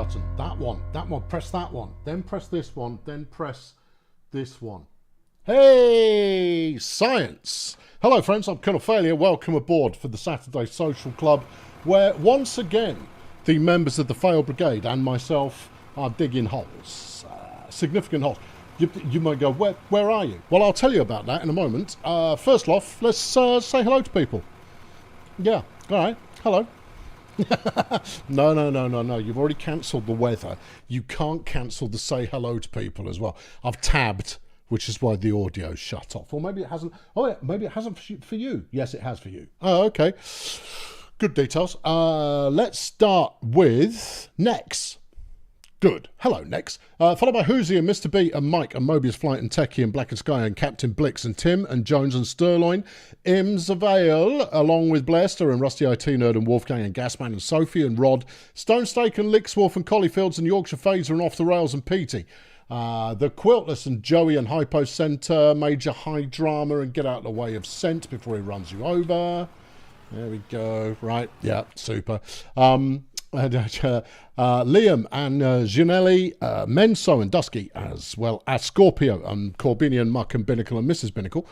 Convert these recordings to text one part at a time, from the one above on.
button. That one. Press that one. Then press this one. Then press this one. Hey, science. Hello, friends. I'm Colonel Failure. Welcome aboard for the Saturday Social Club, where once again the members of the Fail Brigade and myself are digging holes, significant holes. You might go, where are you? Well, I'll tell you about that in a moment. First off, let's say hello to people. Yeah, all right. Hello. No. You've already cancelled the weather. You can't cancel the say hello to people as well. I've tabbed, which is why the audio's shut off. Or maybe it hasn't. Oh, yeah, maybe it hasn't for you. Yes, it has for you. Oh, okay. Good details. Let's start with Nex. Good. Hello, Nex. Followed by Hoosie and Mr. B and Mike and Mobius Flight and Techie and Black and Sky and Captain Blix and Tim and Jones and Sterloin, Ims Avail, along with Blaster and Rusty IT Nerd and Wolfgang and Gasman and Sophie and Rod, Stone Steak and Lixwolf and Collyfields and Yorkshire Phaser and Off the Rails and Petey. The Quiltless and Joey and Hypo Centre, Major High Drama and Get Out of the Way of Scent before he runs you over. There we go. Right. Yeah, super. Liam and Ginelli, Menso and Dusky, as well as Scorpio and Corbinian, Muck and Binnacle and Mrs. Binnacle.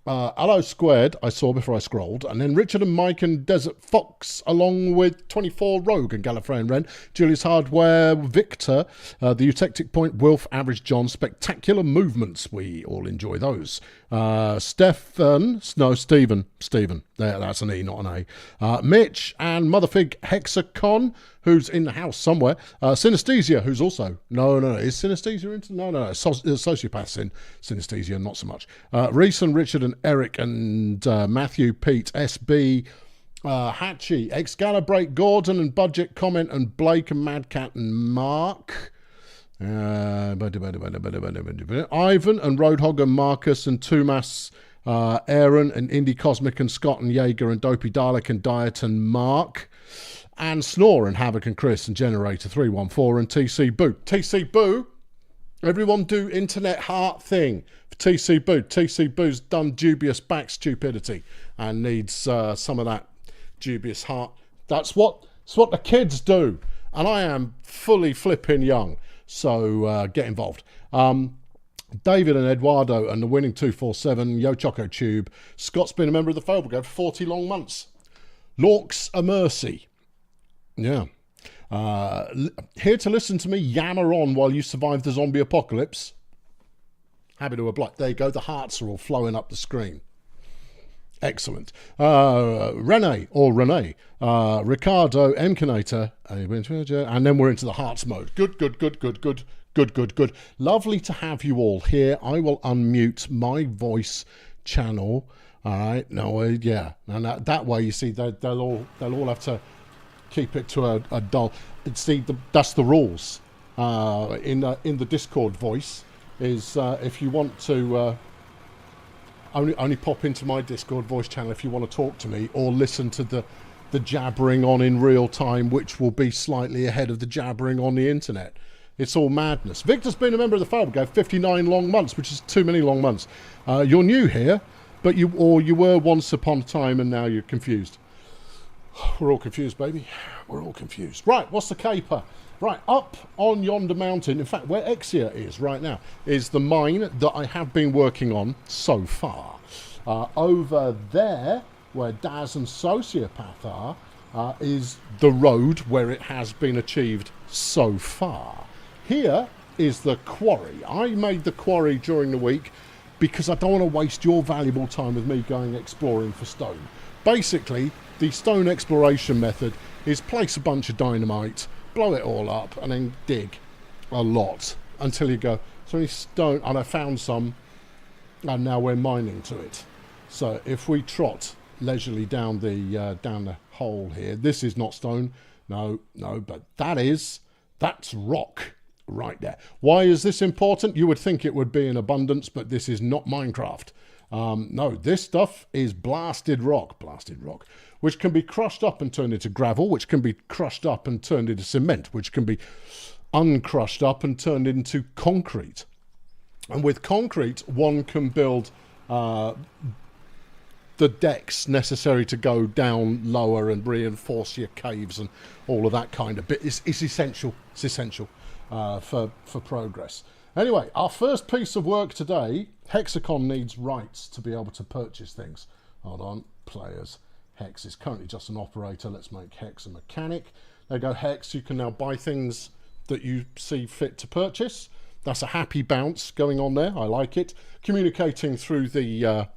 Hello Squared, I saw before I scrolled. And then Richard and Mike and Desert Fox, along with 24 Rogue and Gallifrey and Wren, Julius Hardware, Victor, the Eutectic Point, Wilf, Average John, Spectacular Movements. We all enjoy those. Stephen, there, that's an E, not an A. Mitch and Motherfig Hexacon, who's in the house somewhere. Synesthesia, who's also, no, is Synesthesia into, no, sociopaths in Synesthesia, not so much. Reese and Richard and Eric and Matthew, Pete, SB, Hatchie, Excalibrate, Gordon and Budget Comment and Blake and Madcat and Mark. Ivan and Roadhog and Marcus and Tumas, Aaron and Indy Cosmic and Scott and Jaeger and Dopey Dalek and Diet and Mark and Snore and Havoc and Chris and Generator 314 and TC Boo. TC Boo, everyone do internet heart thing for TC Boo. TC Boo's done dubious back stupidity and needs some of that dubious heart. It's what the kids do, and I am fully flipping young. So get involved. David and Eduardo and the winning 247, Yo Choco Tube. Scott's been a member of the Fail Brigade for 40 long months. Lorks a Mercy. Yeah. Here to listen to me yammer on while you survive the zombie apocalypse. Happy to oblige. There you go. The hearts are all flowing up the screen. Excellent. Renee, Ricardo, Mkinator, and then we're into the hearts mode. Good. Lovely to have you all here. I will unmute my voice channel. All right. No, yeah. And that way, you see, they'll all have to keep it to a dull. See, that's the rules. In the Discord voice is if you want to. Only pop into my Discord voice channel if you want to talk to me or listen to the jabbering on in real time, which will be slightly ahead of the jabbering on the internet. It's all madness. Victor's been a member of the Fail Brigade 59 long months, which is too many long months. You're new here, but you were once upon a time and now you're confused. We're all confused, baby. We're all confused. Right, what's the caper? Right, up on yonder mountain, in fact, where Exia is right now, is the mine that I have been working on so far. Over there, where Daz and Sociopath are, is the road where it has been achieved so far. Here is the quarry. I made the quarry during the week because I don't want to waste your valuable time with me going exploring for stone. Basically, the stone exploration method is place a bunch of dynamite, blow it all up, and then dig a lot until you go, so any stone, and I found some, and now we're mining to it. So if we trot leisurely down the hole here, this is not stone, no, but that's rock right there. Why is this important? You would think it would be in abundance, but this is not Minecraft. No, this stuff is blasted rock, which can be crushed up and turned into gravel, which can be crushed up and turned into cement, which can be uncrushed up and turned into concrete. And with concrete, one can build the decks necessary to go down lower and reinforce your caves and all of that kind of bit. It's essential. It's essential for progress. Anyway, our first piece of work today, Hexacon needs rights to be able to purchase things. Hold on, players. Hex is currently just an operator. Let's make Hex a mechanic. There you go, Hex. You can now buy things that you see fit to purchase. That's a happy bounce going on there. I like it. Communicating through the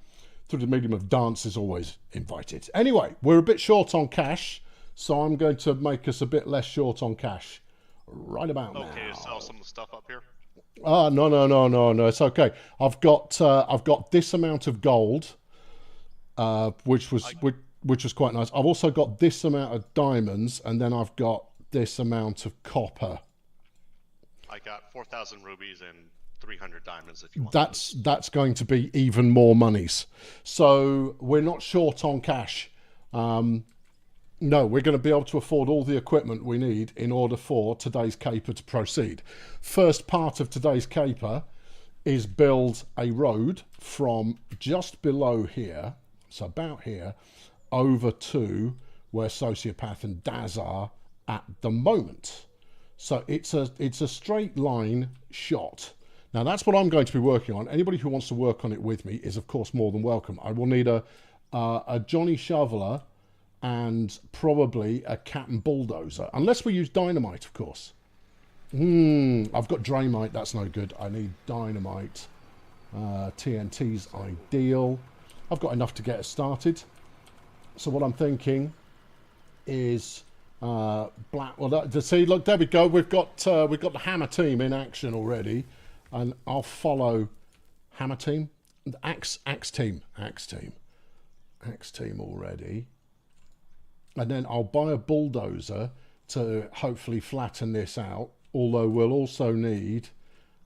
medium of dance is always invited. Anyway, we're a bit short on cash, so I'm going to make us a bit less short on cash right about now. Okay, sell some of the stuff up here. No. It's okay. I've got this amount of gold, which was quite nice. I've also got this amount of diamonds, and then I've got this amount of copper. I got 4,000 rubies and 300 diamonds if you want. That's going to be even more monies. So we're not short on cash. No, we're going to be able to afford all the equipment we need in order for today's caper to proceed. First part of today's caper is build a road from just below here, so about here, over to where Sociopath and Daz are at the moment. So it's a straight line shot. Now that's what I'm going to be working on. Anybody who wants to work on it with me is of course more than welcome. I will need a Johnny Shoveler and probably a Captain Bulldozer, unless we use dynamite, of course. I've got Draymite, that's no good. I need dynamite. TNT's ideal. I've got enough to get us started. So what I'm thinking is black. Well, see, look, there we go. We've got the Hammer team in action already, and I'll follow Hammer team, Axe team already. And then I'll buy a bulldozer to hopefully flatten this out. Although we'll also need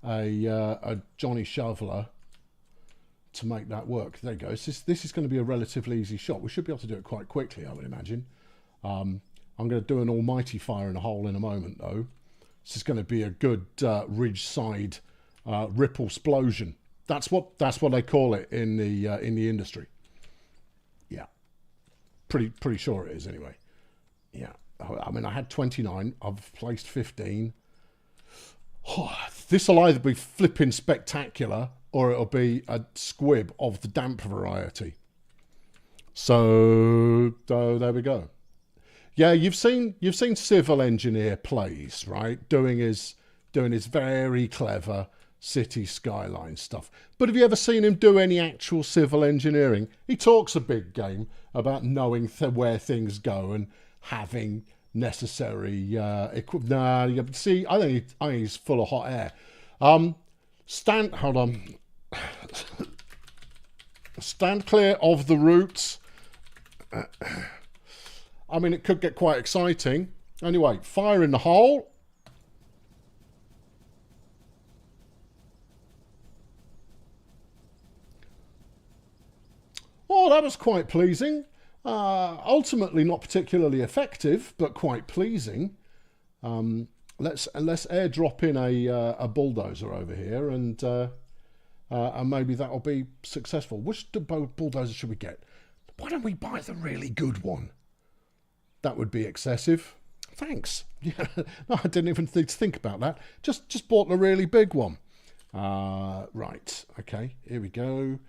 a Johnny Shoveler to make that work. There you go. This is going to be a relatively easy shot. We should be able to do it quite quickly, I would imagine. I'm going to do an almighty fire in a hole in a moment, though. This is going to be a good ridge side ripple explosion. That's what they call it in the industry. Yeah. Pretty sure it is anyway. Yeah, I mean I had 29. I've placed 15. Oh, this will either be flipping spectacular or it'll be a squib of the damp variety. So there we go. Yeah, you've seen Civil Engineer plays, right? Doing his very clever city skyline stuff. But have you ever seen him do any actual civil engineering? He talks a big game about knowing where things go and having necessary equipment. Nah, see, I think he's full of hot air. Hold on. Stand clear of the roots. I mean, it could get quite exciting. Anyway, fire in the hole. Oh, that was quite pleasing. Ultimately not particularly effective, but quite pleasing. Let's airdrop in a bulldozer over here, and maybe that'll be successful. Which bulldozer should we get? Why don't we buy the really good one? That would be excessive. Thanks. Yeah, no, I didn't even need to think about that. Just bought the really big one. Right. Okay. Here we go.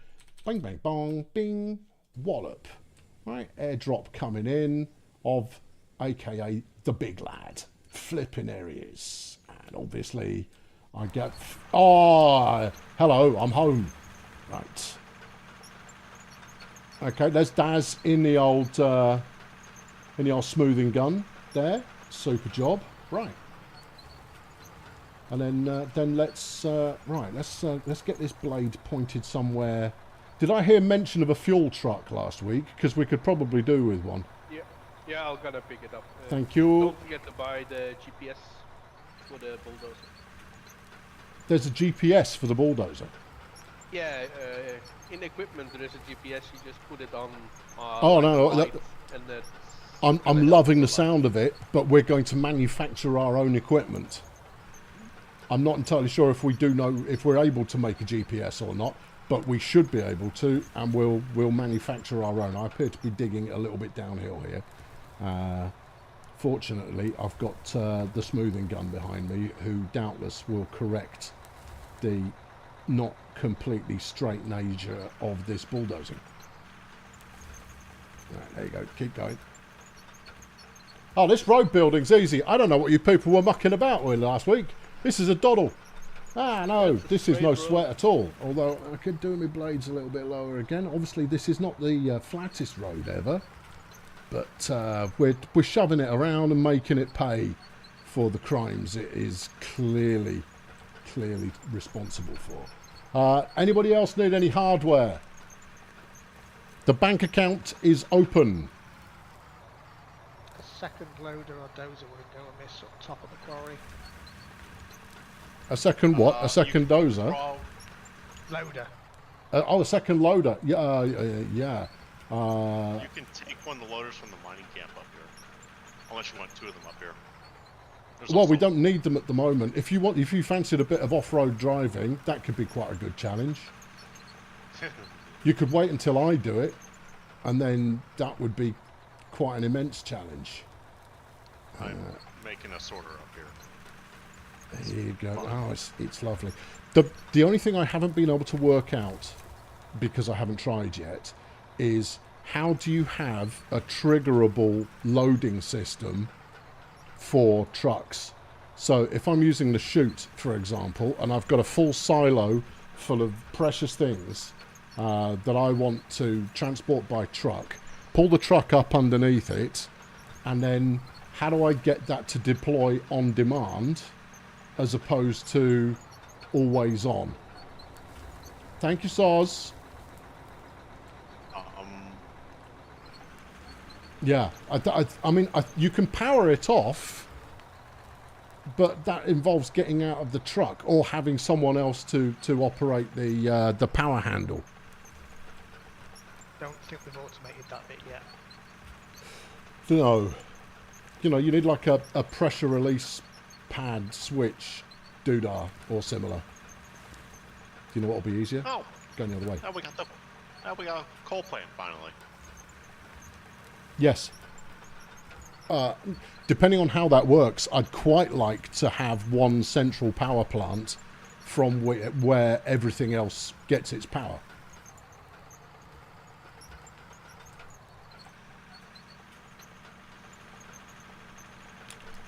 Bang, bang, bong, bing, wallop. Right, airdrop coming in of AKA the big lad. Flipping areas. And obviously I get... Oh, hello, I'm home. Right. Okay, there's Daz in the old smoothing gun there. Super job. Right. And then let's get this blade pointed somewhere. Did I hear mention of a fuel truck last week? Because we could probably do with one. Yeah, I'm gonna pick it up. Thank you. Don't forget to buy the GPS for the bulldozer. There's a GPS for the bulldozer? Yeah, in equipment there is a GPS. You just put it on. Oh no! And I'm loving the sound of it, but we're going to manufacture our own equipment. I'm not entirely sure if we're able to make a GPS or not. but we should be able to, and we'll manufacture our own. I appear to be digging a little bit downhill here. Fortunately, I've got the smoothing gun behind me, who doubtless will correct the not completely straight nature of this bulldozing. Right, there you go. Keep going. Oh, this road building's easy. I don't know what you people were mucking about with last week. This is a doddle. Ah, no, this is no sweat at all. Although I could do my blades a little bit lower again. Obviously, this is not the flattest road ever. But we're shoving it around and making it pay for the crimes it is clearly responsible for. Anybody else need any hardware? The bank account is open. A second loader or dozer would go amiss on top of the quarry. A second what? A second dozer? Loader. Oh, a second loader. Yeah, yeah. You can take one of the loaders from the mining camp up here, unless you want two of them up here. Well, we don't need them at the moment. If you fancied a bit of off-road driving, that could be quite a good challenge. You could wait until I do it, and then that would be quite an immense challenge. I'm making a sorter up here. There you go. Oh, it's lovely. The only thing I haven't been able to work out, because I haven't tried yet, is how do you have a triggerable loading system for trucks? So if I'm using the chute, for example, and I've got a full silo full of precious things that I want to transport by truck, pull the truck up underneath it, and then how do I get that to deploy on demand as opposed to always on? Thank you, Soz. Yeah, I mean, you can power it off, but that involves getting out of the truck or having someone else to operate the power handle. Don't think we've automated that bit yet. No. You know, you need like a pressure release pad switch doodah or similar. Do you know what will be easier? Oh, Going the other way. now we got a coal plant finally. Yes. Depending on how that works, I'd quite like to have one central power plant from where everything else gets its power.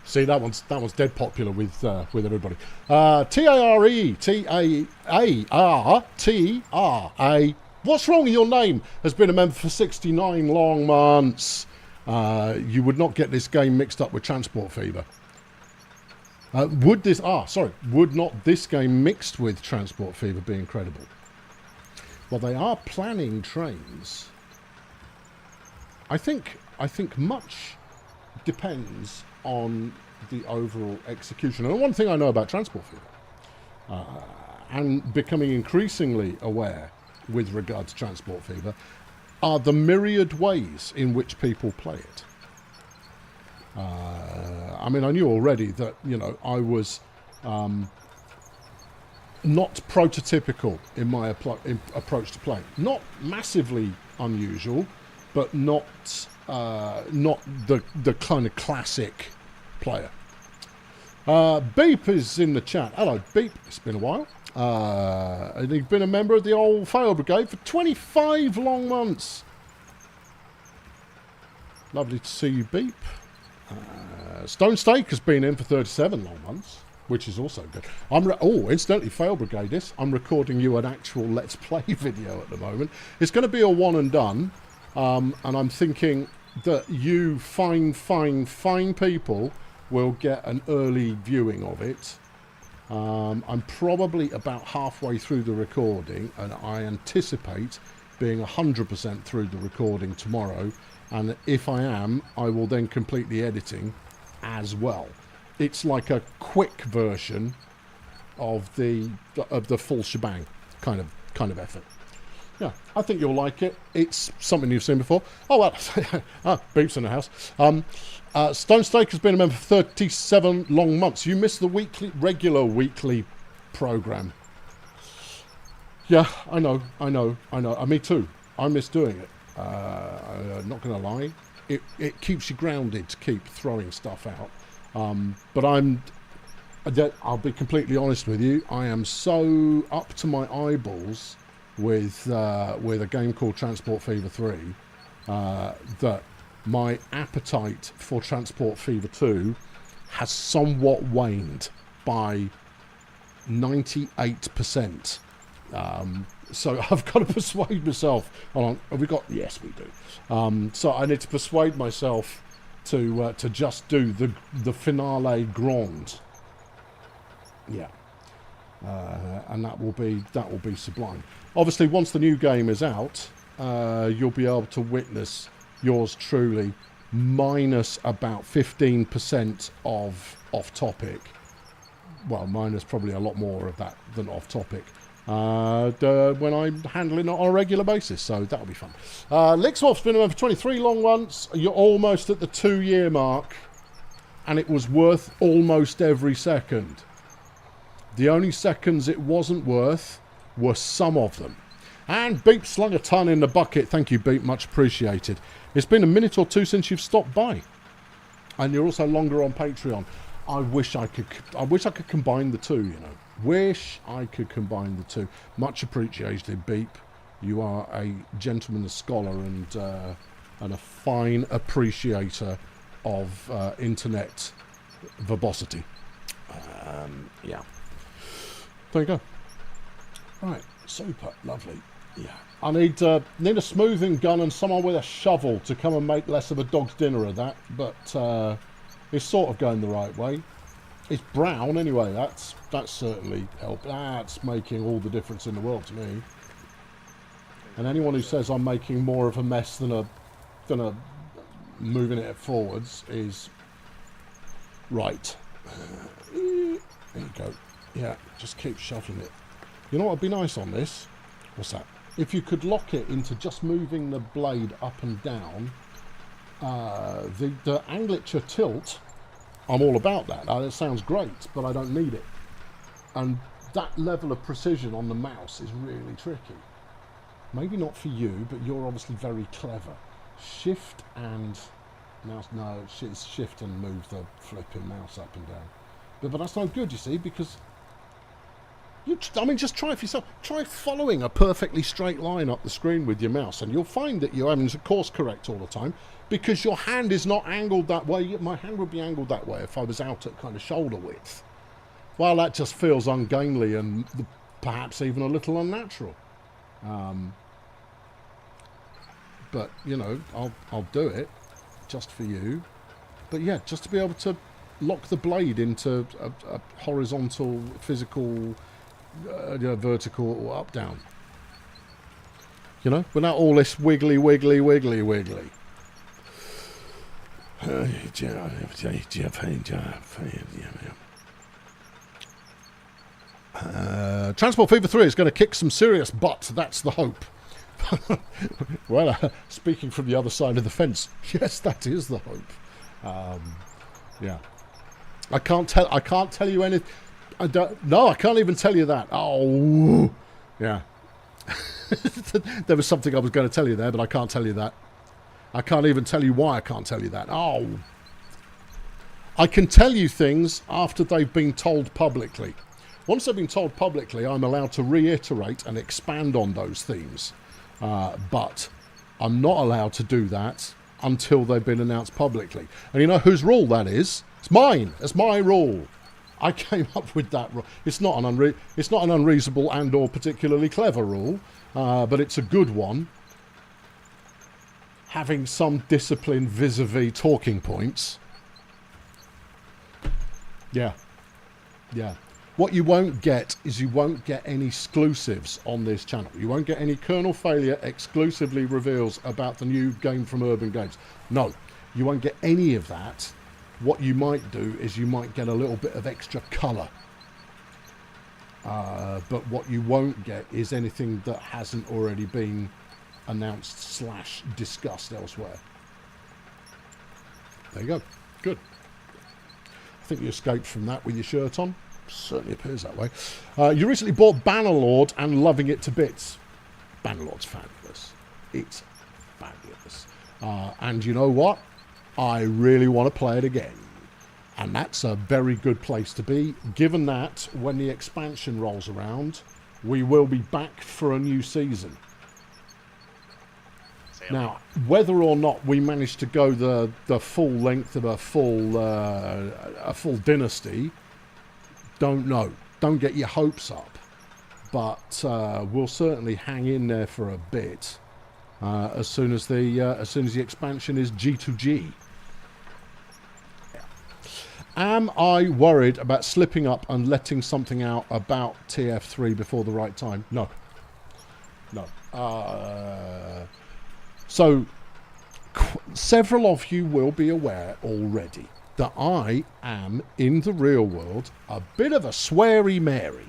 See, that one's dead popular with everybody. T-A-R-E-T-A-A-R-T-R-A. What's wrong with your name? Has been a member for 69 long months. You would not get this game mixed up with Transport Fever. Would not this game mixed with Transport Fever be incredible? Well, they are planning trains. I think much depends on the overall execution. And one thing I know about Transport Fever, and becoming increasingly aware with regard to Transport Fever, are the myriad ways in which people play it. I mean, I knew already that, you know, I was not prototypical in my approach to play. Not massively unusual, but not the kind of classic player. Beep is in the chat. Hello, Beep. It's been a while. And you've been a member of the old Fail Brigade for 25 long months. Lovely to see you, Beep. Stone Steak has been in for 37 long months, which is also good. Incidentally, Fail Brigade, this. I'm recording you an actual Let's Play video at the moment. It's going to be a one and done, and I'm thinking that you fine people will get an early viewing of it. I'm probably about halfway through the recording, and I anticipate being 100% through the recording tomorrow, and if I am, I will then complete the editing as well. It's like a quick version of the full shebang kind of effort. Yeah, I think you'll like it. It's something you've seen before. Oh, well, Beep's in the house. Stone Steak has been a member for 37 long months. You missed the regular weekly program. Yeah, I know. Me too. I miss doing it. I'm not going to lie. It keeps you grounded to keep throwing stuff out. But I'll be completely honest with you. I am so up to my eyeballs with a game called Transport Fever 3 that my appetite for Transport Fever 2 has somewhat waned by 98%. So I've got to persuade myself. Hold on, have we got? Yes, we do. So I need to persuade myself to just do the finale grand. Yeah, and that will be sublime. Obviously, once the new game is out, you'll be able to witness yours truly minus about 15% of off topic. Well, minus probably a lot more of that than off topic. When I'm handling it on a regular basis, so that'll be fun. Lixwolf's been around for 23 long months. You're almost at the 2-year mark, and it was worth almost every second. The only seconds it wasn't worth were some of them. And Beep slung a ton in the bucket. Thank you, Beep, much appreciated. It's been a minute or two since you've stopped by, and you're also longer on Patreon. I wish I could combine the two, you know. Wish I could combine the two. Much appreciated, Beep. You are a gentleman, a scholar, and a fine appreciator of internet verbosity. Yeah. There you go. Right, super, lovely. Yeah. I need a smoothing gun and someone with a shovel to come and make less of a dog's dinner of that, but it's sort of going the right way. It's brown anyway. That's certainly helped. That's making all the difference in the world to me. And anyone who says I'm making more of a mess than a moving it forwards is right. There you go. Yeah, just keep shuffling it. You know what would be nice on this? What's that? If you could lock it into just moving the blade up and down, the angulature tilt, I'm all about that. It sounds great, but I don't need it. And that level of precision on the mouse is really tricky. Maybe not for you, but you're obviously very clever. Shift and mouse, no, it's shift and move the flipping mouse up and down. But that's no good, you see, because just try it for yourself. Try following a perfectly straight line up the screen with your mouse, and you'll find that you're having to course correct all the time because your hand is not angled that way. My hand would be angled that way if I was out at kind of shoulder width. Well, that just feels ungainly and perhaps even a little unnatural. But you know, I'll do it just for you. But yeah, just to be able to lock the blade into a horizontal, physical, vertical or up down. You know, without all this wiggly. Transport Fever 3 is going to kick some serious butt. That's the hope. Well, speaking from the other side of the fence, yes, that is the hope. Yeah, I can't tell you anything. I can't even tell you that. Oh, yeah. There was something I was going to tell you there, but I can't tell you that. I can't even tell you why I can't tell you that. Oh, I can tell you things after they've been told publicly. Once they've been told publicly, I'm allowed to reiterate and expand on those themes. But I'm not allowed to do that until they've been announced publicly. And you know whose rule that is? It's mine. It's my rule. I came up with that rule. It's not an unreasonable and or particularly clever rule, but it's a good one. Having some discipline vis-a-vis talking points. Yeah. Yeah. What you won't get is you won't get any exclusives on this channel. You won't get any Kernel Failure exclusively reveals about the new game from Urban Games. No, you won't get any of that. What you might do is you might get a little bit of extra colour. But what you won't get is anything that hasn't already been announced / discussed elsewhere. There you go. Good. I think you escaped from that with your shirt on. Certainly appears that way. You recently bought Bannerlord and loving it to bits. Bannerlord's fabulous. It's fabulous. And you know what? I really want to play it again. And that's a very good place to be, given that when the expansion rolls around, we will be back for a new season. Now, whether or not we manage to go the full length of a full dynasty, don't know. Don't get your hopes up. But we'll certainly hang in there for a bit as soon as the expansion is G2G. Am I worried about slipping up and letting something out about TF3 before the right time? No. No. So, several of you will be aware already that I am, in the real world, a bit of a sweary Mary.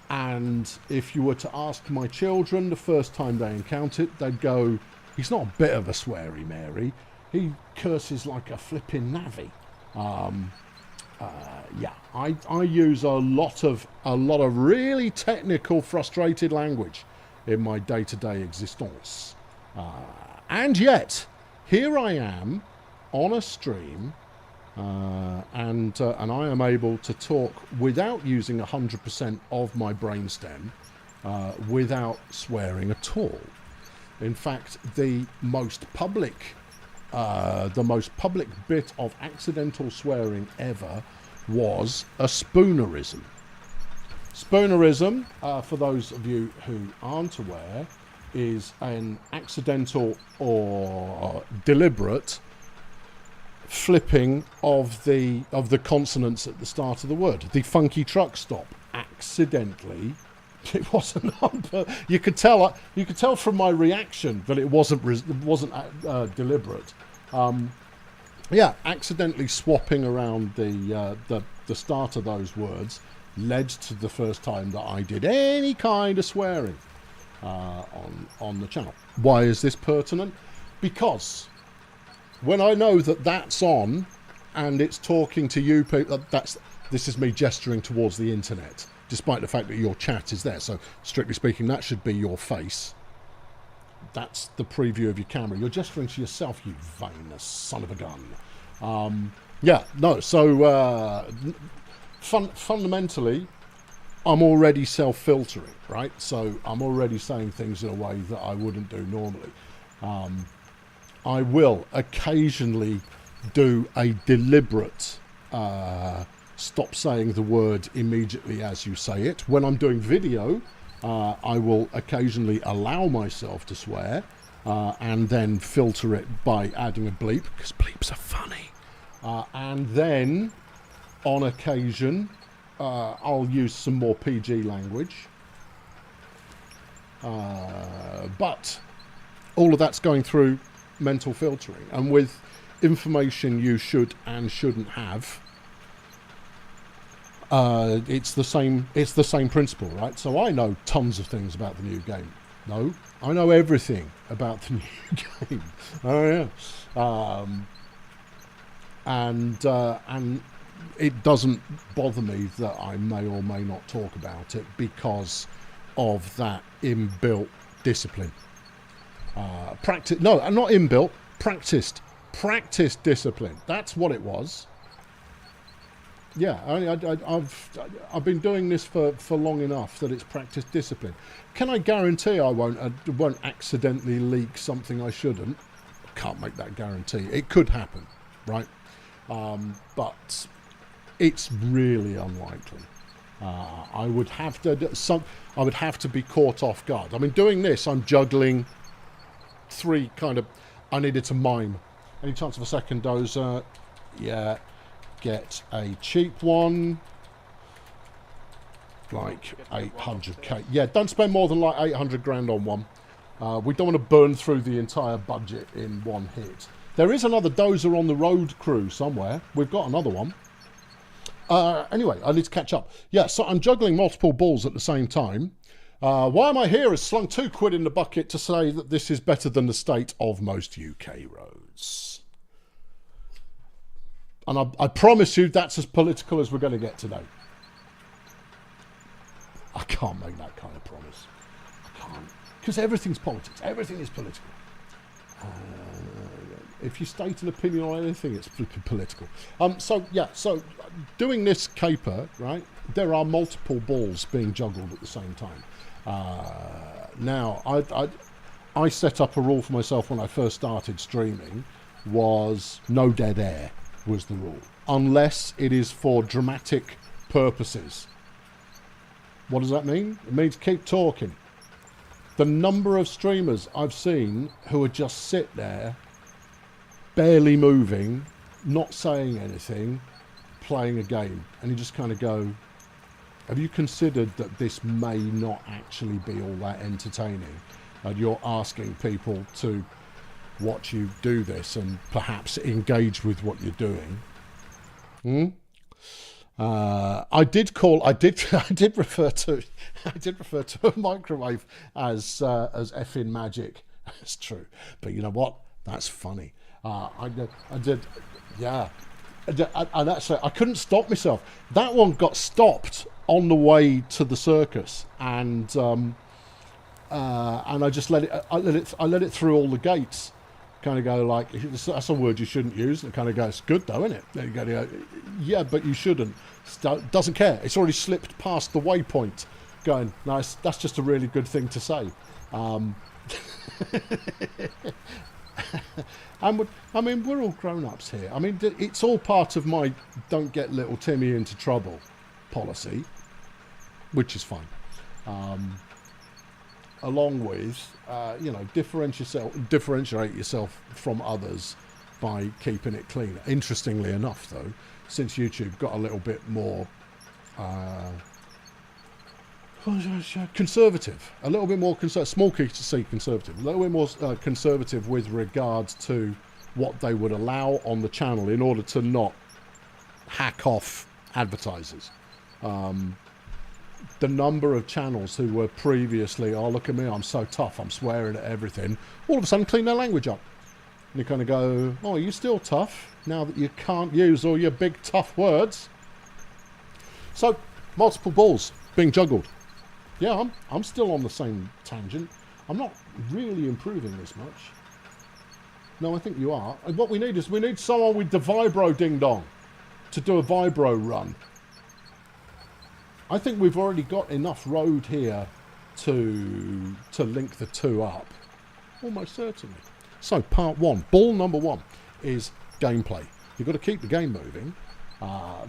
And if you were to ask my children the first time they encounter it, they'd go, he's not a bit of a sweary Mary. He curses like a flipping navvy. Yeah, I use a lot of really technical, frustrated language in my day-to-day existence. And yet, here I am on a stream, and I am able to talk without using 100% of my brainstem, without swearing at all. In fact, the most public bit of accidental swearing ever was a spoonerism. Spoonerism, for those of you who aren't aware, is an accidental or deliberate flipping of the consonants at the start of the word. The funky truck stop, accidentally. It wasn't. You could tell from my reaction that it wasn't deliberate. Yeah, accidentally swapping around the start of those words led to the first time that I did any kind of swearing on the channel. Why is this pertinent? Because when I know that that's on and it's talking to you people, this is me gesturing towards the internet, despite the fact that your chat is there. So strictly speaking, that should be your face. That's the preview of your camera. You're gesturing to yourself, you vain son of a gun. Yeah, no, so fundamentally, I'm already self-filtering, right? So I'm already saying things in a way that I wouldn't do normally. I will occasionally do a deliberate stop saying the word immediately as you say it. When I'm doing video, I will occasionally allow myself to swear and then filter it by adding a bleep, because bleeps are funny. And then, on occasion, I'll use some more PG language. But all of that's going through mental filtering. And with information you should and shouldn't have, it's the same principle, right? So I know tons of things about the new game. No, I know everything about the new game. Oh yeah, and it doesn't bother me that I may or may not talk about it because of that inbuilt discipline. Practice? No, not inbuilt. Practiced discipline. That's what it was. Yeah, I've been doing this for long enough that it's practice discipline. Can I guarantee I won't accidentally leak something I shouldn't? Can't make that guarantee. It could happen, right? But it's really unlikely. I would have to be caught off guard. I mean, doing this, I'm juggling three kind of. I needed to mime. Any chance of a second dozer? Yeah. Get a cheap one, like 800k. Yeah, don't spend more than like 800 grand on one. We don't want to burn through the entire budget in one hit. There is another dozer on the road crew somewhere. We've got another one. Anyway, I need to catch up. Yeah, so I'm juggling multiple balls at the same time. Why Am I Here has slung £2 in the bucket to say that this is better than the state of most UK roads. And I promise you that's as political as we're going to get today. can't make that kind of promise. I can't. Because everything's politics. Everything is political. If you state an opinion on anything, it's political. So doing this caper, right, there are multiple balls being juggled at the same time. Now, I set up a rule for myself when I first started streaming, was no dead air was the rule. Unless it is for dramatic purposes. What does that mean? It means keep talking. The number of streamers I've seen who would just sit there, barely moving, not saying anything, playing a game, and you just kind of go, have you considered that this may not actually be all that entertaining? And you're asking people to watch you do this and perhaps engage with what you're doing. I did refer to a microwave as effing magic. It's true, but you know what? That's funny. I did, yeah. And actually, I couldn't stop myself. That one got stopped on the way to the circus, and I just let it. I let it through all the gates. Kind of go like, that's a word you shouldn't use. And it kind of goes, good though, isn't it? There you go. Yeah, but you shouldn't. Doesn't care. It's already slipped past the waypoint. Going, nice. That's just a really good thing to say. And I mean, we're all grown-ups here. I mean, it's all part of my don't get little Timmy into trouble policy, which is fine. Along with, differentiate yourself from others by keeping it clean. Interestingly enough, though, since YouTube got a little bit more conservative, a little bit more small key to see conservative, a little bit more conservative with regards to what they would allow on the channel in order to not hack off advertisers. The number of channels who were previously, oh, look at me, I'm so tough, I'm swearing at everything, all of a sudden clean their language up. And you kind of go, oh, are you still tough now that you can't use all your big tough words? So, multiple balls being juggled. Yeah, I'm still on the same tangent. I'm not really improving this much. No, I think you are. And what we need is someone with the vibro ding-dong to do a vibro run. I think we've already got enough road here to link the two up. Almost certainly. So, part one, ball number one, is gameplay. You've got to keep the game moving.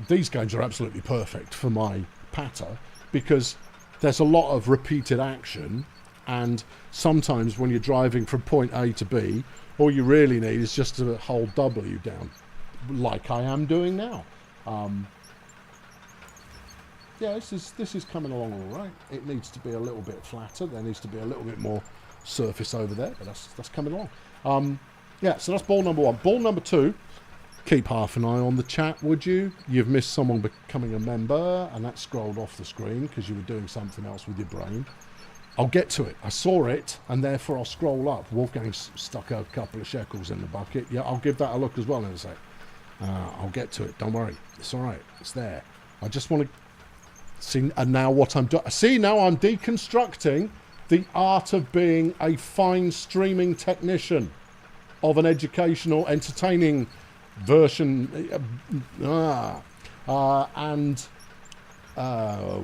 These games are absolutely perfect for my patter because there's a lot of repeated action, and sometimes when you're driving from point A to B, all you really need is just to hold W down, like I am doing now. Yeah, this is coming along all right. It needs to be a little bit flatter. There needs to be a little bit more surface over there, but that's coming along. Yeah, so that's ball number one. Ball number two, keep half an eye on the chat, would you? You've missed someone becoming a member, and that scrolled off the screen because you were doing something else with your brain. I'll get to it. I saw it, and therefore I'll scroll up. Wolfgang's stuck a couple of shekels in the bucket. Yeah, I'll give that a look as well in a sec. I'll get to it. Don't worry. It's all right. It's there. I just want to see, and now what I'm doing. See, now I'm deconstructing the art of being a fine streaming technician of an educational, entertaining version.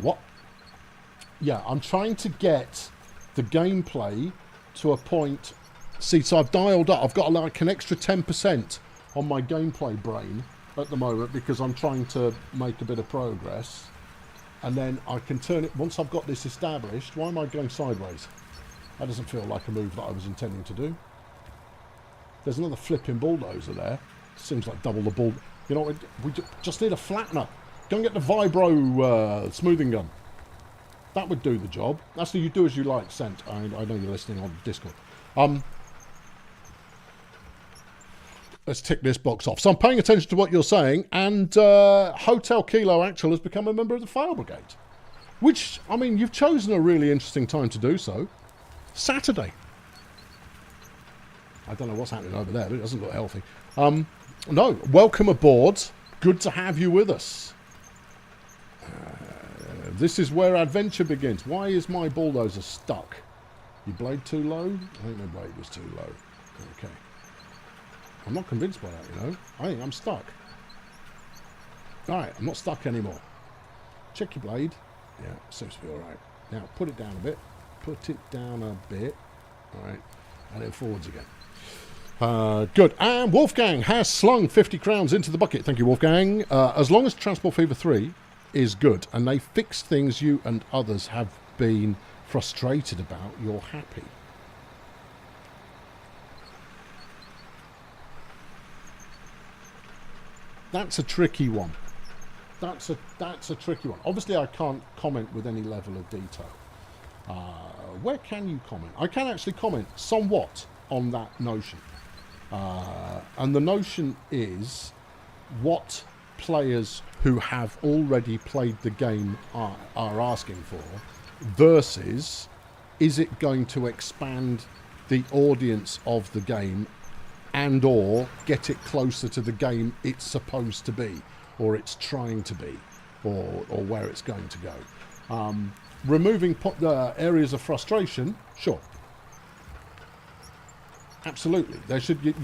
What? Yeah, I'm trying to get the gameplay to a point. See, so I've dialed up. I've got like an extra 10% on my gameplay brain at the moment because I'm trying to make a bit of progress. And then I can turn it, once I've got this established. Why am I going sideways? That doesn't feel like a move that I was intending to do. There's another flipping bulldozer there. Seems like double the bull. You know, we just need a flattener. Go and get the vibro smoothing gun. That would do the job. That's the you do as you like, Sent. I know you're listening on Discord. Let's tick this box off. So I'm paying attention to what you're saying, and Hotel Kilo Actual has become a member of the Fail Brigade. Which, I mean, you've chosen a really interesting time to do so. Saturday. I don't know what's happening over there, but it doesn't look healthy. No, welcome aboard. Good to have you with us. This is where adventure begins. Why is my bulldozer stuck? Your blade too low? I think my blade was too low. Okay. I'm not convinced by that, you know. I think I'm stuck. Alright, I'm not stuck anymore. Check your blade. Yeah, seems to be alright. Now, put it down a bit. Put it down a bit. Alright. And then forwards again. Good. And Wolfgang has slung 50 crowns into the bucket. Thank you, Wolfgang. As long as Transport Fever 3 is good and they fix things you and others have been frustrated about, you're happy. That's a tricky one. That's a tricky one. Obviously, I can't comment with any level of detail. Where can you comment? I can actually comment somewhat on that notion. And the notion is what players who have already played the game are asking for versus is it going to expand the audience of the game and or get it closer to the game it's supposed to be or it's trying to be or where it's going to go. Removing areas of frustration, sure. Absolutely.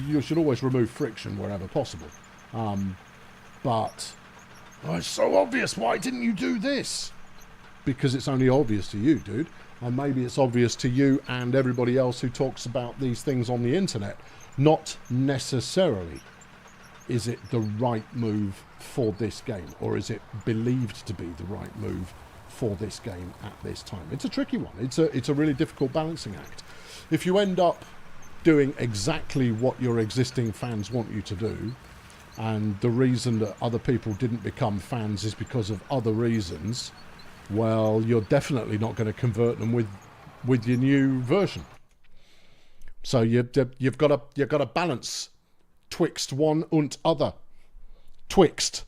You should always remove friction wherever possible. But it's so obvious. Why didn't you do this? Because it's only obvious to you, dude. And maybe it's obvious to you and everybody else who talks about these things on the internet. Not necessarily is it the right move for this game, or is it believed to be the right move for this game at this time. It's a tricky one. It's a really difficult balancing act. If you end up doing exactly what your existing fans want you to do, and the reason that other people didn't become fans is because of other reasons, well, you're definitely not going to convert them with your new version. So you've got to balance twixt one and other. Twixt.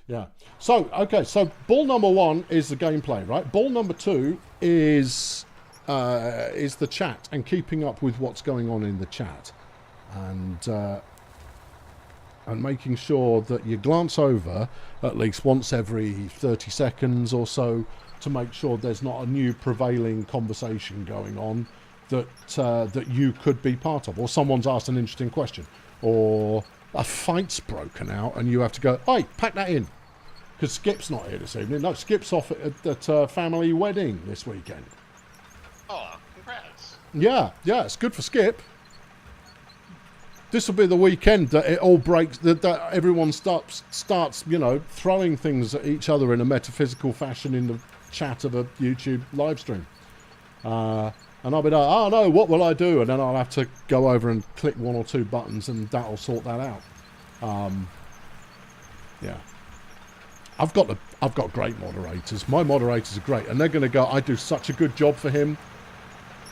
Yeah. So, okay, so ball number one is the gameplay, right? Ball number two is the chat and keeping up with what's going on in the chat. And making sure that you glance over at least once every 30 seconds or so to make sure there's not a new prevailing conversation going on that you could be part of, or someone's asked an interesting question, or a fight's broken out and you have to go, hey, pack that in, because Skip's not here this evening. No, Skip's off at a family wedding this weekend. Oh, congrats. Yeah, it's good for Skip. This will be the weekend that it all breaks, that everyone starts, throwing things at each other in a metaphysical fashion in the chat of a YouTube live stream. And I'll be like, oh no, what will I do? And then I'll have to go over and click one or two buttons and that'll sort that out. Yeah. I've got great moderators. My moderators are great. And they're going to go, I do such a good job for him.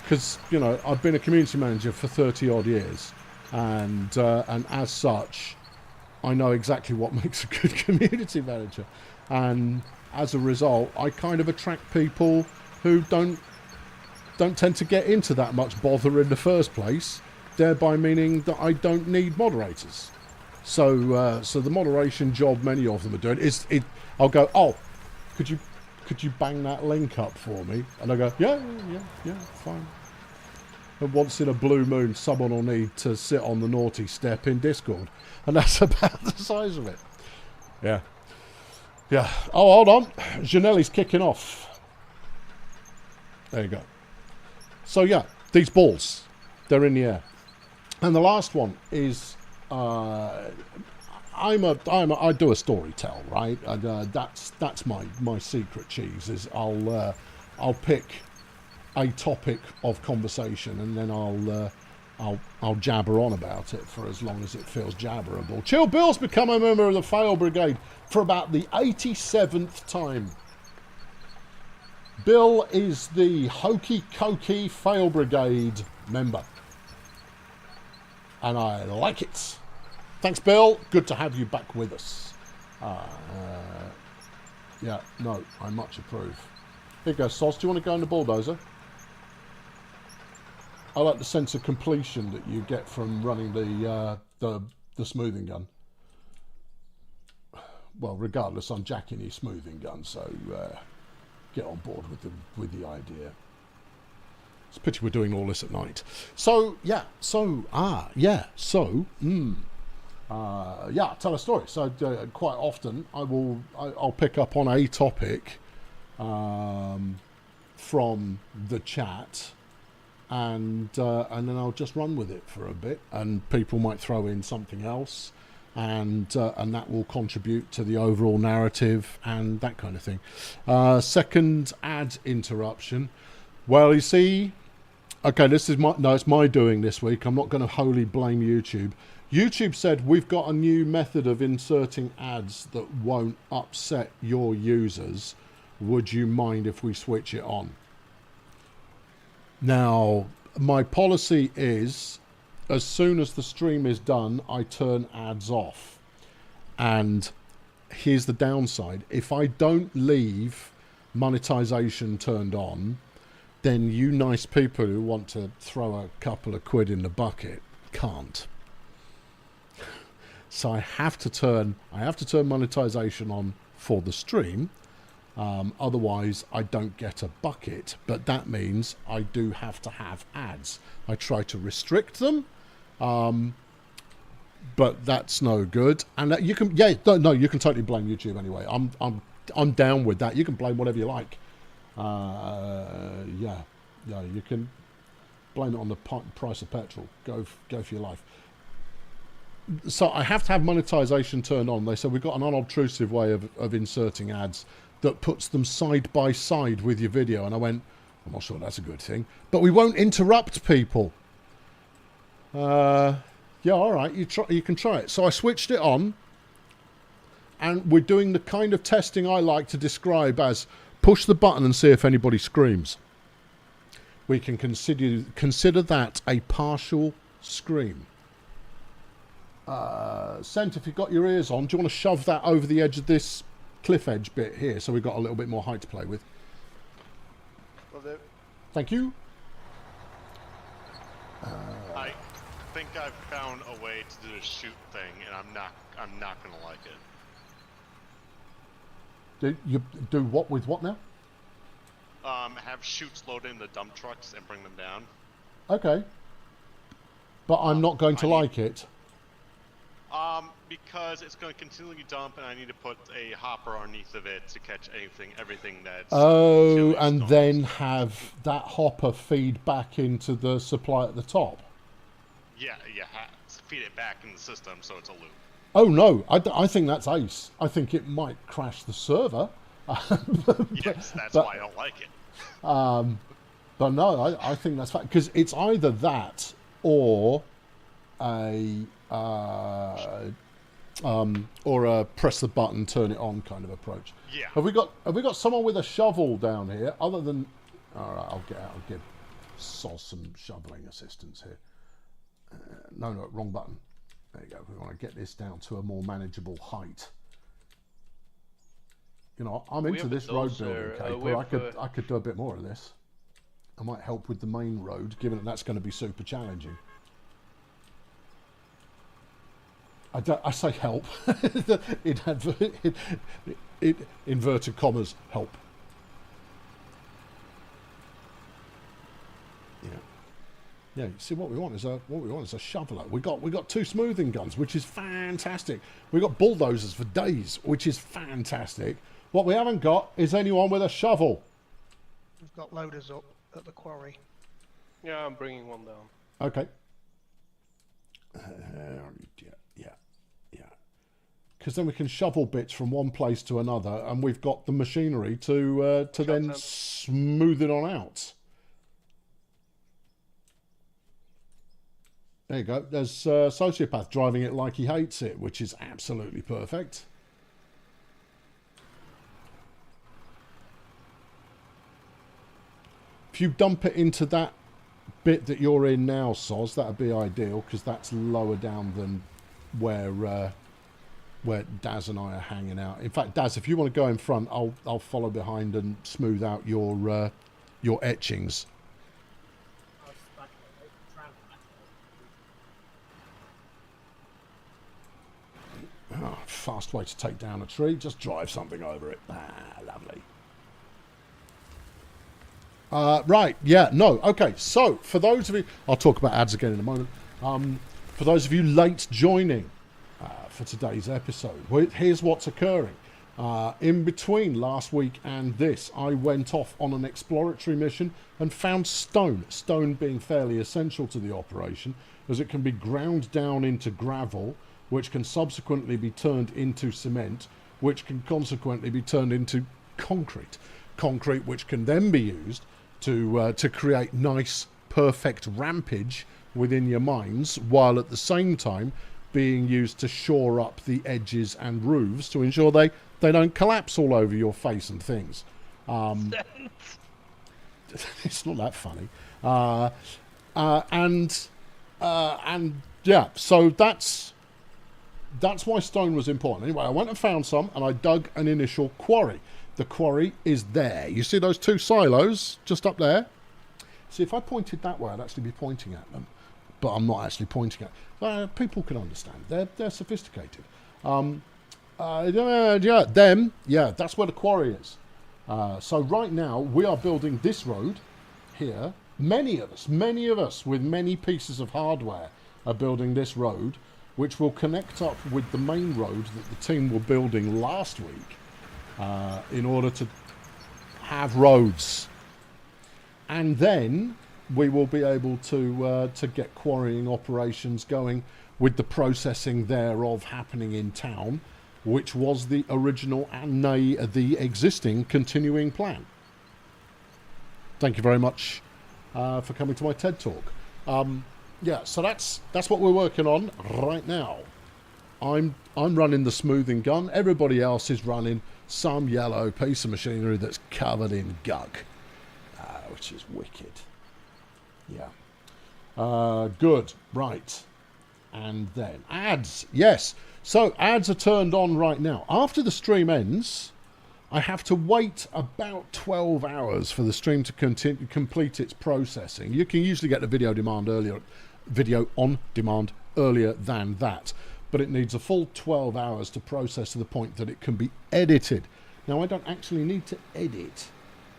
Because, I've been a community manager for 30 odd years. And as such, I know exactly what makes a good community manager. And as a result, I kind of attract people who don't tend to get into that much bother in the first place, thereby meaning that I don't need moderators. So the moderation job many of them are doing is I'll go, oh, could you bang that link up for me? And I go, yeah, fine. And once in a blue moon, someone will need to sit on the naughty step in Discord. And that's about the size of it. Yeah. Oh, hold on. Janelle's kicking off. There you go. So, yeah, these balls, they're in the air. And the last one is, I do a story tell, right? And, that's my secret cheese, is I'll pick a topic of conversation and then I'll jabber on about it for as long as it feels jabberable. Chill Bill's become a member of the Fail Brigade for about the 87th time. Bill is the hokey cokey Fail Brigade member. And I like it. Thanks, Bill. Good to have you back with us. Yeah, no, I much approve. Here you go, Sos. Do you want to go in the bulldozer? I like the sense of completion that you get from running the smoothing gun. Well, regardless, I'm jacking your smoothing gun, so get on board with the idea. It's a pity we're doing all this at night. So yeah, yeah, tell a story. So quite often I'll pick up on a topic from the chat, and then I'll just run with it for a bit, and people might throw in something else, and that will contribute to the overall narrative and that kind of thing. Second ad interruption. Well, you see, okay, it's my doing this week. I'm not going to wholly blame YouTube. YouTube said we've got a new method of inserting ads that won't upset your users. Would you mind if we switch it on? Now, my policy is, as soon as the stream is done, I turn ads off. And here's the downside. If I don't leave monetization turned on, then you nice people who want to throw a couple of quid in the bucket can't. So I have to turn monetization on for the stream. Otherwise, I don't get a bucket. But that means I do have to have ads. I try to restrict them, but that's no good. And you can, you can totally blame YouTube anyway. I'm down with that. You can blame whatever you like. You can blame it on the price of petrol. Go for your life. So I have to have monetization turned on. They said we've got an unobtrusive way of inserting ads that puts them side by side with your video. And I went, I'm not sure that's a good thing. But we won't interrupt people. Yeah, all right, you can try it. So I switched it on. And we're doing the kind of testing I like to describe as push the button and see if anybody screams. We can consider that a partial scream. Sent, if you've got your ears on, do you want to shove that over the edge of this cliff edge bit here so we've got a little bit more height to play with? Will do. Thank you. I think I've found a way to do the shoot thing, and I'm not gonna like it. You do what with what now? Have shoots loaded in the dump trucks and bring them down. Okay. But I'm not going to like it. Because it's going to continually dump, and I need to put a hopper underneath of it to catch everything that's... Oh, and then have that hopper feed back into the supply at the top. Yeah, feed it back in the system so it's a loop. Oh no, I think that's ace. I think it might crash the server. Yes, that's why I don't like it. But no, I think that's fine, because it's either that or a press the button, turn it on kind of approach. Yeah. Have we got someone with a shovel down here? Other than, all right, I'll give Sol some shoveling assistance here. No, wrong button. There you go. We want to get this down to a more manageable height. You know, I'm into this road building caper. I could do a bit more of this. I might help with the main road, given that that's going to be super challenging. I say help. in inverted commas, help. Yeah. You see, what we want is a shoveler. We got two smoothing guns, which is fantastic. We got bulldozers for days, which is fantastic. What we haven't got is anyone with a shovel. We've got loaders up at the quarry. Yeah, I'm bringing one down. Okay. Yeah. Because then we can shovel bits from one place to another, and we've got the machinery to then smooth it on out. There you go. There's Sociopath driving it like he hates it, which is absolutely perfect. If you dump it into that bit that you're in now, Soz, that'd be ideal, because that's lower down than where Daz and I are hanging out. In fact, Daz, if you want to go in front, I'll follow behind and smooth out your etchings. Oh, fast way to take down a tree. Just drive something over it. Ah, lovely. Right, yeah, no, okay. So, for those of you, I'll talk about ads again in a moment. For those of you late joining for today's episode, here's what's occurring. In between last week and this, I went off on an exploratory mission and found stone. Stone being fairly essential to the operation, as it can be ground down into gravel, which can subsequently be turned into cement, which can consequently be turned into concrete. Concrete which can then be used to create nice, perfect rampage within your mines, while at the same time being used to shore up the edges and roofs to ensure they don't collapse all over your face and things. It's not that funny. And yeah, so that's why stone was important. Anyway, I went and found some, and I dug an initial quarry. The quarry is there. You see those two silos just up there? See, if I pointed that way, I'd actually be pointing at them. But I'm not actually pointing at people can understand. They're sophisticated. Yeah, that's where the quarry is. So right now, we are building this road here. Many of us with many pieces of hardware are building this road, which will connect up with the main road that the team were building last week. In order to have roads, and then we will be able to get quarrying operations going with the processing thereof happening in town, which was the original and nay the existing continuing plan. Thank you very much for coming to my TED talk. Yeah, so that's what we're working on right now. I'm running the smoothing gun. Everybody else is running some yellow piece of machinery that's covered in gunk, which is wicked. Yeah. Good. Right. And then ads. Yes. So ads are turned on right now. After the stream ends, I have to wait about 12 hours for the stream to complete its processing. You can usually get the video on demand earlier than that, but it needs a full 12 hours to process to the point that it can be edited. Now, I don't actually need to edit,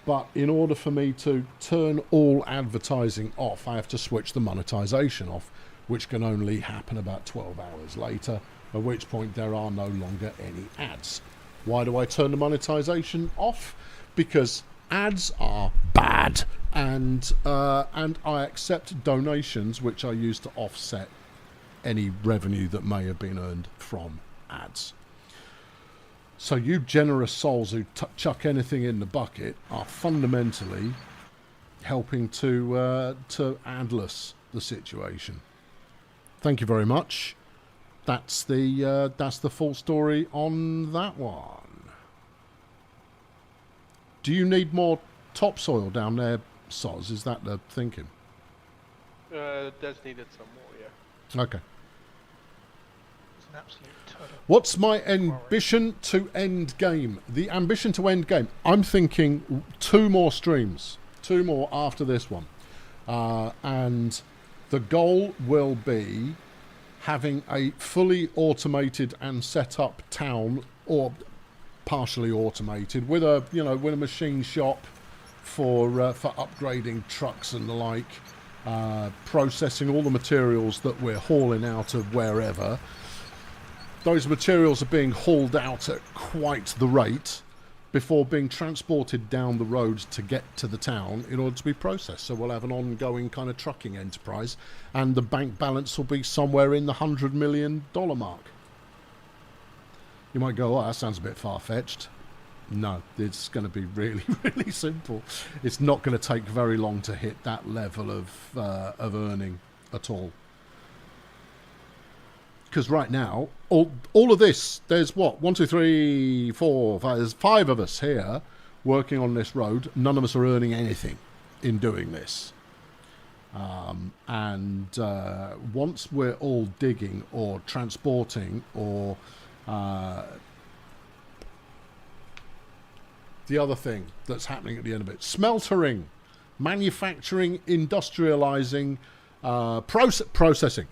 but in order for me to turn all advertising off, I have to switch the monetization off, which can only happen about 12 hours later, at which point there are no longer any ads. Why do I turn the monetization off? Because ads are bad, and I accept donations which I use to offset any revenue that may have been earned from ads. So you generous souls who chuck anything in the bucket are fundamentally helping to adless the situation. Thank you very much. That's the full story on that one. Do you need more topsoil down there, Soz? Is that the thinking? That's needed some more, yeah. Okay. It's an absolute turtle. What's my ambition to end game? The ambition to end game. I'm thinking 2 more streams. 2 more after this one. And the goal will be having a fully automated and set up town, or partially automated, with a machine shop for upgrading trucks and the like, processing all the materials that we're hauling out of wherever. Those materials are being hauled out at quite the rate before being transported down the road to get to the town in order to be processed. So we'll have an ongoing kind of trucking enterprise, and the bank balance will be somewhere in the $100 million mark. You might go, oh, that sounds a bit far-fetched. No, it's going to be really, really simple. It's not going to take very long to hit that level of earning at all. Because right now, all of this, there's what, 1, 2, 3, 4, 5, there's 5 of us here working on this road. None of us are earning anything in doing this. And once we're all digging or transporting or the other thing that's happening at the end of it, smeltering, manufacturing, industrializing, processing,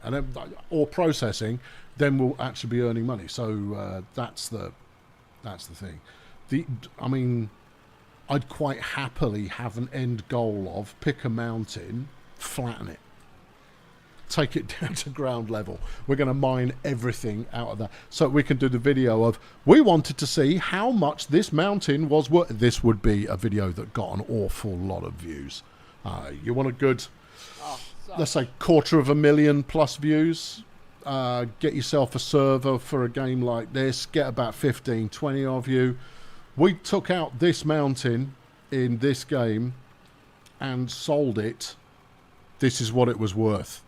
or processing, then we'll actually be earning money. So that's the thing. I'd quite happily have an end goal of pick a mountain, flatten it, take it down to ground level. We're going to mine everything out of that so we can do the video of, we wanted to see how much this mountain was worth. This would be a video that got an awful lot of views. You want a good, let's say, 250,000+ views. Get yourself a server for a game like this, get about 15, 20 of you. We took out this mountain in this game and sold it. This is what it was worth.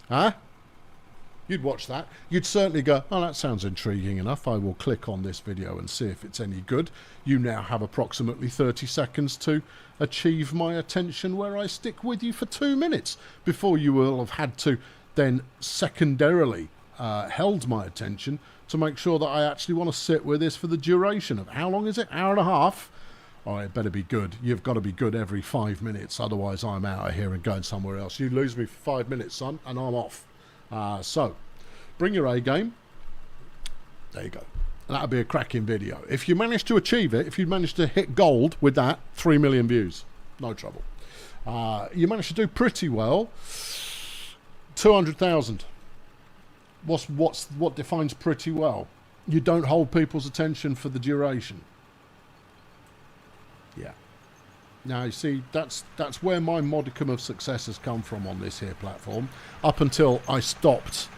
Huh? You'd watch that. You'd certainly go, oh, that sounds intriguing enough. I will click on this video and see if it's any good. You now have approximately 30 seconds to achieve my attention, where I stick with you for 2 minutes before you will have had to then secondarily held my attention to make sure that I actually want to sit with this for the duration of, how long is it? Hour and a half? Oh, it better be good. You've got to be good every 5 minutes, otherwise I'm out of here and going somewhere else. You lose me for 5 minutes, son, and I'm off. So, bring your A game. There you go. That'll be a cracking video. If you manage to achieve it, if you manage to hit gold with that, 3 million views. No trouble. You managed to do pretty well. 200,000. What defines pretty well? You don't hold people's attention for the duration. Yeah. Now you see, that's where my modicum of success has come from on this here platform. Up until I stopped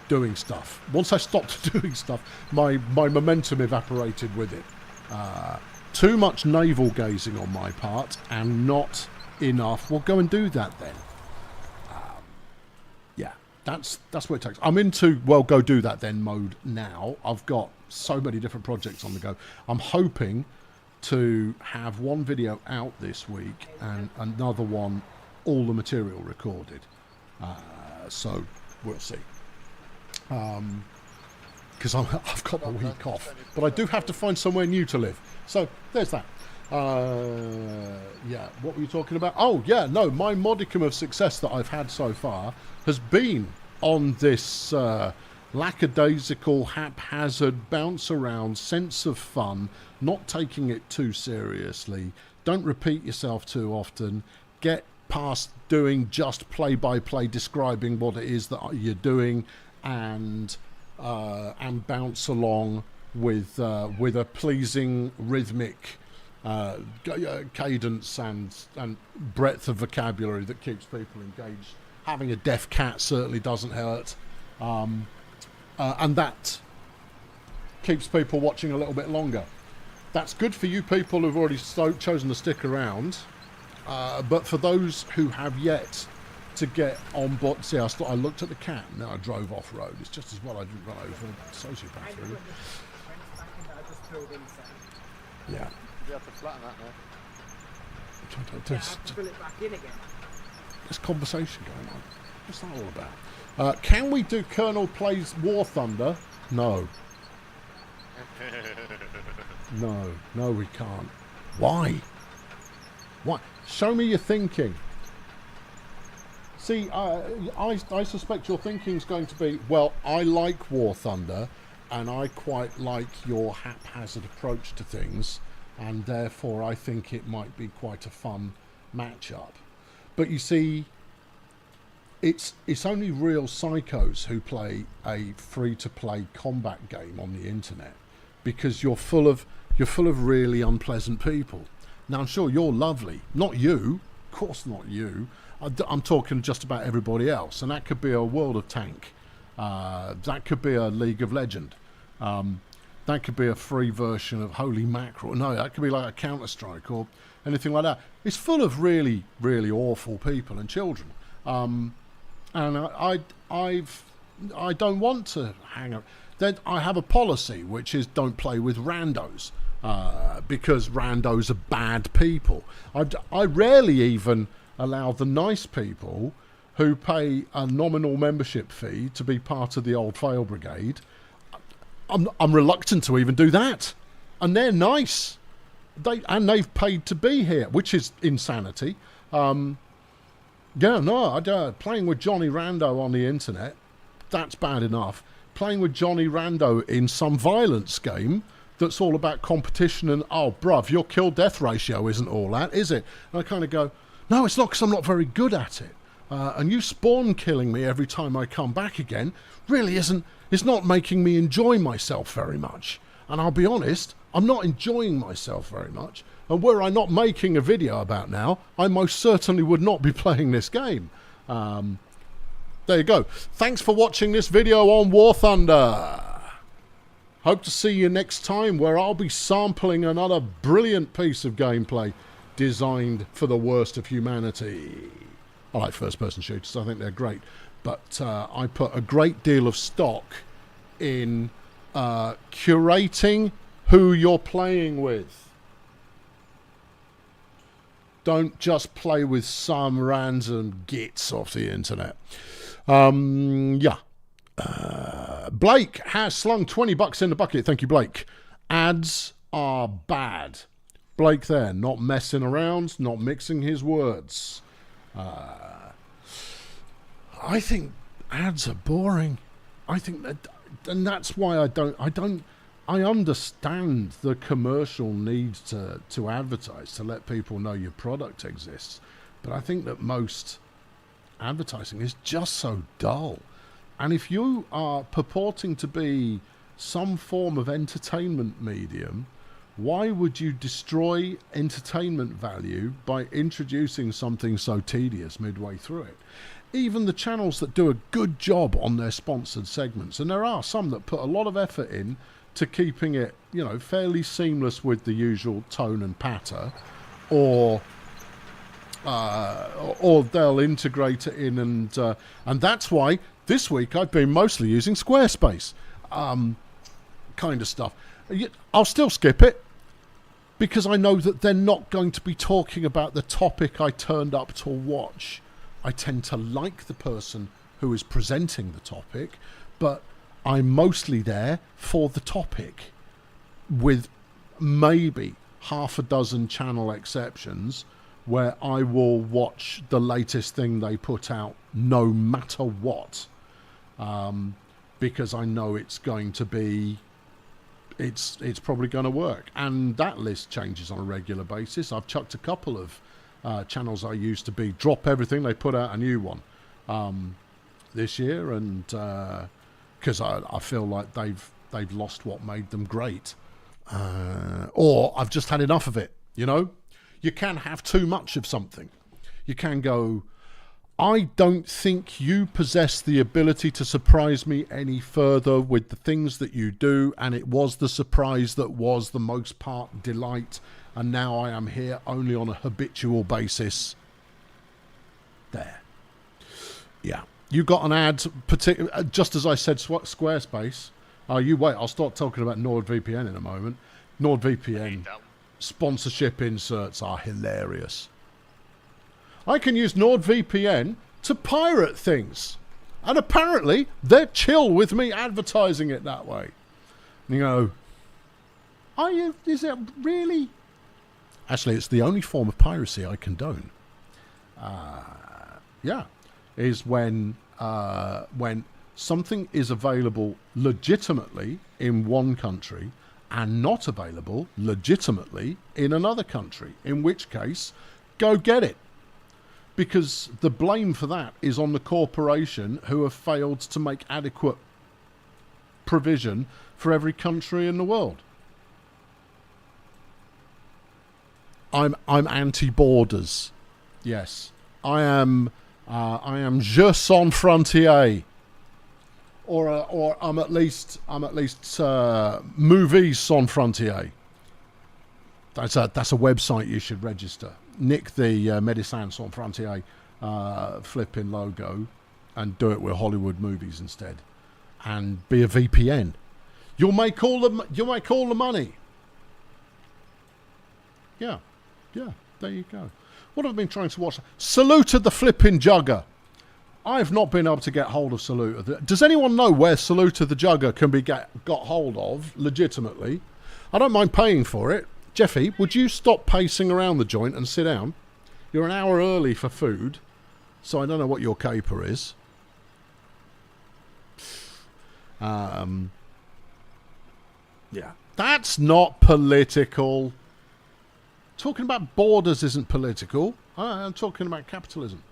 doing stuff. Once I stopped doing stuff, my momentum evaporated with it. Too much navel gazing on my part, and not enough. Well, go and do that then. Yeah, that's what it takes. I'm into, well, go do that then mode now. I've got so many different projects on the go. I'm hoping to have one video out this week and another one, all the material recorded. So we'll see. Because I've got the week off, but I do have to find somewhere new to live. So there's that. Yeah, what were you talking about? Oh yeah, no, my modicum of success that I've had so far has been on this lackadaisical, haphazard, bounce around sense of fun, not taking it too seriously, don't repeat yourself too often, get past doing just play-by-play describing what it is that you're doing, and bounce along with a pleasing rhythmic cadence and breadth of vocabulary that keeps people engaged. Having a deaf cat certainly doesn't hurt. And that keeps people watching a little bit longer. That's good for you people who've already chosen to stick around. But for those who have yet to get on board, see, I looked at the cat and then I drove off road. It's just as well I didn't run over a sociopath, really. Yeah. You have to flatten that now. There's conversation going on. What's that all about? Can we do Colonel Plays War Thunder? No. No, we can't. Why? Show me your thinking. See, I suspect your thinking's going to be, well, I like War Thunder, and I quite like your haphazard approach to things, and therefore I think it might be quite a fun matchup. But you see, it's only real psychos who play a free-to-play combat game on the internet, because you're full of really unpleasant people. Now I'm sure you're lovely, not you, of course not you. I'm talking just about everybody else, and that could be a World of Tank, that could be a League of Legend, that could be a free version of Holy Mackerel. No, that could be like a Counter-Strike or anything like that. It's full of really, really awful people and children. And I don't want to hang up. Then I have a policy, which is don't play with randos, because randos are bad people. I rarely even allow the nice people who pay a nominal membership fee to be part of the old Fail Brigade. I'm reluctant to even do that, and they're nice. They've paid to be here, which is insanity. Playing with Johnny Rando on the internet, that's bad enough. Playing with Johnny Rando in some violence game, that's all about competition and, oh, bruv, your kill-death ratio isn't all that, is it? And I kind of go, no, it's not, because I'm not very good at it. And you spawn killing me every time I come back again really isn't, it's not making me enjoy myself very much. And I'll be honest, I'm not enjoying myself very much. And were I not making a video about now, I most certainly would not be playing this game. There you go. Thanks for watching this video on War Thunder. Hope to see you next time, where I'll be sampling another brilliant piece of gameplay designed for the worst of humanity. I like first-person shooters. I think they're great. But I put a great deal of stock in curating who you're playing with. Don't just play with some random gits off the internet. Yeah. Blake has slung 20 bucks in the bucket. Thank you, Blake. Ads are bad. Blake there, not messing around, not mixing his words. I think ads are boring. I think that, and that's why I understand the commercial need to advertise, to let people know your product exists. But I think that most advertising is just so dull. And if you are purporting to be some form of entertainment medium, why would you destroy entertainment value by introducing something so tedious midway through it? Even the channels that do a good job on their sponsored segments, and there are some that put a lot of effort in to keeping it, you know, fairly seamless with the usual tone and patter, or they'll integrate it in, and that's why this week I've been mostly using Squarespace kind of stuff. I'll still skip it because I know that they're not going to be talking about the topic I turned up to watch. I tend to like the person who is presenting the topic, but I'm mostly there for the topic, with maybe half a dozen channel exceptions where I will watch the latest thing they put out no matter what, because I know it's going to be, it's probably going to work. And that list changes on a regular basis. I've chucked a couple of channels I used to be, drop everything, they put out a new one this year, and because I feel like they've lost what made them great, or I've just had enough of it. You know, you can have too much of something. You can go, I don't think you possess the ability to surprise me any further with the things that you do, and it was the surprise that was the most part delight, and now I am here only on a habitual basis. There. Yeah. You got an ad, just as I said, Squarespace. You wait, I'll start talking about NordVPN in a moment. NordVPN sponsorship inserts are hilarious. I can use NordVPN to pirate things. And apparently, they're chill with me advertising it that way. And you go, are you, is it really? Actually, it's the only form of piracy I condone. Yeah. Is when something is available legitimately in one country and not available legitimately in another country, in which case, go get it. Because the blame for that is on the corporation who have failed to make adequate provision for every country in the world. I'm anti-borders. Yes. I am je sans frontier, or I'm at least movies sans frontier. That's a website you should register. Nick the Médecins Sans Frontières flipping logo and do it with Hollywood movies instead, and be a VPN. You'll make all the money. Yeah. There you go. What have I been trying to watch? Salute of the Flipping Jugger. I've not been able to get hold of Salute of the... Does anyone know where Salute of the Jugger can be got hold of legitimately? I don't mind paying for it. Jeffy, would you stop pacing around the joint and sit down? You're an hour early for food, so I don't know what your caper is. Yeah, That's not political. Talking about borders isn't political. I'm talking about capitalism.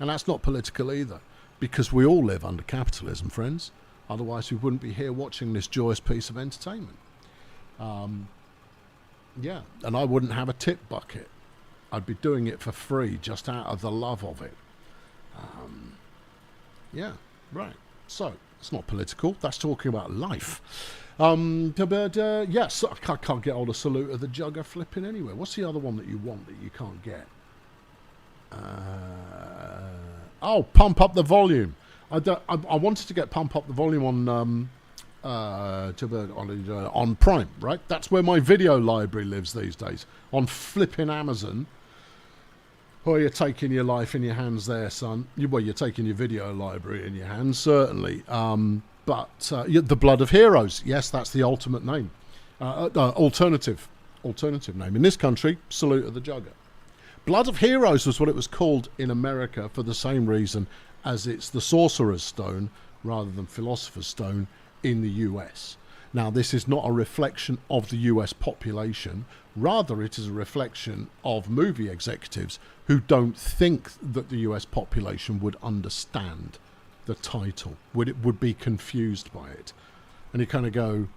And that's not political either. Because we all live under capitalism, friends. Otherwise we wouldn't be here watching this joyous piece of entertainment. Yeah, and I wouldn't have a tip bucket. I'd be doing it for free just out of the love of it. Yeah, right. So, it's not political. That's talking about life. Yes, I can't get hold of Salute of the Jugger flipping anywhere. What's the other one that you want that you can't get? Oh, Pump Up the Volume. I wanted to get Pump Up the Volume on Prime, right? That's where my video library lives these days. On flipping Amazon. Oh, you're taking your life in your hands there, son. Well, you're taking your video library in your hands, certainly. But The Blood of Heroes. Yes, that's the ultimate name. Alternative name. In this country, Salute of the Jugger. Blood of Heroes was what it was called in America for the same reason as it's the Sorcerer's Stone rather than Philosopher's Stone in the US. Now, this is not a reflection of the US population. Rather, it is a reflection of movie executives who don't think that the US population would understand the title, would be confused by it. And you kind of go,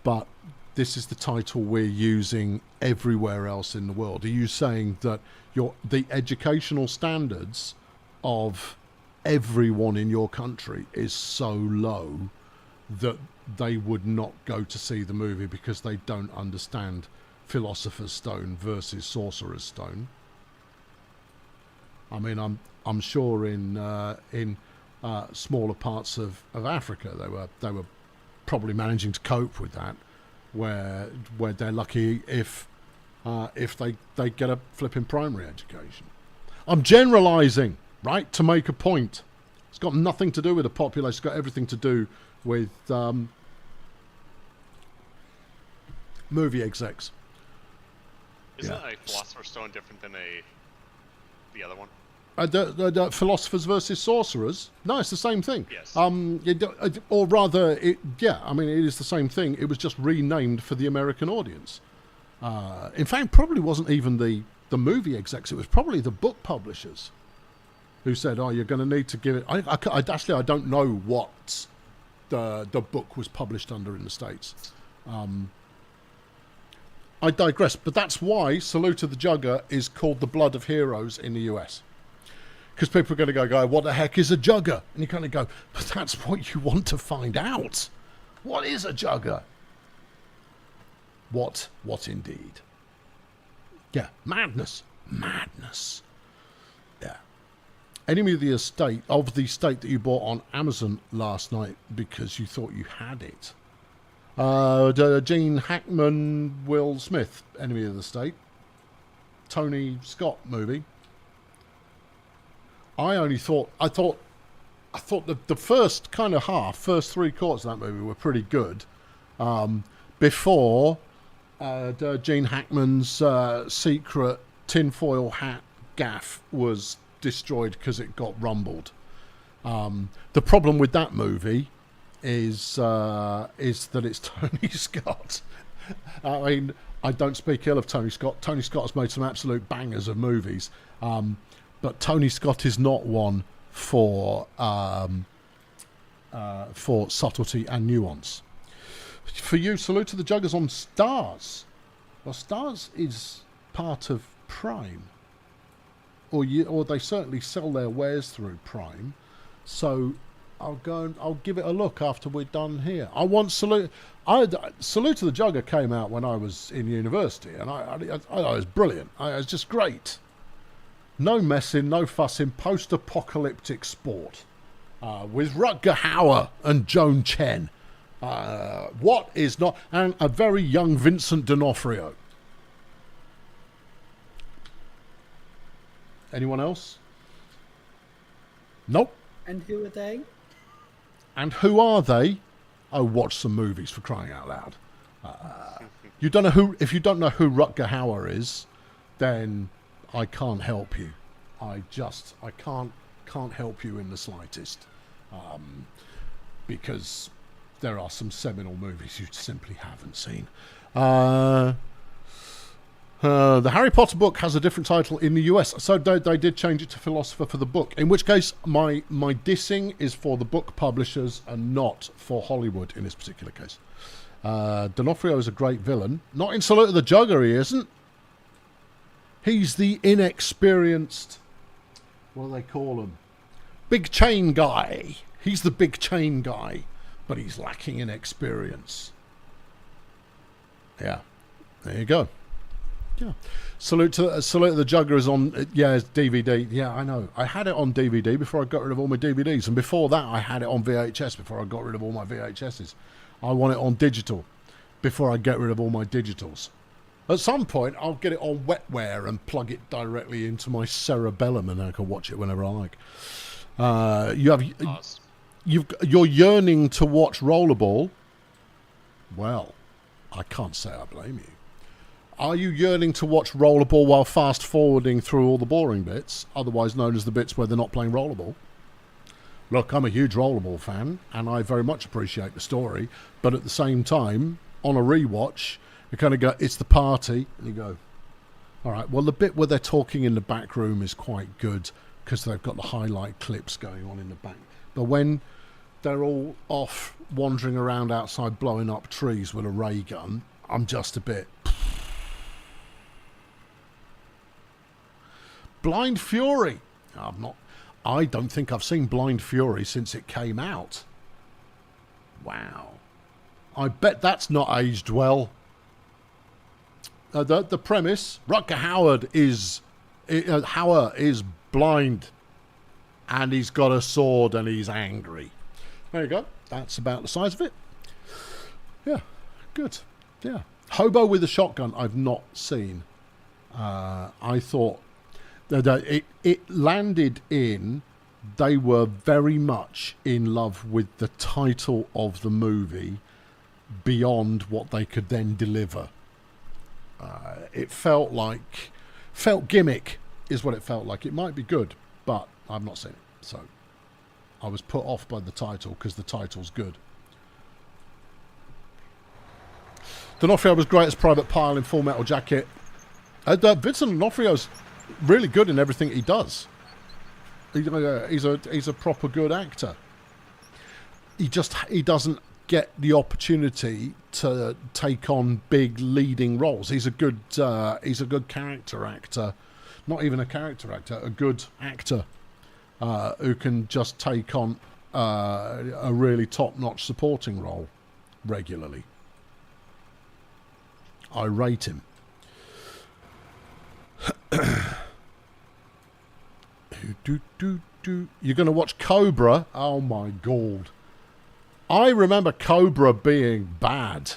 but this is the title we're using everywhere else in the world. Are you saying that the educational standards of everyone in your country is so low that they would not go to see the movie because they don't understand Philosopher's Stone versus Sorcerer's Stone? I mean, I'm sure in smaller parts of Africa they were probably managing to cope with that, where they're lucky if they get a flipping primary education. I'm generalising, right, to make a point. It's got nothing to do with the population. It's got everything to do with movie execs. Isn't a Philosopher's Stone different than the other one? The philosophers versus sorcerers. No, it's the same thing. Yes. Or rather, it is the same thing. It was just renamed for the American audience. In fact, probably wasn't even the movie execs. It was probably the book publishers who said, "Oh, you're going to need to give it." I don't know what the book was published under in the States. I digress, but that's why Salute of the Jugger is called The Blood of Heroes in the US. Because people are going to go, what the heck is a jugger? And you kind of go, but that's what you want to find out. What is a jugger? What indeed? Yeah, madness. Yeah. Enemy of the state that you bought on Amazon last night because you thought you had it. Gene Hackman, Will Smith, Enemy of the State. Tony Scott movie. I thought the first kind of first three quarters of that movie were pretty good. Before Gene Hackman's secret tinfoil hat gaff was destroyed because it got rumbled. The problem with that movie is that it's Tony Scott. I mean, I don't speak ill of Tony Scott. Tony Scott has made some absolute bangers of movies. But Tony Scott is not one for subtlety and nuance. For you, Salute to the Juggers on Stars. Well, Stars is part of Prime, or they certainly sell their wares through Prime. So I'll give it a look after we're done here. I want Salute to the Jugger came out when I was in university, and I it was brilliant. It was just great. No messing, no fussing, post-apocalyptic sport with Rutger Hauer and Joan Chen. What is not... And a very young Vincent D'Onofrio. Anyone else? Nope. And who are they? And who are they? Oh, watch some movies, for crying out loud. You don't know who... If you don't know who Rutger Hauer is, then... I can't help you. I can't help you in the slightest. Because there are some seminal movies you simply haven't seen. The Harry Potter book has a different title in the US, so they did change it to Philosopher for the book, in which case my dissing is for the book publishers and not for Hollywood in this particular case. D'Onofrio is a great villain. Not in Salute of the Jugger, he isn't. He's the inexperienced, what do they call him? Big chain guy. He's the big chain guy, but he's lacking in experience. Yeah, there you go. Yeah, Salute to the Jugger is on. Yeah, it's DVD. Yeah, I know. I had it on DVD before I got rid of all my DVDs, and before that, I had it on VHS before I got rid of all my VHSs. I want it on digital before I get rid of all my digitals. At some point, I'll get it on wetware and plug it directly into my cerebellum, and I can watch it whenever I like. You're yearning to watch Rollerball. Well, I can't say I blame you. Are you yearning to watch Rollerball while fast forwarding through all the boring bits, otherwise known as the bits where they're not playing Rollerball? Look, I'm a huge Rollerball fan, and I very much appreciate the story, but at the same time, on a rewatch, you kind of go, it's the party, and you go, all right, well, the bit where they're talking in the back room is quite good, because they've got the highlight clips going on in the back. But when they're all off wandering around outside blowing up trees with a ray gun, I'm just a bit... Blind Fury. I don't think I've seen Blind Fury since it came out. Wow. I bet that's not aged well. The premise, Rutger Hauer is blind, and he's got a sword and he's angry. There you go. That's about the size of it. Yeah, good. Yeah. Hobo with a Shotgun I've not seen. I thought that it landed in, they were very much in love with the title of the movie beyond what they could then deliver. It felt gimmick is what it felt like. It might be good, but I've not seen it. So I was put off by the title because the title's good. D'Onofrio was great as Private Pile in Full Metal Jacket. Vincent D'Onofrio's really good in everything he does. He's a proper good actor. He doesn't get the opportunity to take on big leading roles. He's a good character actor, not even a character actor, a good actor who can just take on a really top-notch supporting role regularly. I rate him. You're going to watch Cobra? Oh my god. I remember Cobra being bad.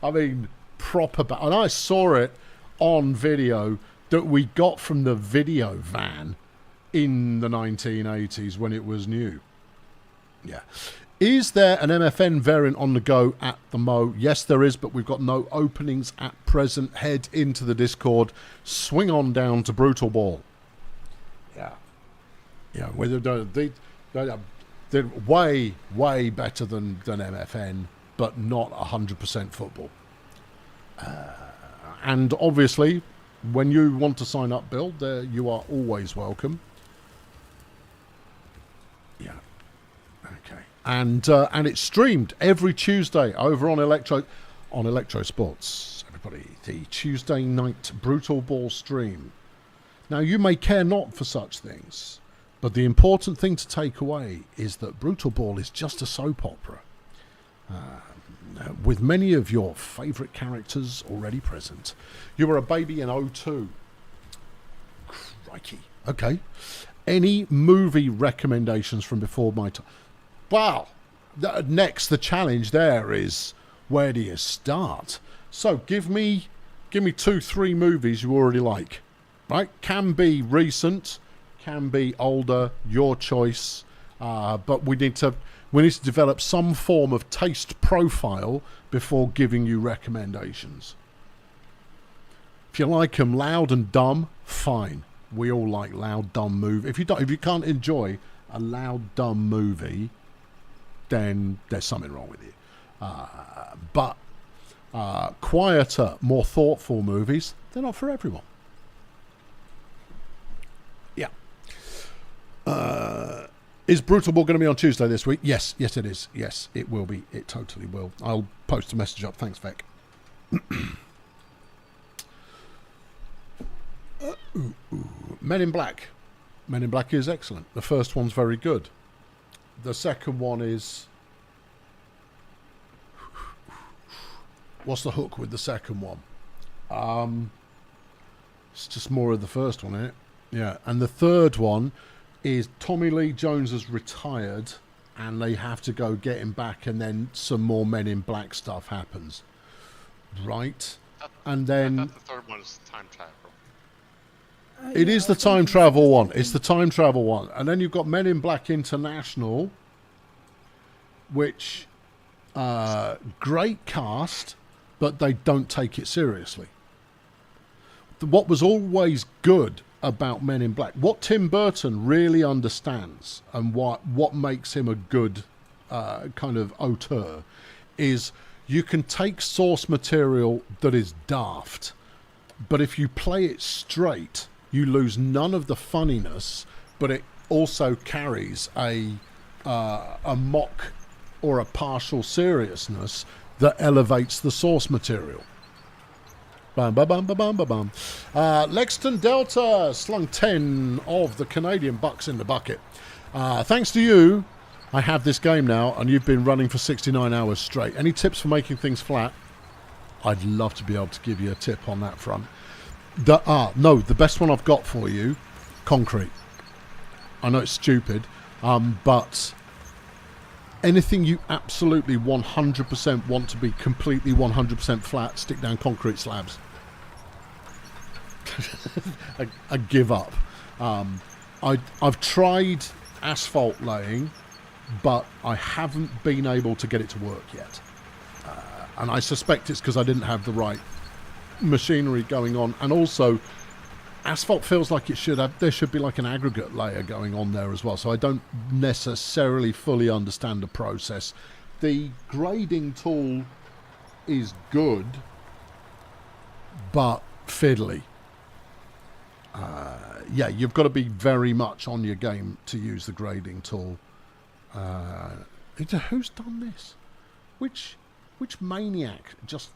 I mean, proper bad. And I saw it on video that we got from the video van in the 1980s when it was new. Yeah. Is there an MFN variant on the go at the Mo? Yes, there is, but we've got no openings at present. Head into the Discord. Swing on down to Brutal Ball. Yeah. Yeah, they're way, way better than MFN, but not 100% football. And obviously, when you want to sign up, Bill, you are always welcome. Yeah. Okay. And it's streamed every Tuesday over on Electro Sports. Everybody, the Tuesday night Brutal Ball stream. Now, you may care not for such things, but the important thing to take away is that Brutal Ball is just a soap opera, with many of your favourite characters already present. You were a baby in 02. Crikey. Okay. Any movie recommendations from before my time? Wow. Next, the challenge there is, where do you start? So give me 2-3 movies you already like. Right? Can be recent, can be older, your choice. But we need to develop some form of taste profile before giving you recommendations. If you like them loud and dumb, fine. We all like loud, dumb movie. If you can't enjoy a loud, dumb movie, then there's something wrong with you. But quieter, more thoughtful movies, they're not for everyone. Yeah. Is Brutal Ball going to be on Tuesday this week? Yes, it is. Yes, it will be. It totally will. I'll post a message up. Thanks, Vec. Men in Black. Men in Black is excellent. The first one's very good. The second one is... What's the hook with the second one? It's just more of the first one, isn't it? Yeah. And the third one is Tommy Lee Jones has retired and they have to go get him back, and then some more Men in Black stuff happens. Right? And then... I thought the third one is time travel. It is the time travel one. It's the time travel one. And then you've got Men in Black International, which... great cast, but they don't take it seriously. What was always good about Men in Black, what Tim Burton really understands, and what makes him a good kind of auteur, is you can take source material that is daft, but if you play it straight, you lose none of the funniness, but it also carries a mock or a partial seriousness that elevates the source material. Bum, ba, bum, ba, bum, ba, bum. Lexington Delta slung 10 of the Canadian bucks in the bucket. Thanks to you, I have this game now, and you've been running for 69 hours straight. Any tips for making things flat? I'd love to be able to give you a tip on that front. No, the best one I've got for you, concrete. I know it's stupid, but anything you absolutely 100% want to be completely 100% flat, stick down concrete slabs. I give up. I've tried asphalt laying, but I haven't been able to get it to work yet. And I suspect it's because I didn't have the right machinery going on, and also asphalt feels like it should have, there should be like an aggregate layer going on there as well, so I don't necessarily fully understand the process. The grading tool is good, but fiddly. Yeah, you've got to be very much on your game to use the grading tool. Who's done this? Which maniac just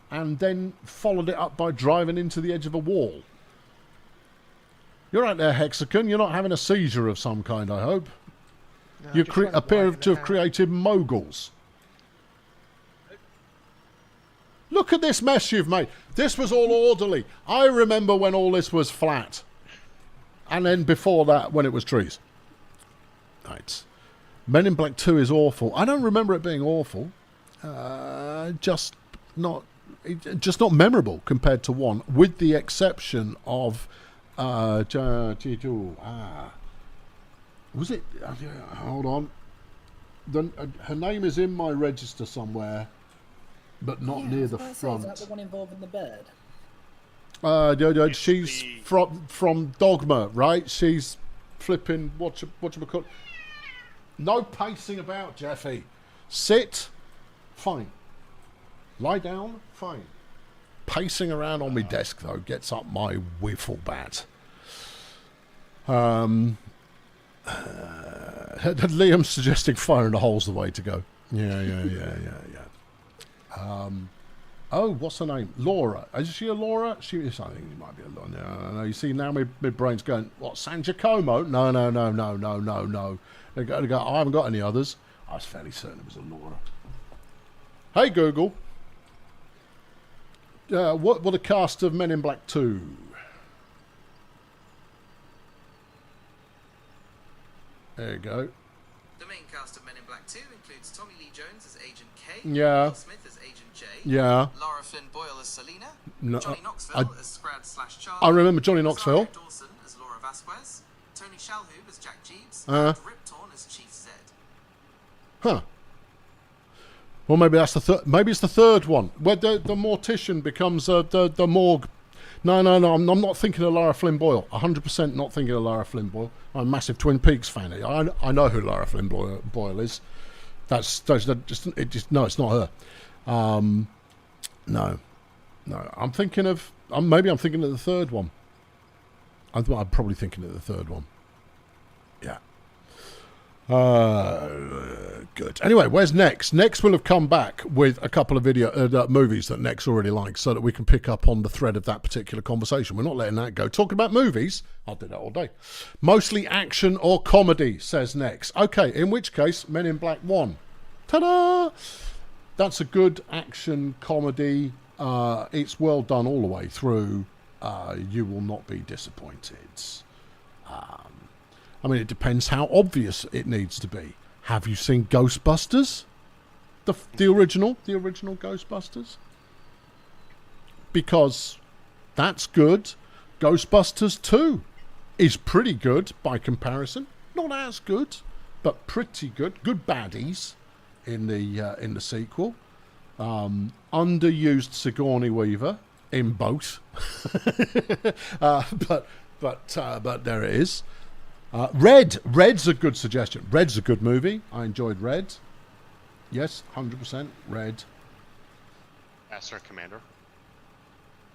and then followed it up by driving into the edge of a wall? You're right there, Hexagon. You're not having a seizure of some kind, I hope. No, You just went appear wide to have in the created moguls. Look at this mess you've made. This was all orderly. I remember when all this was flat. And then before that, when it was trees. Right. Men in Black 2 is awful. I don't remember it being awful. Just not memorable compared to 1, with the exception of was it? Hold on. Her name is in my register somewhere, but not near the front. Is that the one involving the bird? She's from Dogma, right? She's flipping what you call. No pacing about, Jeffy. Sit. Fine. Lie down. Fine. Pacing around on my desk though gets up my wiffle bat. Liam's suggesting fire in the hole's the way to go. Yeah. Oh, what's her name? Laura. Is she a Laura? I think it might be a Laura. No. You see, now my brain's going, what, San Giacomo? No. I haven't got any others. I was fairly certain it was a Laura. Hey, Google. What were the cast of Men in Black 2? There you go. The main cast of Men in Black 2 includes Tommy Lee Jones as Agent K, Yeah. Will Smith as Agent J, Yeah. Laura Flynn Boyle as Selena, No, Johnny Knoxville as Scrad/Charlie, I remember Johnny Knoxville. Rosario Dawson as Laura Vasquez, Tony Shalhoub as Jack Jeeves, Uh-huh. and Rip Torn as Chief Zed. Huh. Well, maybe that's the third. Maybe it's the third one where the mortician becomes the morgue. No. I'm not thinking of Lara Flynn Boyle. 100% not thinking of Lara Flynn Boyle. I'm a massive Twin Peaks fan. I know who Lara Flynn Boyle is. That's just no, it's not her. No, I'm thinking of maybe I'm thinking of the third one. I'm probably thinking of the third one. Yeah. Good. Anyway, where's Nex? Nex will have come back with a couple of movies that Nex already likes, so that we can pick up on the thread of that particular conversation. We're not letting that go. Talking about movies, I'll do that all day. Mostly action or comedy, says Nex. Okay, in which case, Men in Black 1. Ta-da! That's a good action comedy. It's well done all the way through. You will not be disappointed. I mean, it depends how obvious it needs to be. Have you seen Ghostbusters? The original Ghostbusters? Because that's good. Ghostbusters 2 is pretty good by comparison. Not as good, but pretty good. Good baddies in the sequel. Underused Sigourney Weaver in both. But there it is. Red's a good suggestion. Red's a good movie. I enjoyed Red. Yes, 100% Red. Master and Commander.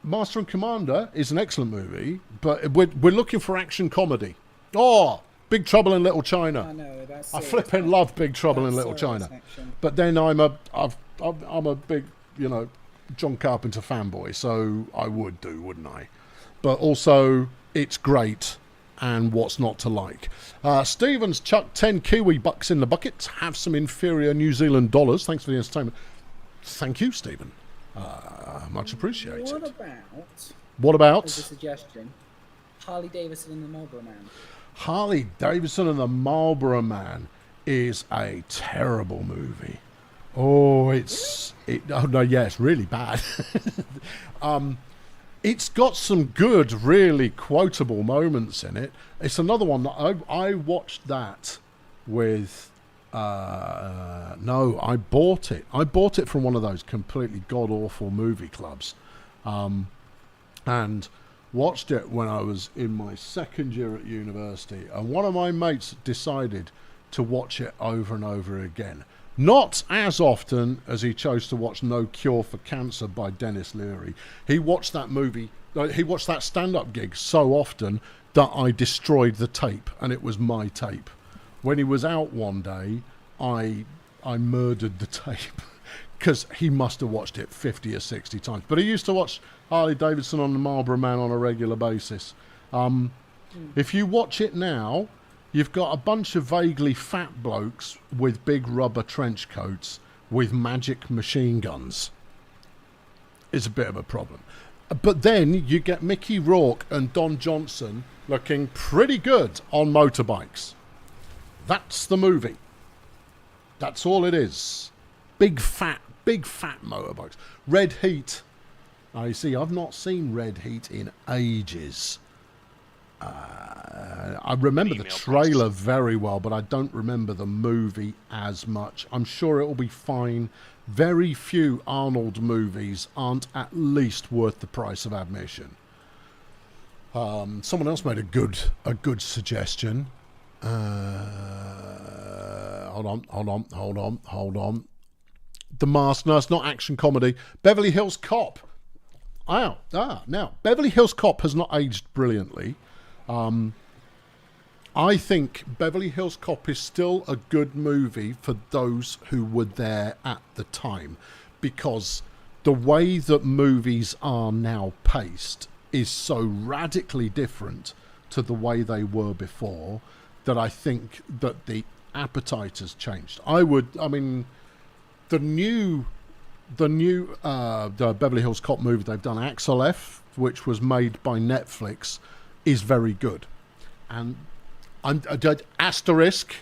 Master and Commander is an excellent movie, but we're looking for action comedy. Oh, Big Trouble in Little China. I know, that's I serious. flipping love Big Trouble in Little Serious China. action. But then I'm a big, John Carpenter fanboy, so I would do, wouldn't I? But also, it's great, and what's not to like? Stephen's chucked 10 Kiwi bucks in the bucket. Have some inferior New Zealand dollars. Thanks for the entertainment. Thank you, Stephen. Much appreciated. What about? As a suggestion, Harley Davidson and the Marlboro Man. Harley Davidson and the Marlboro Man is a terrible movie. Oh, it's really bad. It's got some good, really quotable moments in it. It's another one that I watched that with. No, I bought it. I bought it from one of those completely god awful movie clubs, and watched it when I was in my second year at university. And one of my mates decided to watch it over and over again. Not as often as he chose to watch No Cure for Cancer by Dennis Leary. He watched that movie, he watched that stand-up gig so often that I destroyed the tape, and it was my tape. When he was out one day, I murdered the tape because he must have watched it 50 or 60 times. But he used to watch Harley Davidson on the Marlboro Man on a regular basis. If you watch it now, you've got a bunch of vaguely fat blokes with big rubber trench coats with magic machine guns. It's a bit of a problem. But then you get Mickey Rourke and Don Johnson looking pretty good on motorbikes. That's the movie. That's all it is. Big fat motorbikes. Red Heat. I see, I've not seen Red Heat in ages. I remember the trailer very well, but I don't remember the movie as much. I'm sure it will be fine. Very few Arnold movies aren't at least worth the price of admission. Someone else made a good suggestion. Hold on. The Mask. No, it's not action comedy. Beverly Hills Cop. Now, Beverly Hills Cop has not aged brilliantly. I think Beverly Hills Cop is still a good movie for those who were there at the time, because the way that movies are now paced is so radically different to the way they were before that I think that the appetite has changed. The new Beverly Hills Cop movie they've done, Axel F, which was made by Netflix, is very good. And asterisk.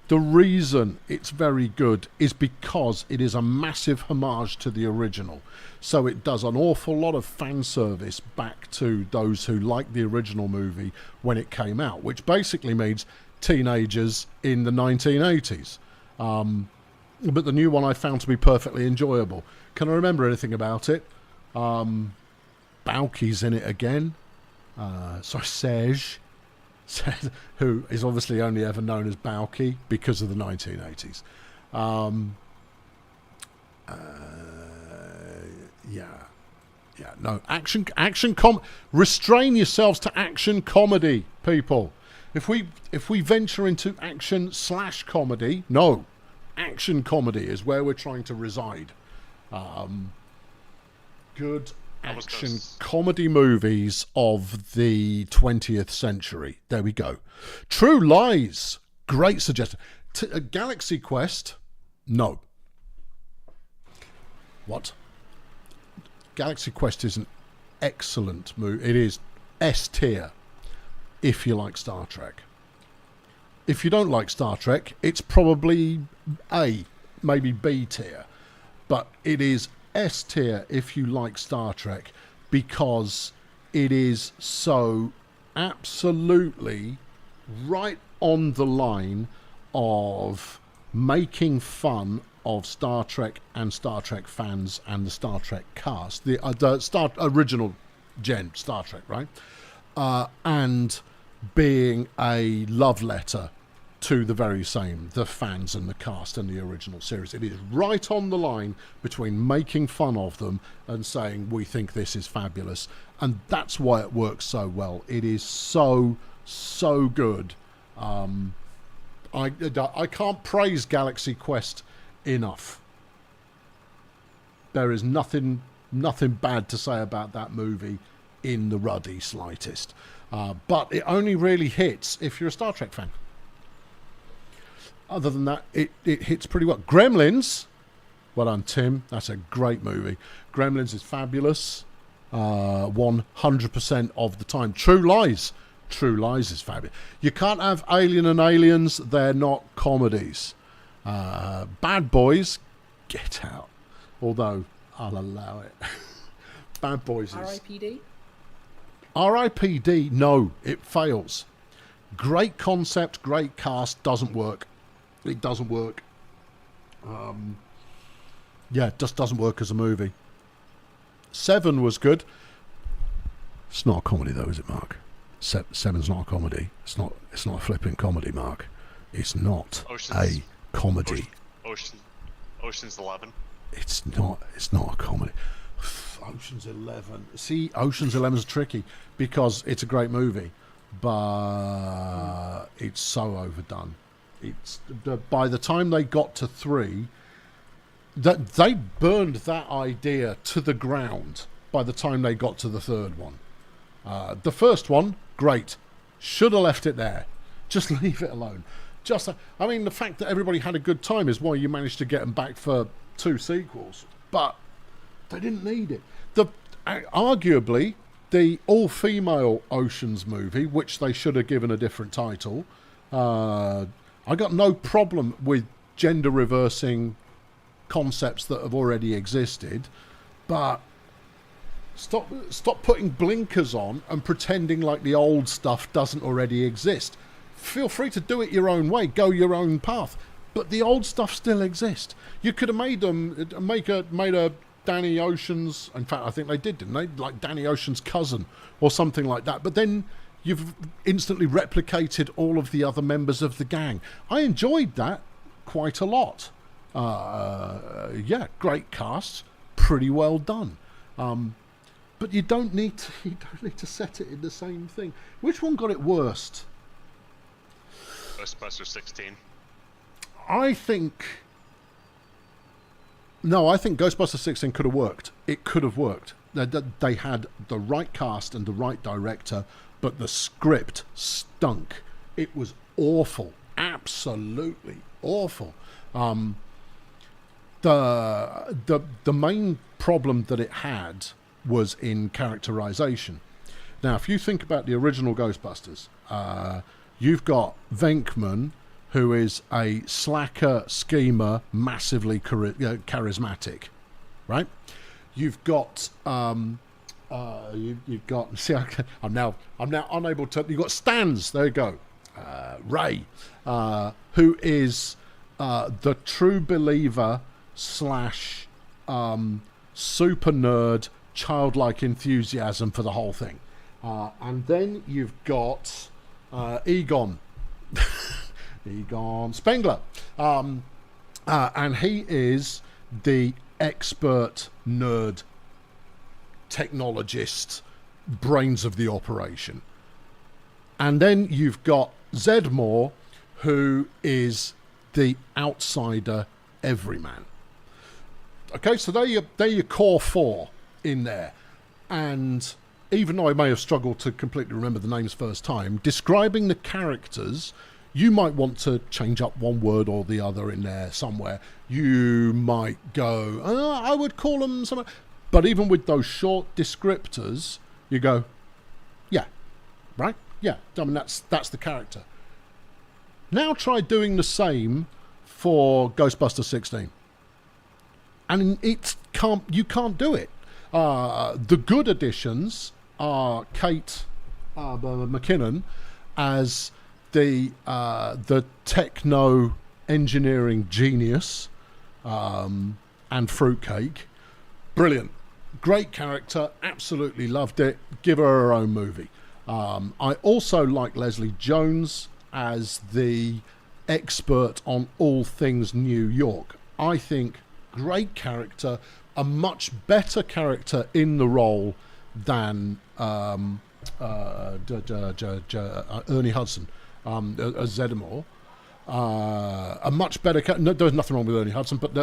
The reason it's very good is because it is a massive homage to the original. So it does an awful lot of fan service back to those who liked the original movie when it came out, which basically means teenagers in the 1980s. But the new one I found to be perfectly enjoyable. Can I remember anything about it? Balky's in it again. Serge, who is obviously only ever known as Balky because of the 1980s. No, action, restrain yourselves to action comedy, people. If we venture into action/comedy, no, action comedy is where we're trying to reside. Good action comedy movies of the 20th century. There we go. True Lies, great suggestion. Galaxy Quest, no. What? Galaxy Quest is an excellent movie. It is S tier if you like Star Trek. If you don't like Star Trek, it's probably A, maybe B tier. But it is S tier if you like Star Trek, because it is so absolutely right on the line of making fun of Star Trek and Star Trek fans and the Star Trek cast, the original gen Star Trek, right? And being a love letter to the very same, the fans and the cast and the original series. It is right on the line between making fun of them and saying we think this is fabulous, and that's why it works so well. It is so good. I can't praise Galaxy Quest enough. There is nothing bad to say about that movie in the ruddy slightest. But it only really hits if you're a Star Trek fan. Other than that, it hits pretty well. Gremlins, well done, Tim. That's a great movie. Gremlins is fabulous, 100% of the time. True Lies is fabulous. You can't have Alien and Aliens. They're not comedies. Bad Boys, Get Out. Although I'll allow it. Bad Boys is... R.I.P.D.? R.I.P.D. No, it fails. Great concept, great cast, doesn't work. It doesn't work. It just doesn't work as a movie. Seven was good. It's not a comedy though, is it, Mark? Seven's not a comedy. It's not a flipping comedy, Mark. It's not a comedy. Ocean's 11. It's not a comedy. Ocean's 11. See, Ocean's 11 is tricky because it's a great movie, but it's so overdone. It's by the time they got to 3, that they burned that idea to the ground. By the time they got to the 3rd one, the first one, great, should have left it there. Just leave it alone. I mean, the fact that everybody had a good time is why you managed to get them back for 2 sequels, but they didn't need it. Arguably, the all-female Oceans movie, which they should have given a different title, I got no problem with gender reversing concepts that have already existed, but stop putting blinkers on and pretending like the old stuff doesn't already exist. Feel free to do it your own way, go your own path, but the old stuff still exists. You could have made a Danny Ocean's, in fact I think they did, didn't they, like Danny Ocean's cousin or something like that, but then you've instantly replicated all of the other members of the gang. I enjoyed that quite a lot. Great cast, pretty well done. But you don't need to set it in the same thing. Which one got it worst? Ghostbusters 16. I think Ghostbusters 16 could have worked. It could have worked. They had the right cast and the right director, but the script stunk. It was awful. Absolutely awful. The main problem that it had was in characterization. Now, if you think about the original Ghostbusters, you've got Venkman, who is a slacker schemer, massively charismatic, right? You've got you've got. See, I'm now unable to. You've got Stans. There you go. Ray, who is the true believer / super nerd, childlike enthusiasm for the whole thing, and then you've got Egon. Egon Spengler, And he is the expert nerd technologist, brains of the operation. And then you've got Zedmore, who is the outsider everyman. Okay, so they're your core four in there. And even though I may have struggled to completely remember the names first time, describing the characters, you might want to change up one word or the other in there somewhere. You might go, I would call them something. But even with those short descriptors, you go, yeah, right? Yeah, I mean, that's the character. Now try doing the same for Ghostbusters 16. And you can't do it. The good additions are Kate McKinnon as the techno engineering genius and fruitcake. Brilliant. Great character. Absolutely loved it. Give her her own movie. I also like Leslie Jones as the expert on all things New York. I think great character, a much better character in the role than Ernie Hudson as Zedmore. A much better no, there's nothing wrong with Ernie Hudson, but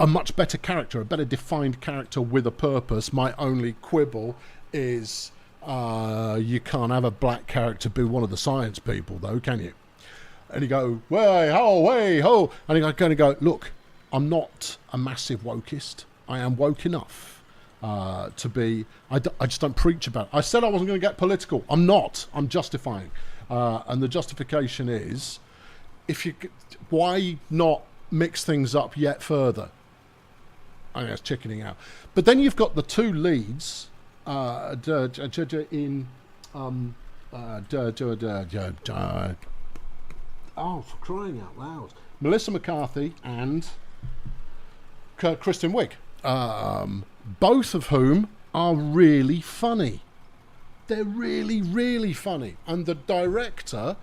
a much better character, a better defined character with a purpose. My only quibble is you can't have a black character be one of the science people, though, can you? And you go, way ho, and you're going to go, look, I'm not a massive wokeist. I am woke enough to be. I just don't preach about it. I said I wasn't going to get political. I'm not. I'm justifying, and the justification is, why not mix things up yet further? I mean, that's chickening out. But then you've got the two leads in oh, for crying out loud, Melissa McCarthy and Kristen Wiig, both of whom are really funny. They're really, really funny. And the director,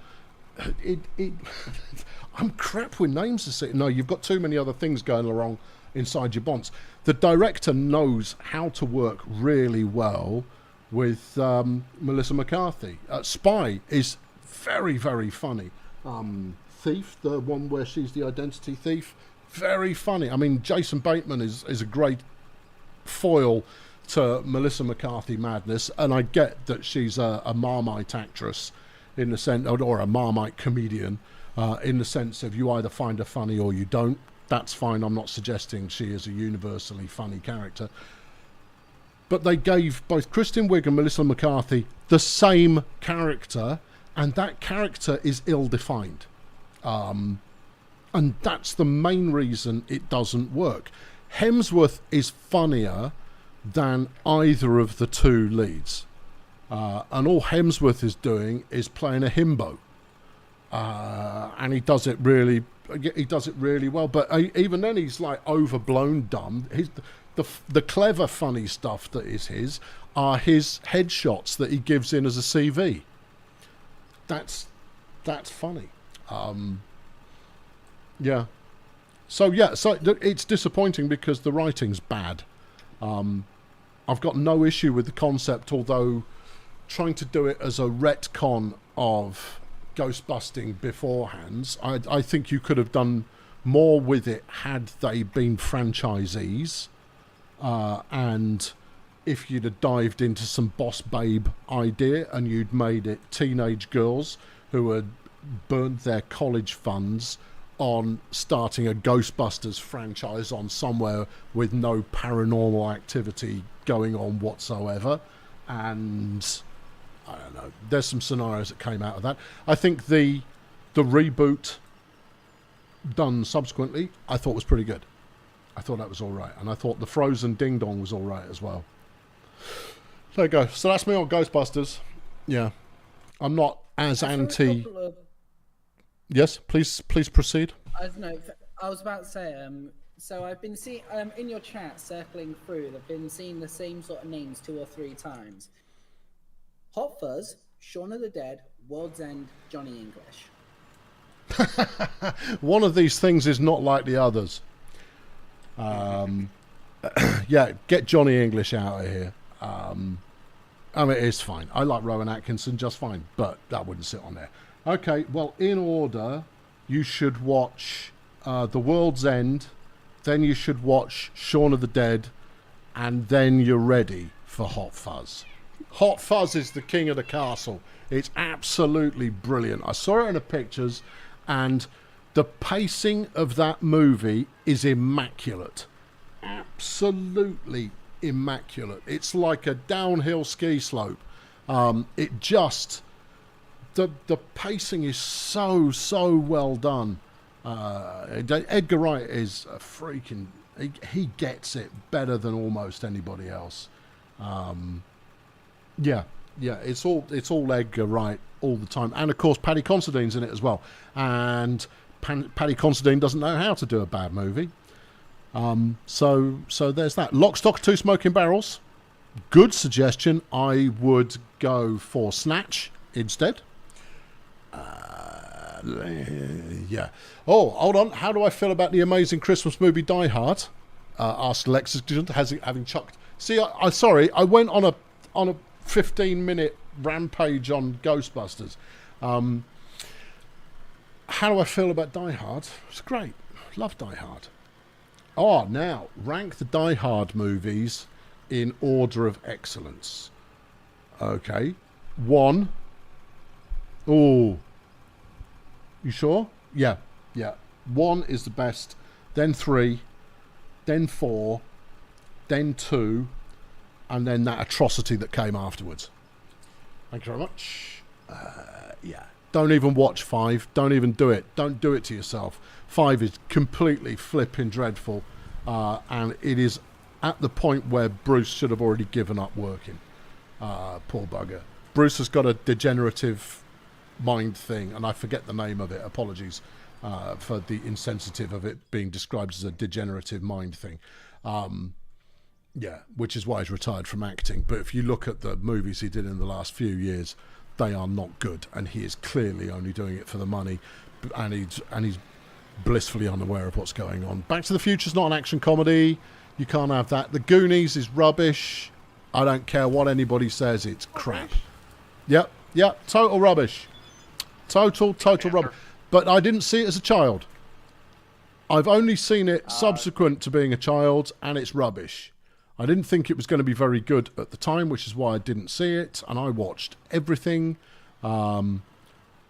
I'm crap with names to say. No, you've got too many other things going wrong inside your bonds. The director knows how to work really well with Melissa McCarthy. Spy is very, very funny. Thief, the one where she's the identity thief, very funny. I mean, Jason Bateman is a great foil to Melissa McCarthy madness, and I get that she's a Marmite actress in the sense, or a Marmite comedian in the sense of you either find her funny or you don't. That's fine. I'm not suggesting she is a universally funny character. But they gave both Kristen Wiig and Melissa McCarthy the same character, and that character is ill-defined. And that's the main reason it doesn't work. Hemsworth is funnier than either of the two leads. And all Hemsworth is doing is playing a himbo. And he does it really well. But even then, he's like overblown dumb. The clever, funny stuff that is his are his headshots that he gives in as a CV. That's funny. Yeah. So it's disappointing because the writing's bad. I've got no issue with the concept, although trying to do it as a retcon of Ghostbusting beforehand, I think you could have done more with it had they been franchisees, and if you'd have dived into some Boss Babe idea and you'd made it teenage girls who had burnt their college funds on starting a Ghostbusters franchise on somewhere with no paranormal activity going on whatsoever, and I don't know, there's some scenarios that came out of that. I think the reboot done subsequently I thought was pretty good. I thought that was all right, and I thought the Frozen Ding Dong was all right as well. There you go. So that's me on Ghostbusters. Yeah, I'm not as anti. Yes, please proceed. I don't know. I was about to say. So I've been seeing in your chat circling through. I've been seeing the same sort of names 2 or 3 times. Hot Fuzz, Shaun of the Dead, World's End, Johnny English. One of these things is not like the others. Yeah, get Johnny English out of here. I mean, it's fine. I like Rowan Atkinson just fine, but that wouldn't sit on there. Okay, well, in order, you should watch The World's End, then you should watch Shaun of the Dead, and then you're ready for Hot Fuzz. Hot Fuzz is the king of the castle. It's absolutely brilliant. I saw it in the pictures, and the pacing of that movie is immaculate. Absolutely immaculate. It's like a downhill ski slope. It just... The pacing is so well done. Edgar Wright is a freaking... He gets it better than almost anybody else. Yeah, it's all Edgar Wright all the time, and of course Paddy Considine's in it as well. And Paddy Considine doesn't know how to do a bad movie. So there's that. Lock, Stock, Two Smoking Barrels. Good suggestion. I would go for Snatch instead. Yeah. Oh, hold on. How do I feel about the amazing Christmas movie Die Hard? Asked Lexus, having chucked. See, sorry, I went on a 15-minute rampage on Ghostbusters. How do I feel about Die Hard? It's great. Love Die Hard. Oh, now rank the Die Hard movies in order of excellence. Okay, 1. Oh. You sure? Yeah. 1 is the best, then 3, then 4, then 2, and then that atrocity that came afterwards. Thank you very much. Yeah. Don't even watch 5. Don't even do it. Don't do it to yourself. 5 is completely flipping dreadful, and it is at the point where Bruce should have already given up working. Poor bugger. Bruce has got a degenerative mind thing, and I forget the name of it. Apologies for the insensitive of it being described as a degenerative mind thing. Yeah, which is why he's retired from acting. But if you look at the movies he did in the last few years, they are not good, and he is clearly only doing it for the money, and he's blissfully unaware of what's going on. Back to the Future's not an action comedy. You can't have that. The Goonies is rubbish. I don't care what anybody says, it's crap. Yep, total rubbish. Total rubbish. But I didn't see it as a child. I've only seen it subsequent to being a child, and it's rubbish. I didn't think it was going to be very good at the time, which is why I didn't see it, and I watched everything. I've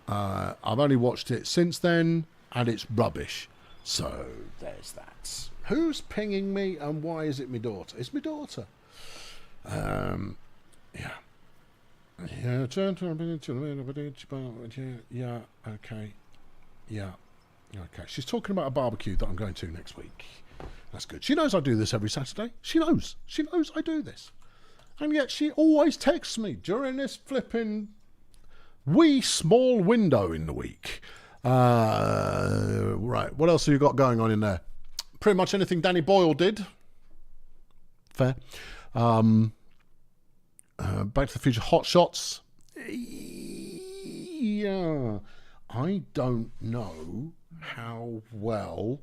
only watched it since then, and it's rubbish. So there's that. Who's pinging me, and why is it my daughter? It's my daughter. Yeah. Yeah, okay. Yeah. Okay. She's talking about a barbecue that I'm going to next week. That's good. She knows I do this every Saturday. She knows I do this. And yet she always texts me during this flipping wee small window in the week. Right. What else have you got going on in there? Pretty much anything Danny Boyle did. Fair. Back to the Future Hot Shots. Yeah. I don't know how well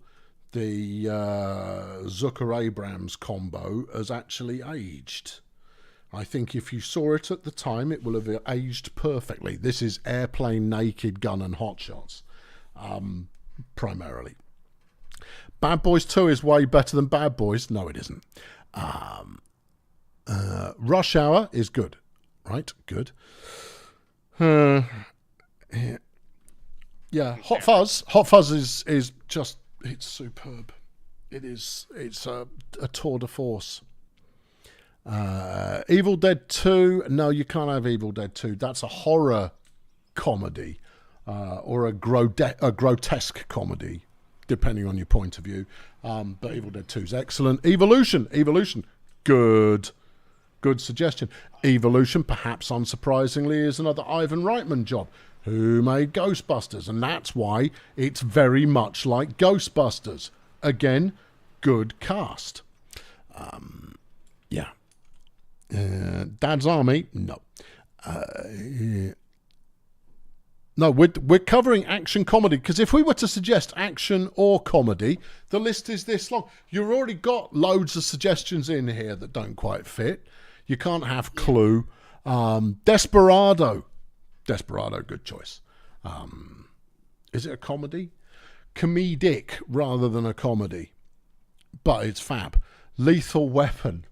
the Zucker-Abrams combo has actually aged. I think if you saw it at the time, it will have aged perfectly. This is Airplane, Naked Gun and Hot Shots, primarily. Bad Boys 2 is way better than Bad Boys. No, it isn't. Rush Hour is good. Right? Good. Yeah, Hot Fuzz. Hot Fuzz is just, it's superb. It's a tour de force. Evil Dead 2. No, you can't have Evil Dead 2. That's a horror comedy, or a grotesque comedy, depending on your point of view. But Evil Dead 2 is excellent. Evolution. Good suggestion. Evolution, perhaps unsurprisingly, is another Ivan Reitman job, who made Ghostbusters, and that's why it's very much like Ghostbusters. Again, good cast. Yeah. Dad's Army, no. No, we're covering action comedy, because if we were to suggest action or comedy, the list is this long. You've already got loads of suggestions in here that don't quite fit. You can't have Clue. Desperado, good choice. Is it a comedy? Comedic rather than a comedy, but it's fab. Lethal Weapon,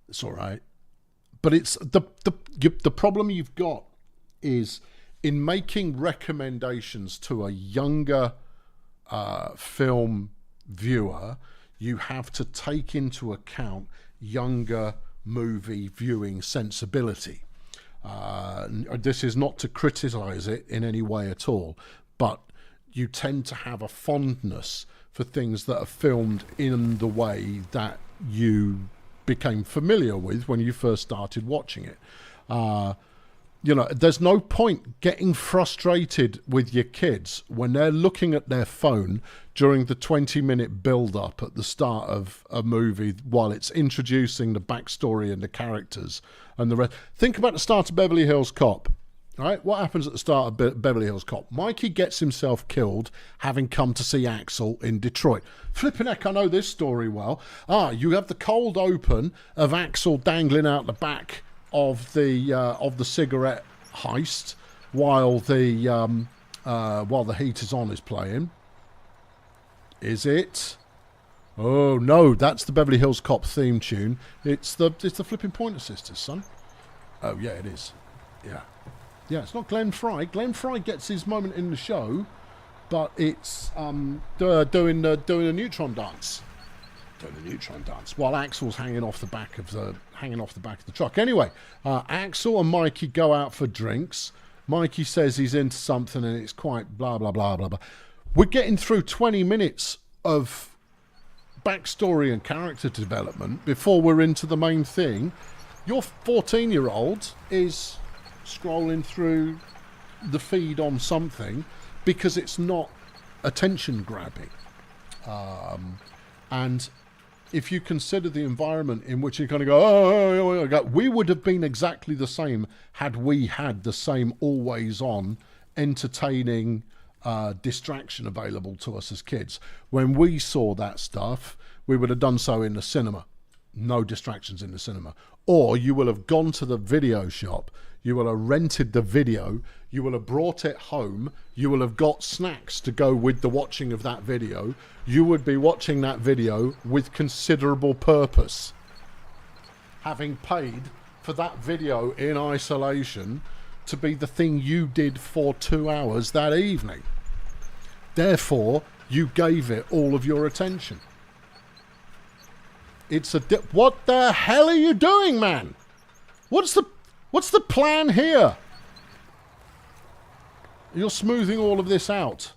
it's all right, but it's the problem you've got is in making recommendations to a younger film viewer, you have to take into account younger movie viewing sensibility. This is not to criticize it in any way at all, but you tend to have a fondness for things that are filmed in the way that you became familiar with when you first started watching it. You know, there's no point getting frustrated with your kids when they're looking at their phone during the 20-minute build-up at the start of a movie while it's introducing the backstory and the characters and the rest. Think about the start of Beverly Hills Cop. Right? What happens at the start of Beverly Hills Cop? Mikey gets himself killed having come to see Axel in Detroit. Flippin' heck, I know this story well. You have the cold open of Axel dangling out the back of the cigarette heist while the heat is on is playing. Is it? Oh no, that's the Beverly Hills Cop theme tune. It's the flipping Pointer Sisters, son. Oh yeah, it is. Yeah. Yeah, it's not Glenn Fry. Glenn Fry gets his moment in the show, but it's doing a neutron dance. Doing the neutron dance while Axel's hanging off the back of the truck. Anyway, Axel and Mikey go out for drinks. Mikey says he's into something and it's quite blah blah blah blah blah. We're getting through 20 minutes of backstory and character development before we're into the main thing. Your 14-year-old is scrolling through the feed on something because it's not attention grabbing. And if you consider the environment in which you're going to go, we would have been exactly the same had we had the same always on entertaining distraction available to us as kids. When we saw that stuff, we would have done so in the cinema. No distractions in the cinema. Or you will have gone to the video shop, you will have rented the video, you will have brought it home, you will have got snacks to go with the watching of that video. You would be watching that video with considerable purpose, having paid for that video in isolation to be the thing you did for 2 hours that evening. Therefore, you gave it all of your attention. It's a what the hell are you doing, man? What's the plan here? You're smoothing all of this out.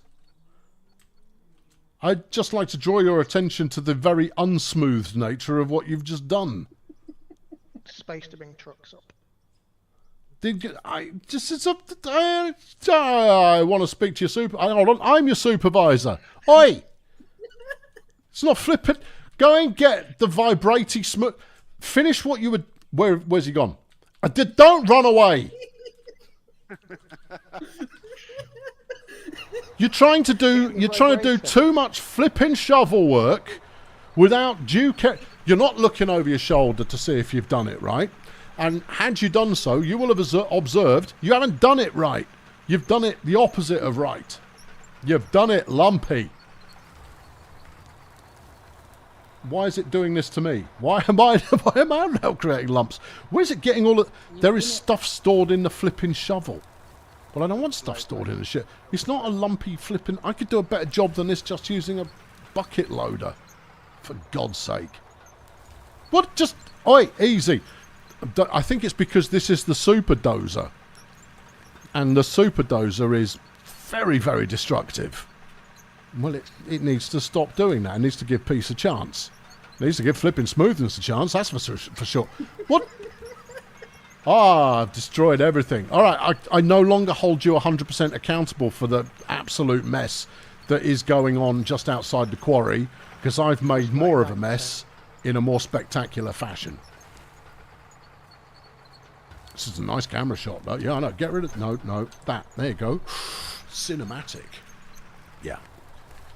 I'd just like to draw your attention to the very unsmoothed nature of what you've just done. Space to bring trucks up. I want to speak to your hold on, I'm your supervisor. Oi! It's not flippant. Go and get the vibrating smooth. Finish what you were. Where's he gone? Don't run away. You're trying to do too much flipping shovel work without due care. You're not looking over your shoulder to see if you've done it right. And had you done so, you will have observed you haven't done it right. You've done it the opposite of right. You've done it lumpy. Why is it doing this to me? Why am I now creating lumps? Where's it getting all of... There is stuff stored in the flipping shovel. Well, I don't want stuff stored in the shit. It's not a lumpy flipping... I could do a better job than this just using a bucket loader. For God's sake. What? Just... Oi, easy. I think it's because this is the super dozer. And the super dozer is very, very destructive. Well, it needs to stop doing that. It needs to give peace a chance. It needs to give flipping smoothness a chance. That's for sure. What? I've destroyed everything. All right, I no longer hold you 100% accountable for the absolute mess that is going on just outside the quarry, because I've made more of a mess in a more spectacular fashion. this is a nice camera shot. Though. Yeah, I know. Get rid of no. That there you go. Cinematic. Yeah.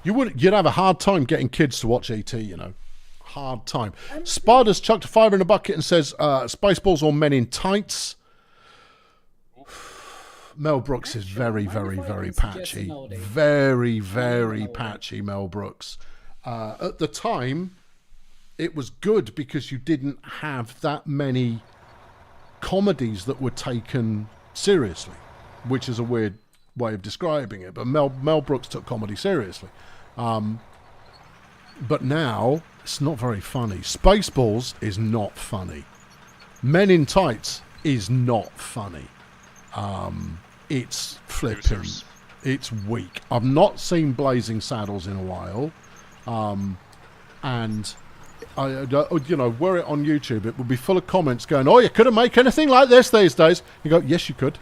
You'd have a hard time getting kids to watch ET. You know, hard time. Spider's chucked a fiver in a bucket and says, "Spaceballs or Men in Tights." Mel Brooks is very, very, very patchy. Very, very patchy. Mel Brooks. At the time, it was good because you didn't have that many comedies that were taken seriously, which is a weird way of describing it. But Mel Brooks took comedy seriously. But now, it's not very funny. Spaceballs is not funny. Men in Tights is not funny. It's flipping. It's weak. I've not seen Blazing Saddles in a while. And were it on YouTube, it would be full of comments going, "Oh, you couldn't make anything like this these days." You go, "Yes, you could,"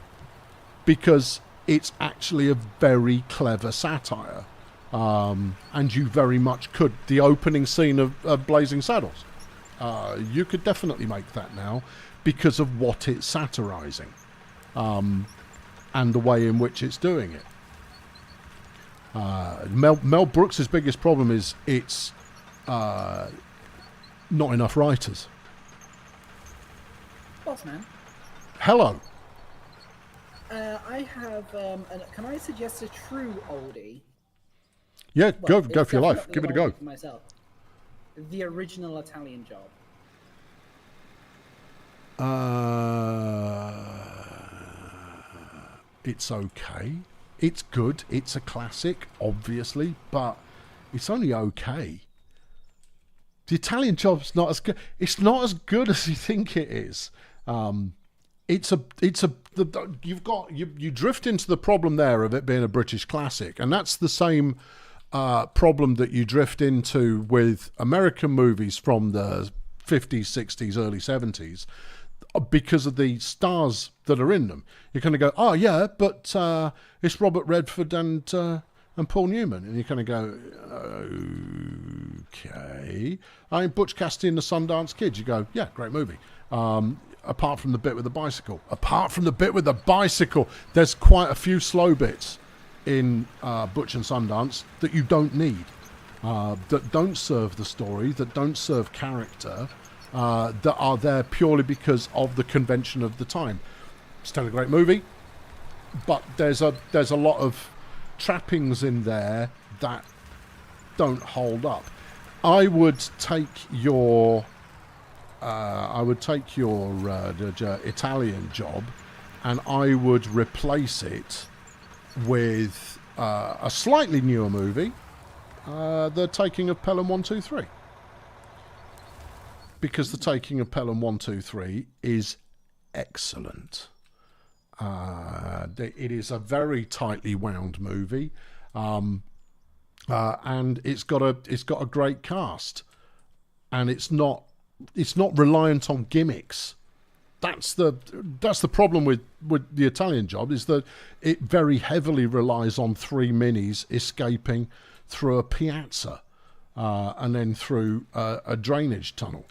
because it's actually a very clever satire, and you very much could. The opening scene of Blazing Saddles, you could definitely make that now because of what it's satirizing, and the way in which it's doing it. Mel Brooks' biggest problem is it's not enough writers. Boss man. Hello. I have. Can I suggest a true oldie? Yeah, Well, go it's for your life. definitely Give it a an go. oldie for myself. The original Italian Job. It's okay. It's good. It's a classic, obviously, but it's only okay. The Italian Job's not as good. It's not as good as you think it is. You drift into the problem there of it being a British classic, and that's the same problem that you drift into with American movies from the 50s, 60s, early 70s. Because of the stars that are in them, you kind of go, "Oh yeah, but it's Robert Redford and Paul Newman," and you kind of go, "Okay." Butch Cassidy and the Sundance Kid. You go, "Yeah, great movie." Apart from the bit with the bicycle. There's quite a few slow bits in Butch and Sundance that you don't need, that don't serve the story, that don't serve character. That are there purely because of the convention of the time. Still a great movie, but there's a lot of trappings in there that don't hold up. I would take your Italian Job, and I would replace it with a slightly newer movie, The Taking of Pelham 123. Because The Taking of Pelham 123 is excellent. It is a very tightly wound movie, and it's got a great cast, and it's not reliant on gimmicks. That's the problem with the Italian Job, is that it very heavily relies on three minis escaping through a piazza and then through a drainage tunnel.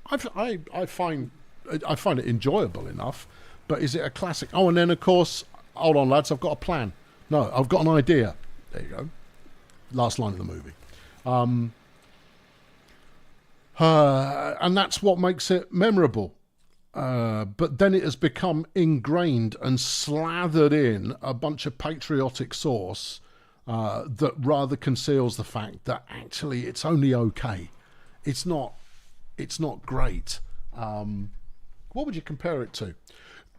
I find it enjoyable enough, but is it a classic? Oh, and then of course, hold on, lads, I've got a plan. No, I've got an idea. There you go. Last line of the movie. And that's what makes it memorable. But then it has become ingrained and slathered in a bunch of patriotic sauce that rather conceals the fact that actually it's only okay. It's not great. What would you compare it to?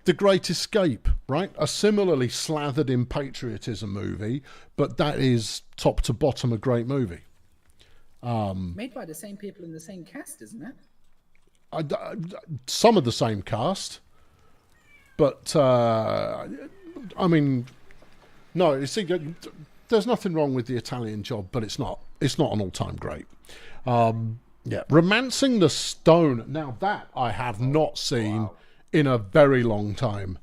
The Great Escape, right? A similarly slathered in patriotism movie, but that is top to bottom a great movie. Made by the same people in the same cast, isn't it? Some of the same cast, but I mean, no. You see, there's nothing wrong with the Italian Job, but it's not an all-time great. Yeah, Romancing the Stone. Now that I have not seen in a very long time.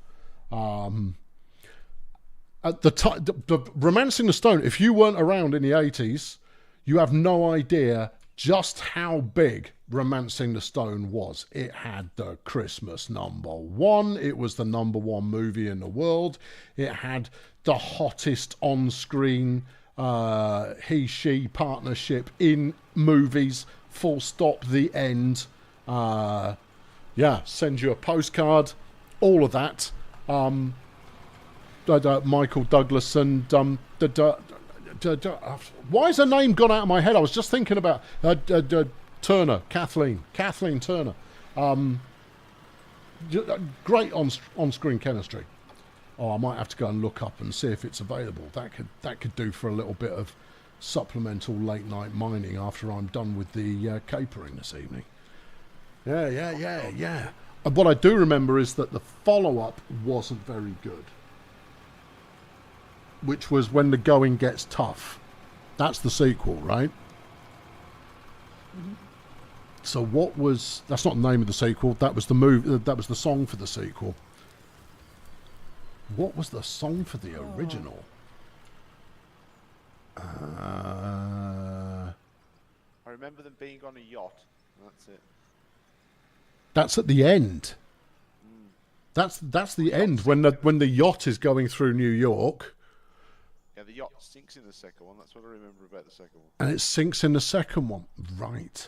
At the time, the Romancing the Stone. If you weren't around in the 80s, you have no idea just how big Romancing the Stone was. It had the Christmas #1. It was the #1 movie in the world. It had the hottest on-screen he-she partnership in movies. Full stop, the end. Yeah, send you a postcard. All of that. Michael Douglas and why has her name gone out of my head? I was just thinking about Turner, Kathleen Turner. Great on-screen chemistry. Oh, I might have to go and look up and see if it's available. That could do for a little bit of supplemental late night mining after I'm done with the capering this evening. Yeah. And what I do remember is that the follow-up wasn't very good, which was When the Going Gets Tough. That's the sequel, right? Mm-hmm. So that's not the name of the sequel. That was the movie. That was the song for the sequel. What was the song for the original? I remember them being on a yacht. That's it. That's at the end. That's the end when the yacht is going through New York. Yeah, the yacht sinks in the second one. That's what I remember about the second one. And it sinks in the second one, right?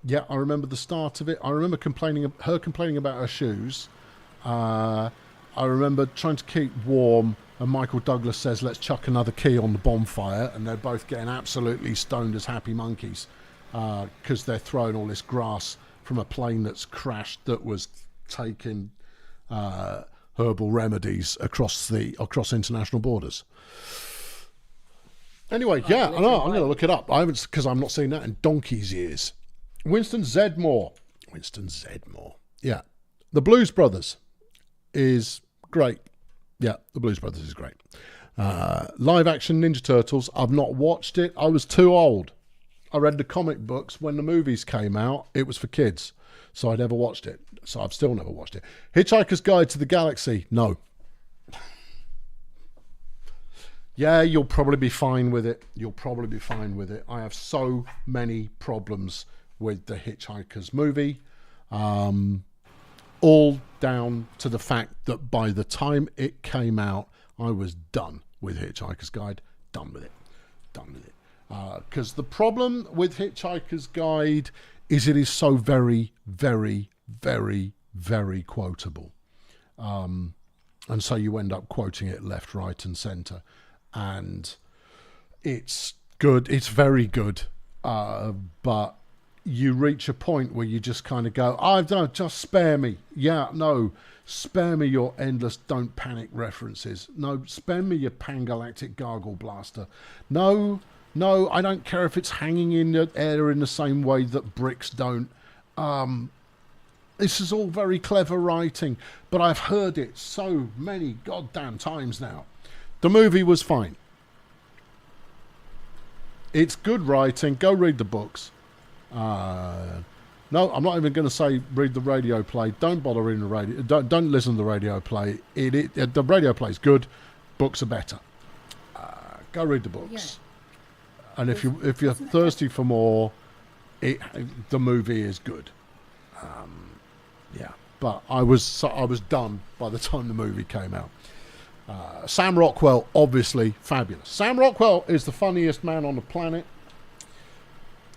Yeah, I remember the start of it. I remember her complaining about her shoes. I remember trying to keep warm, and Michael Douglas says, "Let's chuck another key on the bonfire," and they're both getting absolutely stoned as happy monkeys because they're throwing all this grass from a plane that's crashed that was taking herbal remedies across international borders. Anyway, yeah, I know. I'm going to look it up. I haven't, because I'm not seeing that in donkey's years. Winston Zedmore. Yeah, the Blues Brothers is great. Yeah, the Blues Brothers is great. Live action Ninja Turtles. I've not watched it. I was too old. I read the comic books when the movies came out. It was for kids, so I never watched it. So I've still never watched it. Hitchhiker's Guide to the Galaxy. No. Yeah, you'll probably be fine with it. I have so many problems with the Hitchhiker's movie. All down to the fact that by the time it came out, I was done with Hitchhiker's Guide. Done with it. Because the problem with Hitchhiker's Guide is it is so very, very, very, very quotable. And so you end up quoting it left, right and centre. And it's good. It's very good. But you reach a point where you just kind of go, "I don't, just spare me." Yeah, no, spare me your endless Don't Panic references. No, spare me your Pangalactic Gargle Blaster. No, I don't care if it's hanging in the air in the same way that bricks don't. This is all very clever writing, but I've heard it so many goddamn times now. The movie was fine. It's good writing. Go read the books. No, I'm not even going to say read the radio play. Don't bother reading the radio. Don't listen to the radio play. The radio play is good. Books are better. Go read the books. Yeah. And if you're thirsty for more, the movie is good. Yeah, but I was done by the time the movie came out. Sam Rockwell, obviously fabulous. Sam Rockwell is the funniest man on the planet.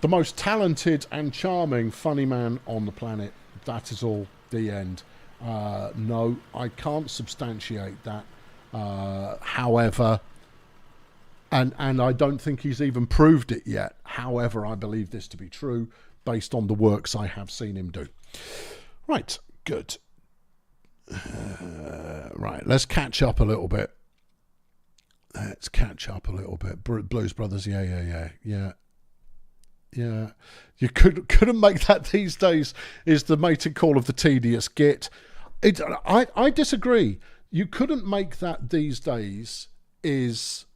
The most talented and charming funny man on the planet. That is all. The end. No, I can't substantiate that. However, and I don't think he's even proved it yet. However, I believe this to be true based on the works I have seen him do. Right, good. Right, let's catch up a little bit. Blues Brothers, yeah. You couldn't make that these days. Is the mating call of the tedious git? I disagree. You couldn't make that these days. Is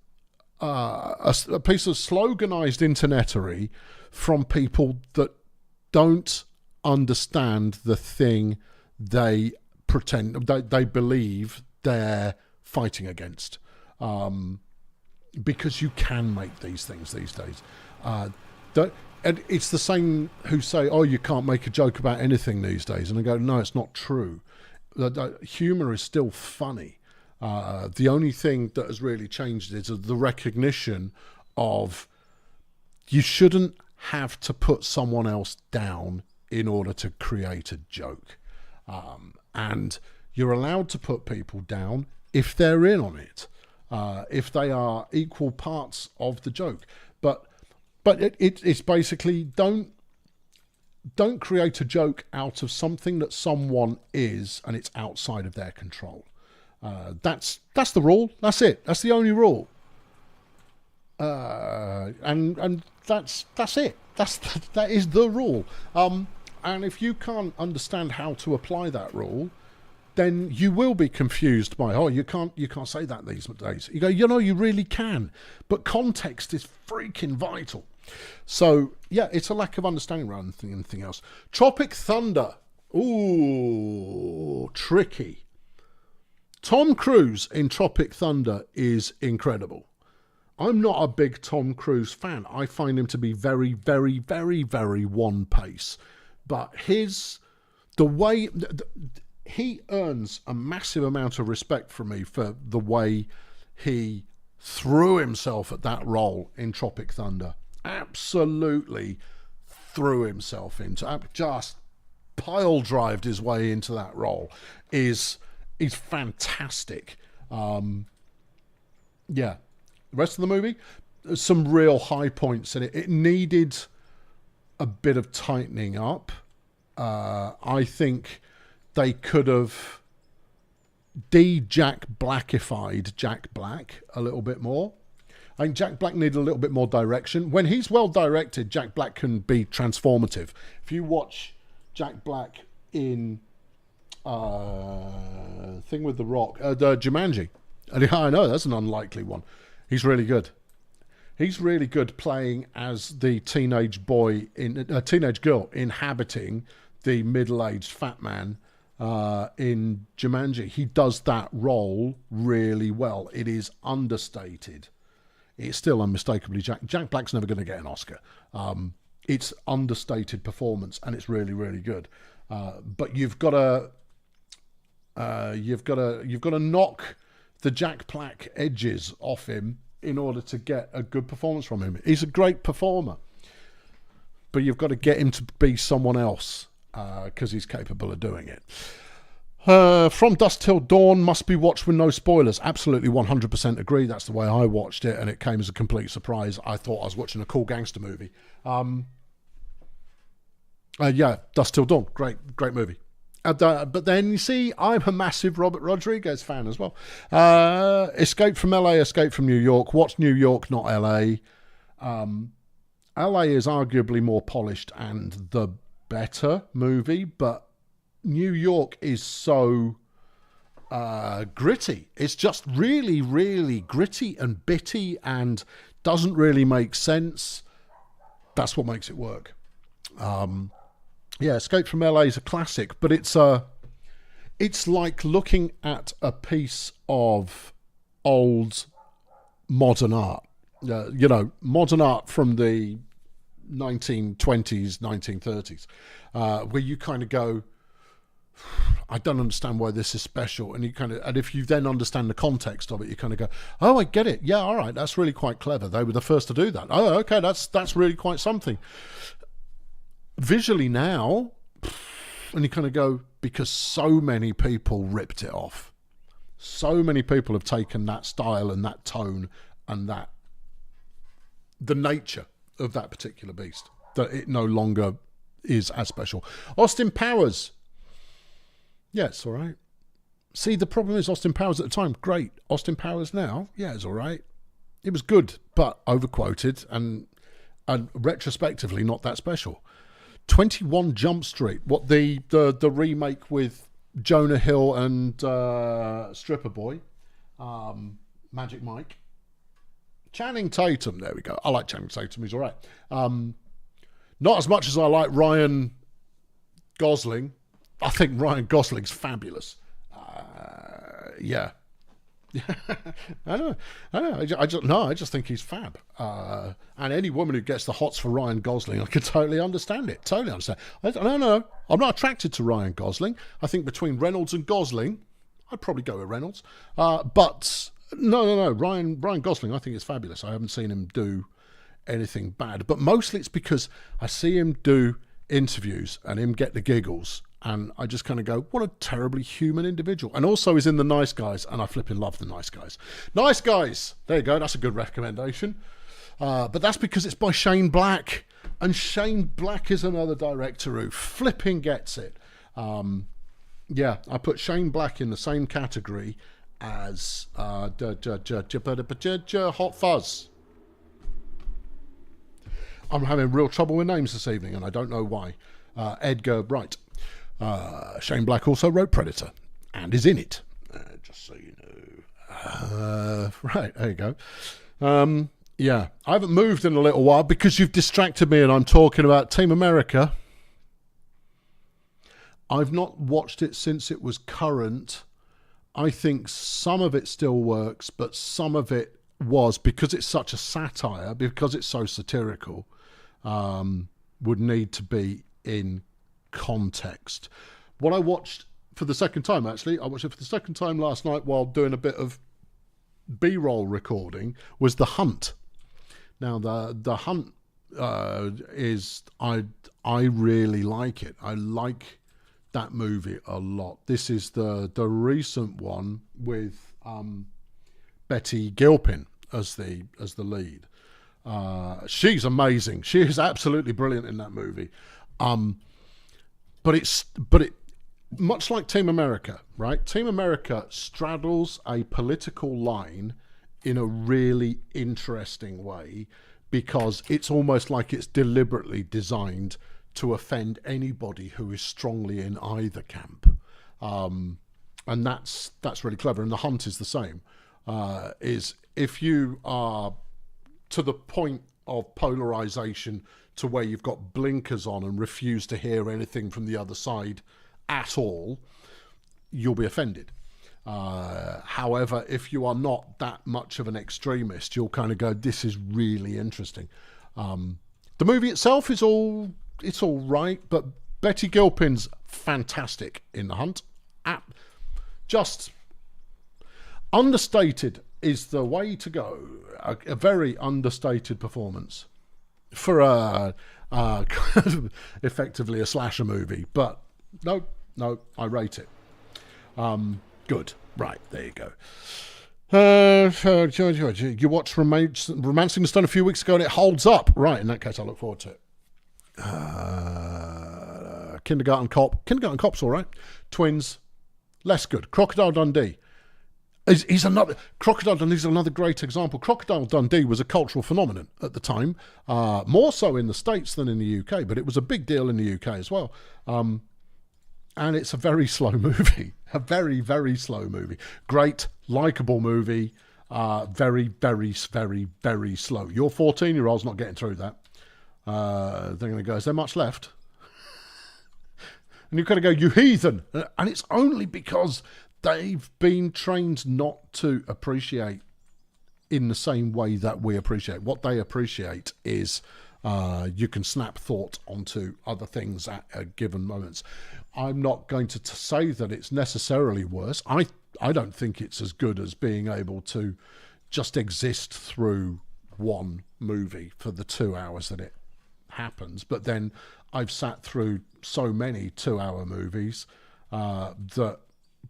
a piece of sloganized internetery from people that don't understand the thing they pretend they believe they're fighting against, because you can make these things these days. and it's the same who say, oh, you can't make a joke about anything these days. And I go, no, it's not true. Humour is still funny. The only thing that has really changed is the recognition of you shouldn't have to put someone else down in order to create a joke. And you're allowed to put people down if they're in on it, if they are equal parts of the joke. But it's basically don't create a joke out of something that someone is and it's outside of their control. That's the rule. That's it. That's the only rule. And that's it. That is the rule. And if you can't understand how to apply that rule, then you will be confused by, oh, you can't say that these days. You go, you really can, but context is freaking vital. So yeah, it's a lack of understanding rather than anything else. Tropic Thunder, ooh, tricky. Tom Cruise in Tropic Thunder is incredible. I'm not a big Tom Cruise fan. I find him to be very, very, very, very one pace. But the way he earns a massive amount of respect from me for the way he threw himself at that role in Tropic Thunder. Absolutely threw himself into, just pile drived his way into that role. Is fantastic. Yeah. The rest of the movie, there's some real high points in it. It needed a bit of tightening up. I think they could have Jack Blackified Jack Black a little bit more. I think Jack Black needed a little bit more direction. When he's well directed, Jack Black can be transformative. If you watch Jack Black in Thing with the Rock, Jumanji, and I know that's an unlikely one. He's really good. He's really good playing as the teenage boy teenage girl inhabiting the middle-aged fat man in Jumanji. He does that role really well. It is understated. It's still unmistakably Jack Black's never going to get an Oscar. It's understated performance, and it's really, really good. But you've got to knock the Jack Black edges off him in order to get a good performance from him. He's a great performer, but you've got to get him to be someone else because he's capable of doing it. From Dusk Till Dawn must be watched with no spoilers. Absolutely 100% agree. That's the way I watched it, and it came as a complete surprise. I thought I was watching a cool gangster movie. Yeah, Dusk Till Dawn, great movie. But then you see, I'm a massive Robert Rodriguez fan as well. Escape from LA, Escape from New York. Watch New York, not LA. LA is arguably more polished and the better movie, but New York is so gritty. It's just really, really gritty and bitty and doesn't really make sense. That's what makes it work. Yeah, Escape from LA is a classic, but it's like looking at a piece of old modern art. Modern art from the 1920s, 1930s, where you kind of go, I don't understand why this is special, and if you then understand the context of it, you kind of go, oh, I get it. Yeah, all right, that's really quite clever. They were the first to do that. Oh, okay, that's really quite something. Visually now, and you kind of go, because so many people ripped it off. So many people have taken that style and that tone and the nature of that particular beast, that it no longer is as special. Austin Powers. Yeah, it's all right. See, the problem is Austin Powers at the time, great. Austin Powers now, yeah, it's all right. It was good, but overquoted and retrospectively not that special. 21 Jump Street, what the remake with Jonah Hill and Stripper Boy, Magic Mike, Channing Tatum. There we go. I like Channing Tatum. He's all right. Not as much as I like Ryan Gosling. I think Ryan Gosling's fabulous. Yeah, I know. I just think he's fab. And any woman who gets the hots for Ryan Gosling, I can totally understand it. Totally understand. No. I'm not attracted to Ryan Gosling. I think between Reynolds and Gosling, I'd probably go with Reynolds. But no. Ryan Gosling, I think is fabulous. I haven't seen him do anything bad. But mostly it's because I see him do interviews and him get the giggles. And I just kind of go, what a terribly human individual. And also he's in The Nice Guys, and I flipping love The Nice Guys. Nice Guys! There you go, that's a good recommendation. But that's because it's by Shane Black. And Shane Black is another director who flipping gets it. Yeah, I put Shane Black in the same category as Hot Fuzz. I'm having real trouble with names this evening, and I don't know why. Edgar Wright. Shane Black also wrote Predator and is in it, just so you know. Right, there you go. Yeah, I haven't moved in a little while because you've distracted me and I'm talking about Team America. I've not watched it since it was current. I think some of it still works, but some of it was, because it's such a satire, because it's so satirical, would need to be in context. What I watched for the second time, actually, I watched it for the second time last night while doing a bit of B-roll recording, was The Hunt. Now, the Hunt is, I really like it. I like that movie a lot. This is the recent one with Betty Gilpin as the lead. She's amazing. She is absolutely brilliant in that movie. But it much like Team America, right? Team America straddles a political line in a really interesting way, because it's almost like it's deliberately designed to offend anybody who is strongly in either camp. And that's really clever. And The Hunt is the same. Is if you are to the point of polarization to where you've got blinkers on and refuse to hear anything from the other side at all, you'll be offended. However, if you are not that much of an extremist, you'll kind of go, this is really interesting. The movie itself is all right, but Betty Gilpin's fantastic in The Hunt. Just understated is the way to go. A very understated performance for effectively a slasher movie, but no, I rate it. Good. Right, there you go. You watched Romancing the Stone a few weeks ago and it holds up. Right, in that case, I look forward to it. Kindergarten Cop. Kindergarten Cop's all right. Twins, less good. Crocodile Dundee. He's another great example. Crocodile Dundee was a cultural phenomenon at the time, more so in the States than in the UK, but it was a big deal in the UK as well. And it's a very slow movie, a very, very slow movie. Great, likeable movie, very, very, very, very slow. Your 14-year-old's not getting through that. They're going to go, is there much left? And you've got to go, you heathen. And it's only because they've been trained not to appreciate in the same way that we appreciate. What they appreciate is you can snap thought onto other things at given moments. I'm not going to say that it's necessarily worse. I don't think it's as good as being able to just exist through one movie for the 2 hours that it happens. But then I've sat through so many 2-hour movies that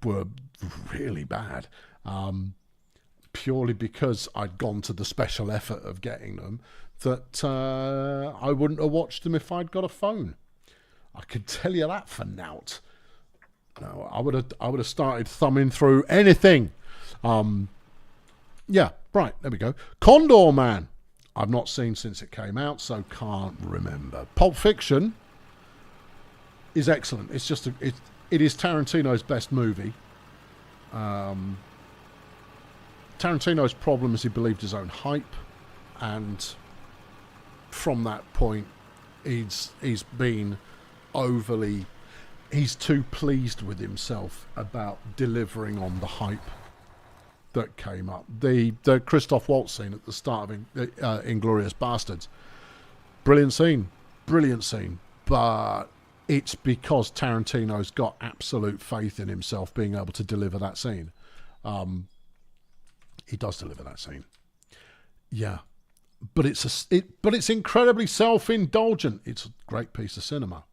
were really bad, purely because I'd gone to the special effort of getting them, that I wouldn't have watched them if I'd got a phone. I could tell you that for nout. No, I would have started thumbing through anything. Yeah, right, there we go. Condor Man. I've not seen since it came out, so can't remember. Pulp Fiction is excellent. It's just it is Tarantino's best movie. Tarantino's problem is he believed his own hype, and from that point, he's been overly. He's too pleased with himself about delivering on the hype. that came up. The Christoph Waltz scene at the start of Inglourious Bastards. Brilliant scene. But it's because Tarantino's got absolute faith in himself being able to deliver that scene. He does deliver that scene. Yeah. But it's incredibly self-indulgent. It's a great piece of cinema.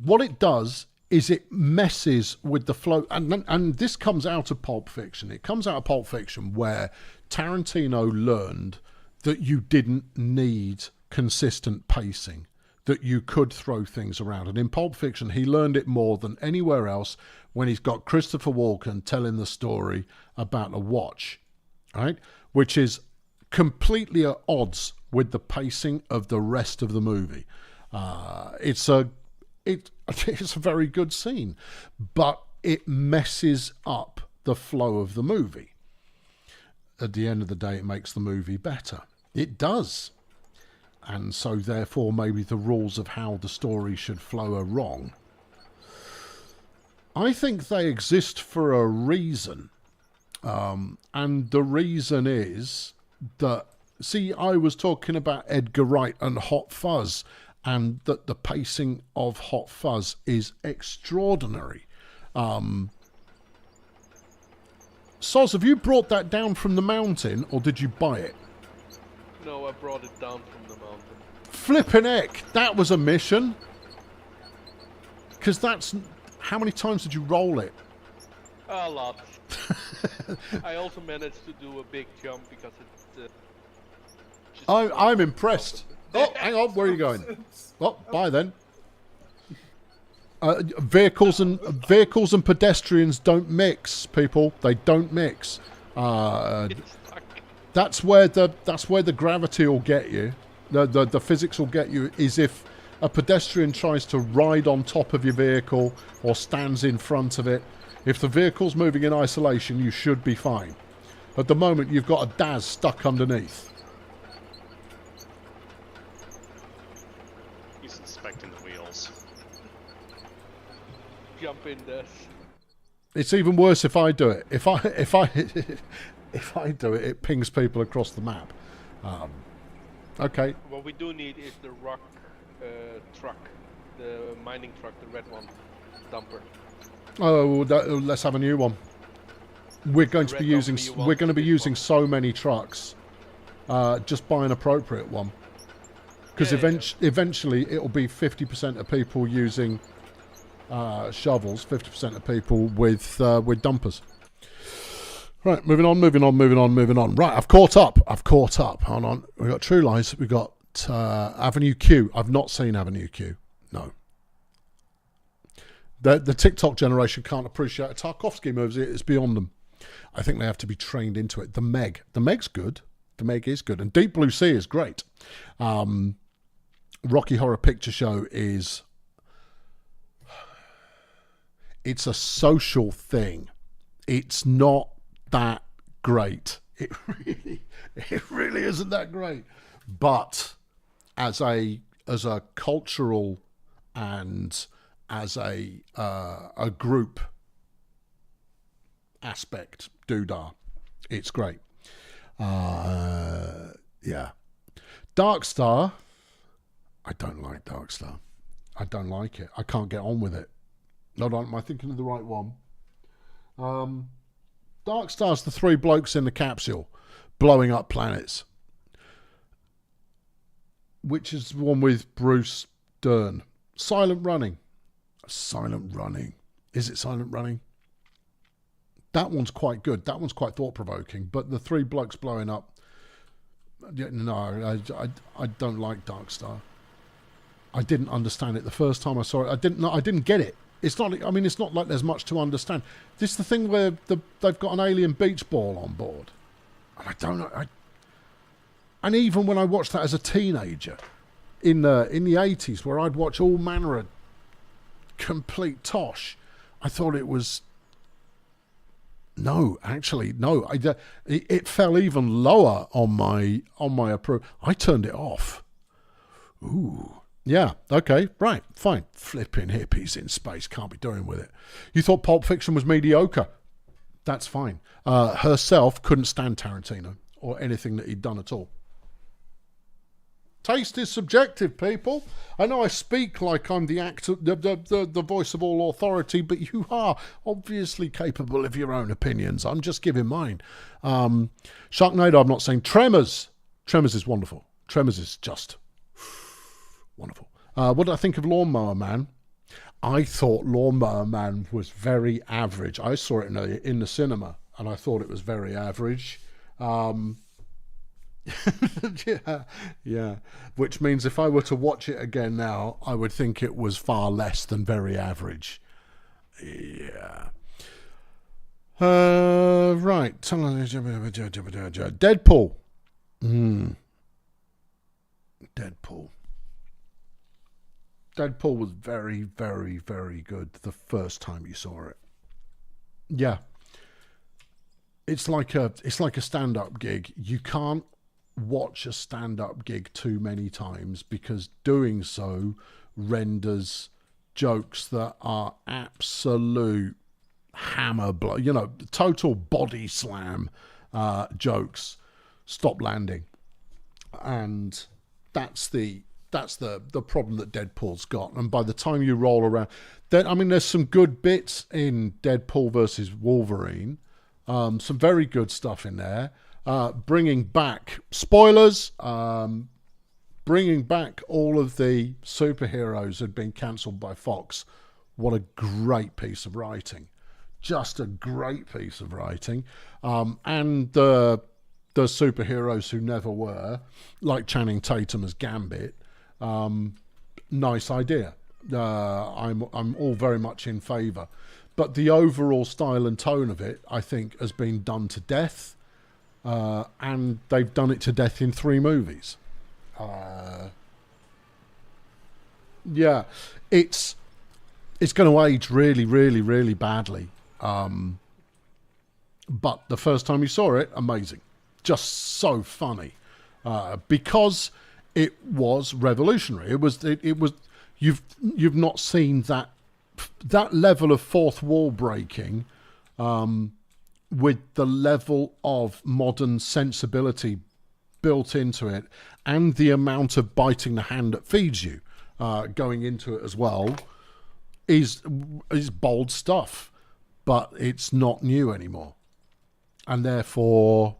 What it does is it messes with the flow, and this comes out of Pulp Fiction. It comes out of Pulp Fiction where Tarantino learned that you didn't need consistent pacing, that you could throw things around. And in Pulp Fiction, he learned it more than anywhere else when he's got Christopher Walken telling the story about a watch, right? Which is completely at odds with the pacing of the rest of the movie. It's a very good scene, but it messes up the flow of the movie. At the end of the day, it makes the movie better. It does. And so therefore maybe the rules of how the story should flow are wrong. I think they exist for a reason. And the reason is that, see, I was talking about Edgar Wright and Hot Fuzz, and that the pacing of Hot Fuzz is extraordinary. Soz, have you brought that down from the mountain, or did you buy it? No, I brought it down from the mountain. Flippin' heck, that was a mission. Because that's... How many times did you roll it? A lot. I also managed to do a big jump because it... I'm impressed. Oh, hang on, where are you going? Oh, bye then. Vehicles and pedestrians don't mix, people. They don't mix. That's where the gravity will get you. The physics will get you. Is if a pedestrian tries to ride on top of your vehicle or stands in front of it. If the vehicle's moving in isolation, you should be fine. At the moment, you've got a Daz stuck underneath. He's inspecting the wheels. Jump in this. It's even worse if I do it. If I do it, it pings people across the map. Okay. What we do need is the rock truck, the mining truck, the red one, dumper. Oh, let's have a new one. We're going to be using so many trucks. Just buy an appropriate one, because eventually it'll be 50% of people using shovels, 50% of people with dumpers. Right, moving on. Right, I've caught up. Hold on. We've got True Lies. We've got Avenue Q. I've not seen Avenue Q. No. The TikTok generation can't appreciate a Tarkovsky movie. It's beyond them. I think they have to be trained into it. The Meg's good. The Meg is good. And Deep Blue Sea is great. Rocky Horror Picture Show is... It's a social thing. It's not that great. It really isn't that great. But as a cultural and as a group aspect, doodah, it's great. Yeah. Darkstar. I don't like Darkstar. I don't like it. I can't get on with it. Hold on, am I thinking of the right one? Darkstar's the three blokes in the capsule blowing up planets. Which is the one with Bruce Dern. Silent Running. Is it Silent Running? That one's quite good. That one's quite thought-provoking. But the three blokes blowing up... No, I don't like Darkstar. I didn't understand it the first time I saw it. I didn't get it. It's not. I mean, it's not like there's much to understand. This is the thing where they've got an alien beach ball on board, and I don't know. And even when I watched that as a teenager, in the 80s, where I'd watch all manner of complete tosh, I thought it was. No, actually, no. It fell even lower on my approval. I turned it off. Ooh, Yeah, okay, right, fine. Flipping hippies in space, can't be doing with it. You thought Pulp Fiction was mediocre? That's fine. Herself couldn't stand Tarantino or anything that he'd done at all. Taste is subjective, people. I know I speak like I'm the actor, the voice of all authority, but you are obviously capable of your own opinions. I'm just giving mine. Sharknado, I'm not saying. Tremors. Tremors is wonderful. Tremors is just wonderful. What did I think of Lawnmower Man? I thought Lawnmower Man was very average. I saw it in the cinema, and I thought it was very average. Yeah. Which means if I were to watch it again now, I would think it was far less than very average. Yeah. Right. Deadpool. Deadpool was very, very, very good the first time you saw it. Yeah. It's like a stand-up gig. You can't watch a stand-up gig too many times because doing so renders jokes that are absolute hammer blow, total body slam jokes stop landing. And that's the problem that Deadpool's got. And by the time you roll around, there's some good bits in Deadpool versus Wolverine. Some very good stuff in there. Bringing back spoilers. Bringing back all of the superheroes who had been cancelled by Fox. What a great piece of writing! Just a great piece of writing. And the superheroes who never were, like Channing Tatum as Gambit. Nice idea. I'm all very much in favour, but the overall style and tone of it, I think, has been done to death, and they've done it to death in 3 movies. Yeah, it's going to age really, really, really badly. But the first time you saw it, amazing, just so funny, because it was revolutionary. It was. You've not seen that level of fourth wall breaking, with the level of modern sensibility built into it, and the amount of biting the hand that feeds you, going into it as well, is bold stuff. But it's not new anymore, and therefore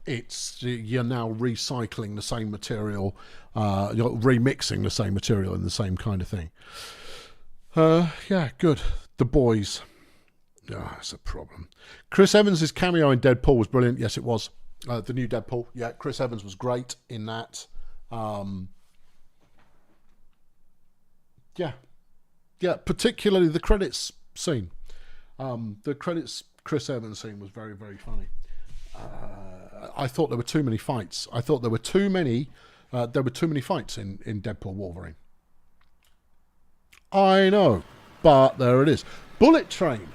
you're now recycling the same material, you're remixing the same material in the same kind of thing. Yeah, good. The boys. That's a problem. Chris Evans' cameo in Deadpool was brilliant. Yes, it was. The new Deadpool. Yeah, Chris Evans was great in that. Yeah, particularly the credits scene. The credits Chris Evans scene was very, very funny. I thought there were too many fights. I thought there were too many fights in Deadpool Wolverine. I know, but there it is. Bullet Train.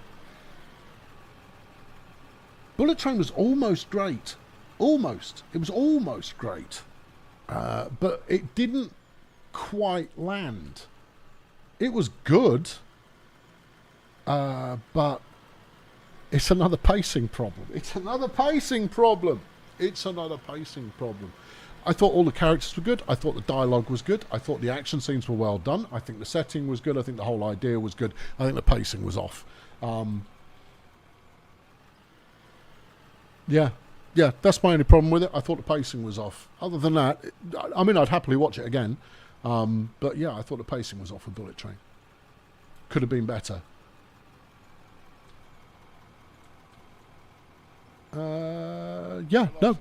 Bullet Train was almost great. Almost. It was almost great. But it didn't quite land. It was good. But it's another pacing problem. It's another pacing problem. I thought all the characters were good. I thought the dialogue was good. I thought the action scenes were well done. I think the setting was good. I think the whole idea was good. I think the pacing was off. Yeah, that's my only problem with it. I thought the pacing was off. Other than that, I'd happily watch it again. But yeah, I thought the pacing was off with Bullet Train. Could have been better. Yeah, no,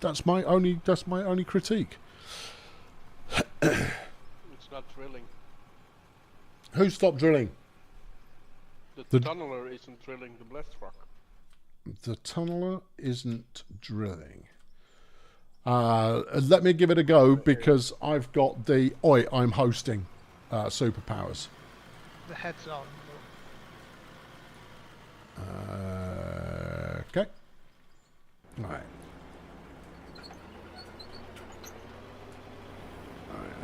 that's my only critique. It's not drilling. Who stopped drilling? The tunneler isn't drilling the blast rock. The tunneler isn't drilling. Let me give it a go because I've got I'm hosting superpowers. The head's on. Okay. Right.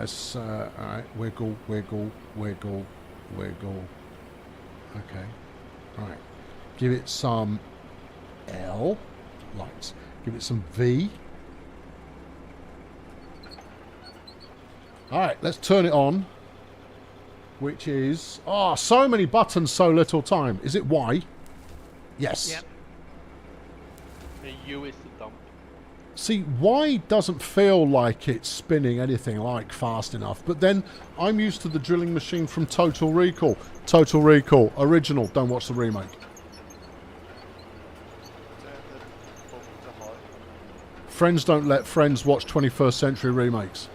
let's, alright, wiggle, wiggle, wiggle, wiggle. Okay. Alright. Give it some L. Lights. Give it some V. Alright, let's turn it on. Which is... Oh, so many buttons, so little time. Is it Y? Yes. Yep. And U is the dump. See, Y doesn't feel like it's spinning anything like fast enough. But then I'm used to the drilling machine from Total Recall. Total Recall, original. Don't watch the remake. Friends don't let friends watch 21st century remakes.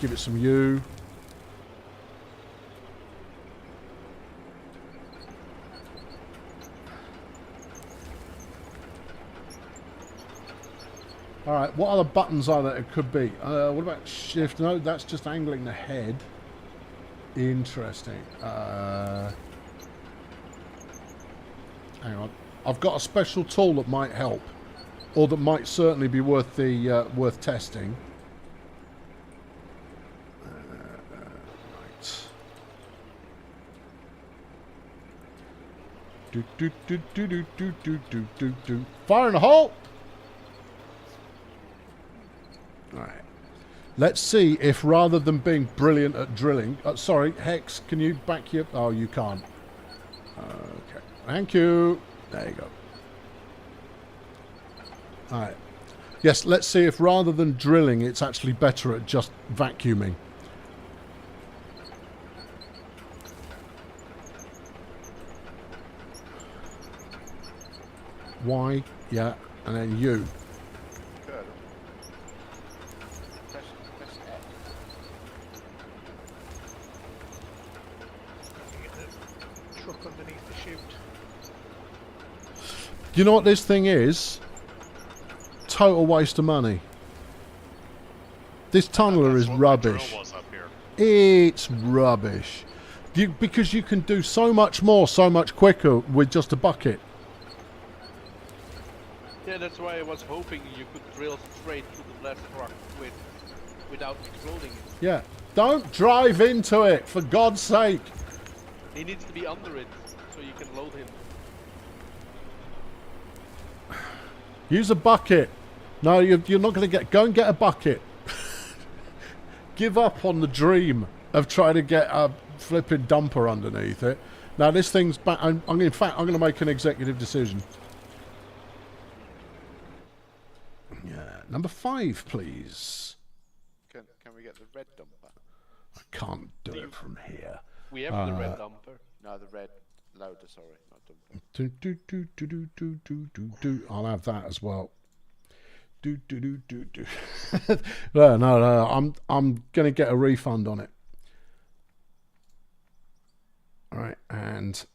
Give it some U. Alright, what other buttons are there it could be? What about shift? No, that's just angling the head. Interesting. Hang on. I've got a special tool that might help. Or that might certainly be worth the worth testing. Right. Do do do do do do do do do do. Fire in the hole! Alright. Let's see if rather than being brilliant at drilling... sorry, Hex, can you back your... Oh, you can't. Okay. Thank you. There you go. Alright. Yes, let's see if rather than drilling, it's actually better at just vacuuming. Y, yeah, and then U. Good. Press X. Get the truck underneath the chute. You know what this thing is? Total waste of money. This tunneler is That's what my drill rubbish. was up here. It's rubbish. Because you can do so much more, so much quicker with just a bucket. Yeah, that's why I was hoping you could drill straight to the last rock without exploding it. Yeah. Don't drive into it, for God's sake. He needs to be under it, so you can load him. Use a bucket. No, you're not going to get... Go and get a bucket. Give up on the dream of trying to get a flipping dumper underneath it. Now, this thing's back... in fact, I'm going to make an executive decision. Yeah. Number 5, please. Can we get the red dumper? I can't do it from here. We have the red dumper. No, the red loader, sorry, not dumper. Do, do, do, do, do, do, do, do, do. I'll have that as well. Do, do, do, do, do. No. I'm going to get a refund on it. All right, and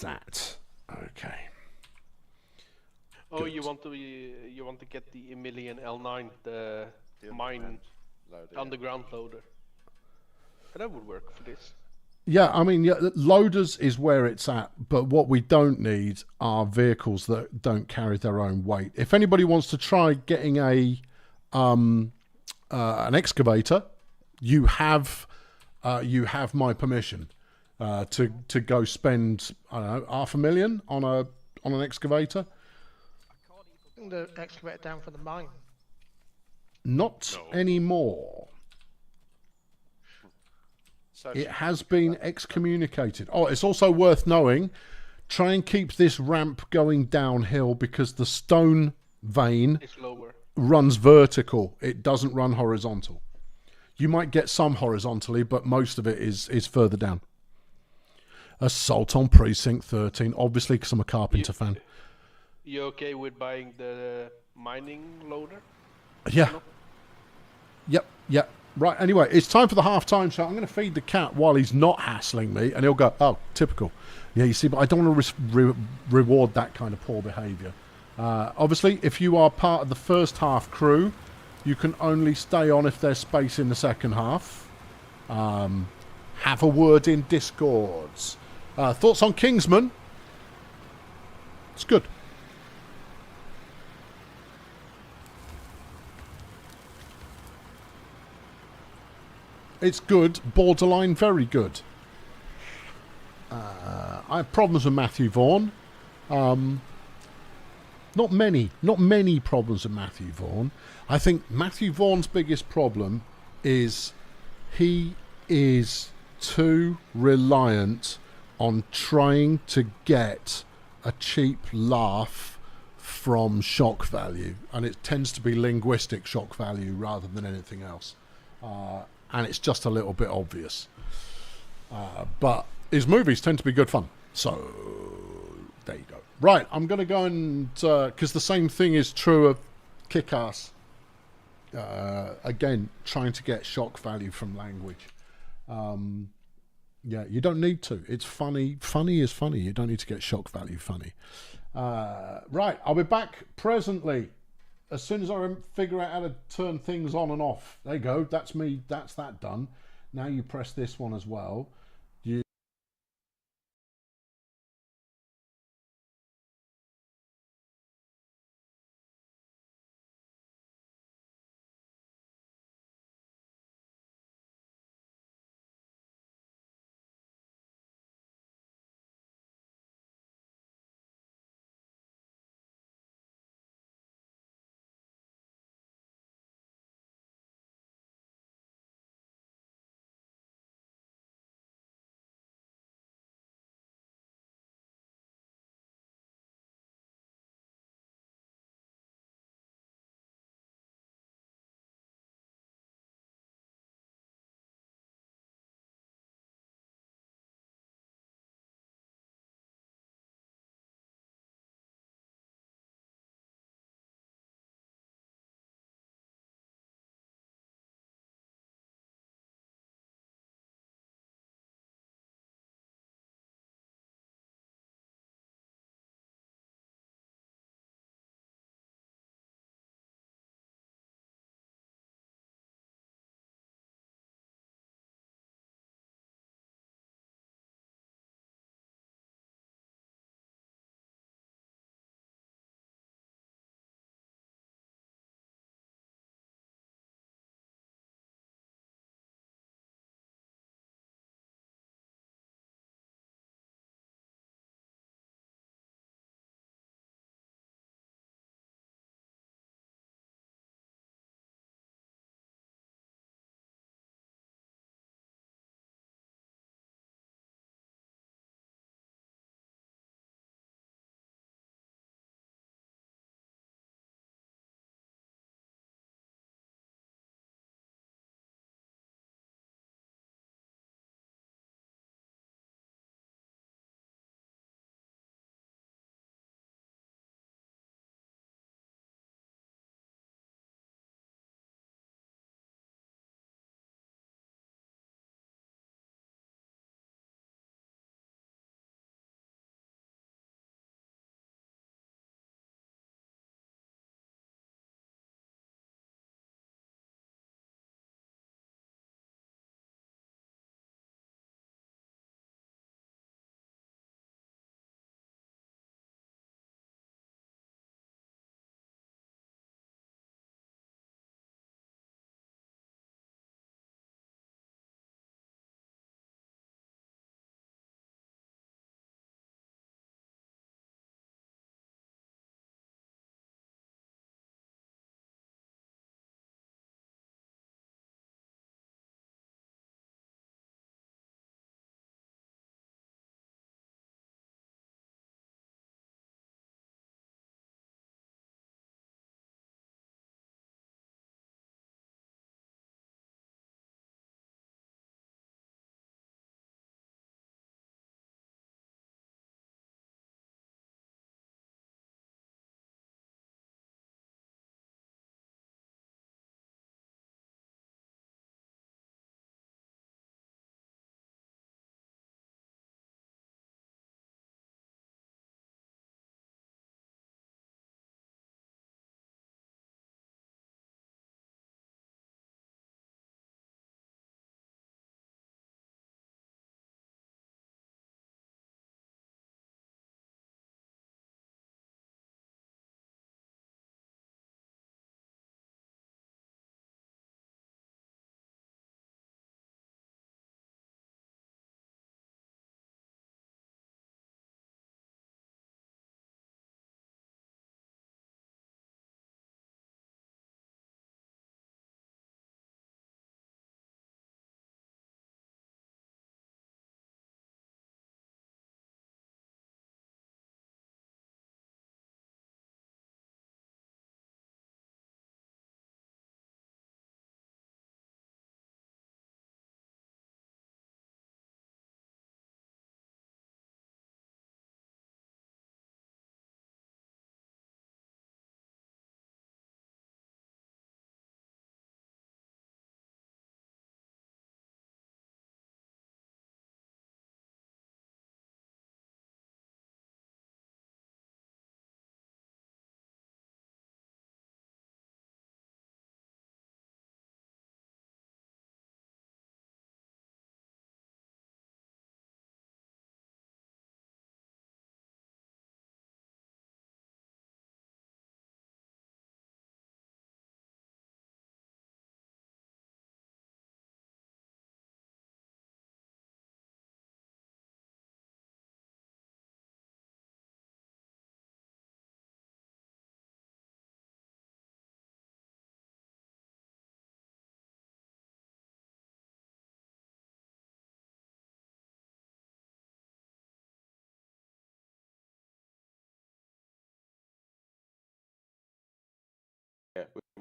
that. Okay. Oh, Good. you want to get the Emilian L9, the mine Loader, underground loader. That would work for this. Yeah, I mean, yeah, loaders is where it's at, but what we don't need are vehicles that don't carry their own weight. If anybody wants to try getting an excavator, you have my permission to go spend, I don't know, $500,000 on an excavator. Bring the excavator down from the mine. Not No. anymore. So It has been excommunicated. Oh, it's also worth knowing, try and keep this ramp going downhill because the stone vein It's lower. runs vertical. It doesn't run horizontal. You might get some horizontally, but most of it is further down. Assault on Precinct 13, obviously because I'm a Carpenter fan. You okay with buying the mining loader? Yeah. Yep. Right, anyway, it's time for the half-time shot. I'm going to feed the cat while he's not hassling me, and he'll go, oh, typical. Yeah, you see, but I don't want to reward that kind of poor behaviour. Obviously, if you are part of the first half crew, you can only stay on if there's space in the second half. Have a word in Discords. Thoughts on Kingsman? It's good. It's good, borderline very good. I have problems with Matthew Vaughn. Not many problems with Matthew Vaughn. I think Matthew Vaughn's biggest problem is he is too reliant on trying to get a cheap laugh from shock value, and it tends to be linguistic shock value rather than anything else, and it's just a little bit obvious, but his movies tend to be good fun, so there you go. Right, I'm going to go and because the same thing is true of Kick-Ass, again trying to get shock value from language. Yeah, you don't need to. It's funny. Funny is funny. You don't need to get shock value funny. Right, I'll be back presently as soon as I figure out how to turn things on and off. There you go. That's me. That's that done. Now you press this one as well.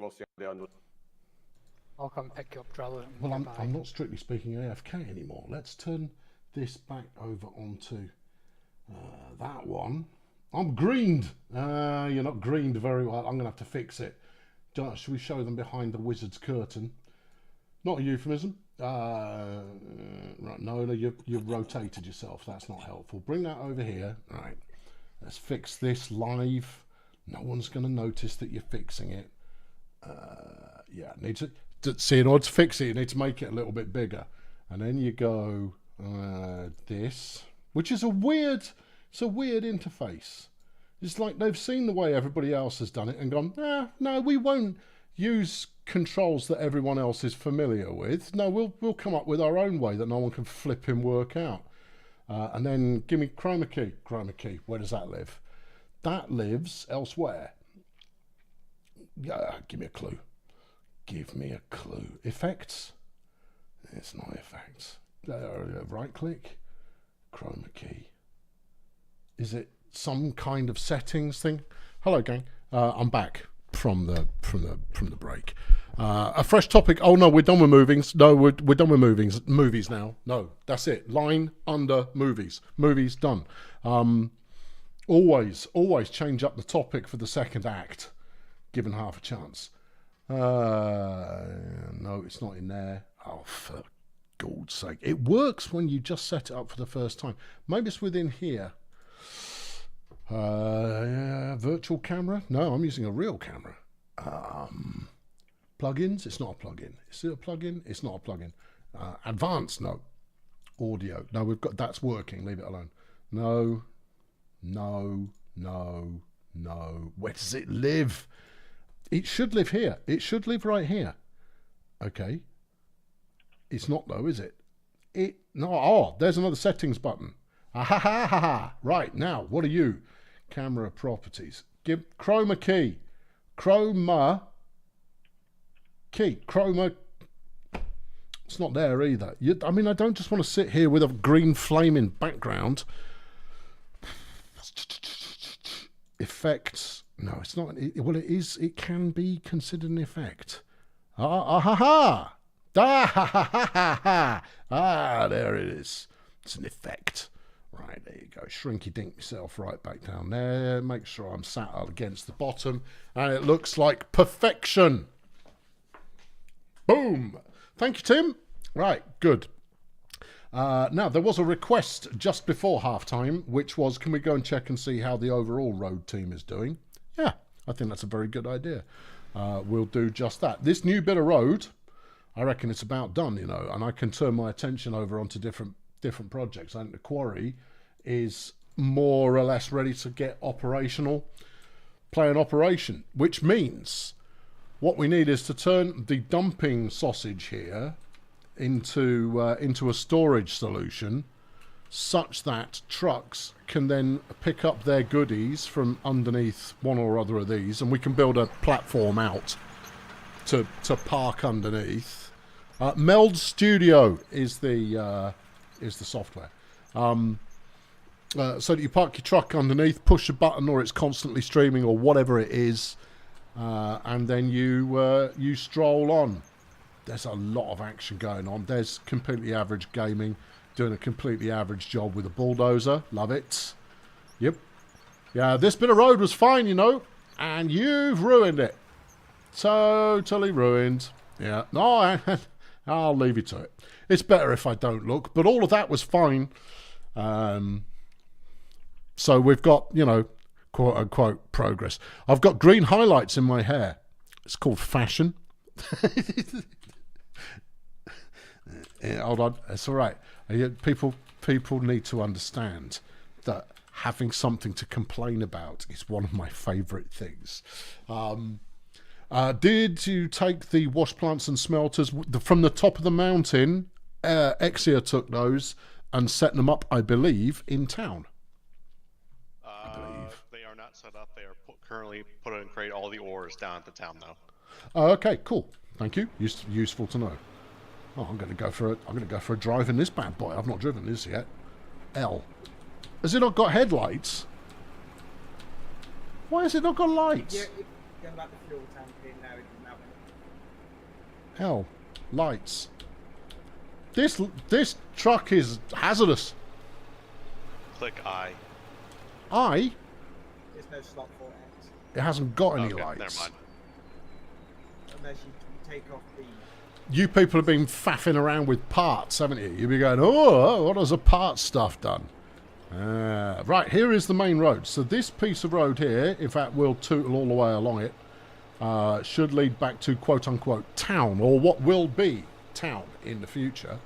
what's the idea? I'll come pick you up, Drell. and Well, get I'm back. not strictly speaking AFK anymore. Let's turn this back over onto that one. I'm greened. You're not greened very well. I'm going to have to fix it. Should we show them behind the wizard's curtain? Not a euphemism. Right, no, you've rotated yourself. That's not helpful. Bring that over here. All right. Let's fix this live. No one's going to notice that you're fixing it. Yeah, need to see, in order to fix it, you need to make it a little bit bigger. And then you go this, which is it's a weird interface. It's like they've seen the way everybody else has done it and gone, no, we won't use controls that everyone else is familiar with. No, we'll come up with our own way that no one can flipping work out. And then give me chroma key. Chroma key, where does that live? That lives elsewhere. Give me a clue. Give me a clue. Effects? It's not effects. Right click. Chroma key. Is it some kind of settings thing? Hello, gang. I'm back from the break. A fresh topic. Oh no, we're done with movings. No, we're done with movies now. No, that's it. Line under movies. Movies done. Always change up the topic for the second act, given half a chance. No, it's not in there. Oh, for God's sake. It works when you just set it up for the first time. Maybe it's within here. Virtual camera? No, I'm using a real camera. Plugins? It's not a plugin. Is it a plugin? It's not a plugin. Advanced? No. Audio? No, that's working. Leave it alone. No. Where does it live? It should live here. It should live right here. Okay. It's not though, is it? There's another settings button. Right, now, what are you? Camera properties. Give chroma key. Chroma key. Chroma. It's not there either. I mean, I don't just want to sit here with a green flaming background. Effects. No, it's not. Well, it is. It can be considered an effect. Ah, there it is. It's an effect. Right, there you go. Shrinky dink myself right back down there. Make sure I'm sat against the bottom. And it looks like perfection. Boom. Thank you, Tim. Right, good. Now, there was a request just before halftime, which was, can we go and check and see how the overall road team is doing? Yeah, I think that's a very good idea. We'll do just that. This new bit of road, I reckon it's about done, and I can turn my attention over onto different projects. I think the Quarry is more or less ready to get operational, play an operation, which means what we need is to turn the dumping sausage here into a storage solution such that trucks can then pick up their goodies from underneath one or other of these, and we can build a platform out to park underneath. Meld Studio is the software. So that you park your truck underneath, push a button, or it's constantly streaming, or whatever it is, and then you stroll on. There's a lot of action going on. There's Completely Average Gaming doing a completely average job with a bulldozer. Love it. Yep. Yeah, this bit of road was fine, and you've ruined it. Totally ruined. Yeah. No, I'll leave you to it. It's better if I don't look, but all of that was fine. So we've got, quote unquote progress. I've got green highlights in my hair. It's called fashion. Yeah, hold on, it's all right. People need to understand that having something to complain about is one of my favourite things. Did you take the wash plants and smelters from the top of the mountain? Exia took those and set them up, I believe, in town. They are not set up. They are currently put in crate. All the ores down at the town, though. Okay, cool. Thank you. Useful to know. Oh, I'm going to go for a drive in this bad boy. I've not driven this yet. Has it not got headlights? Why has it not got lights? Yeah, going back the fuel tank in now. It doesn't have Hell, lights. This truck is hazardous. Click I. There's no slot for X. It hasn't got any Okay, lights. never mind. Unless you take off the... You people have been faffing around with parts, haven't you? You'll be going, oh, what has the parts stuff done? Right, here is the main road. So this piece of road here, in fact, we'll tootle all the way along it, should lead back to quote-unquote town, or what will be town in the future.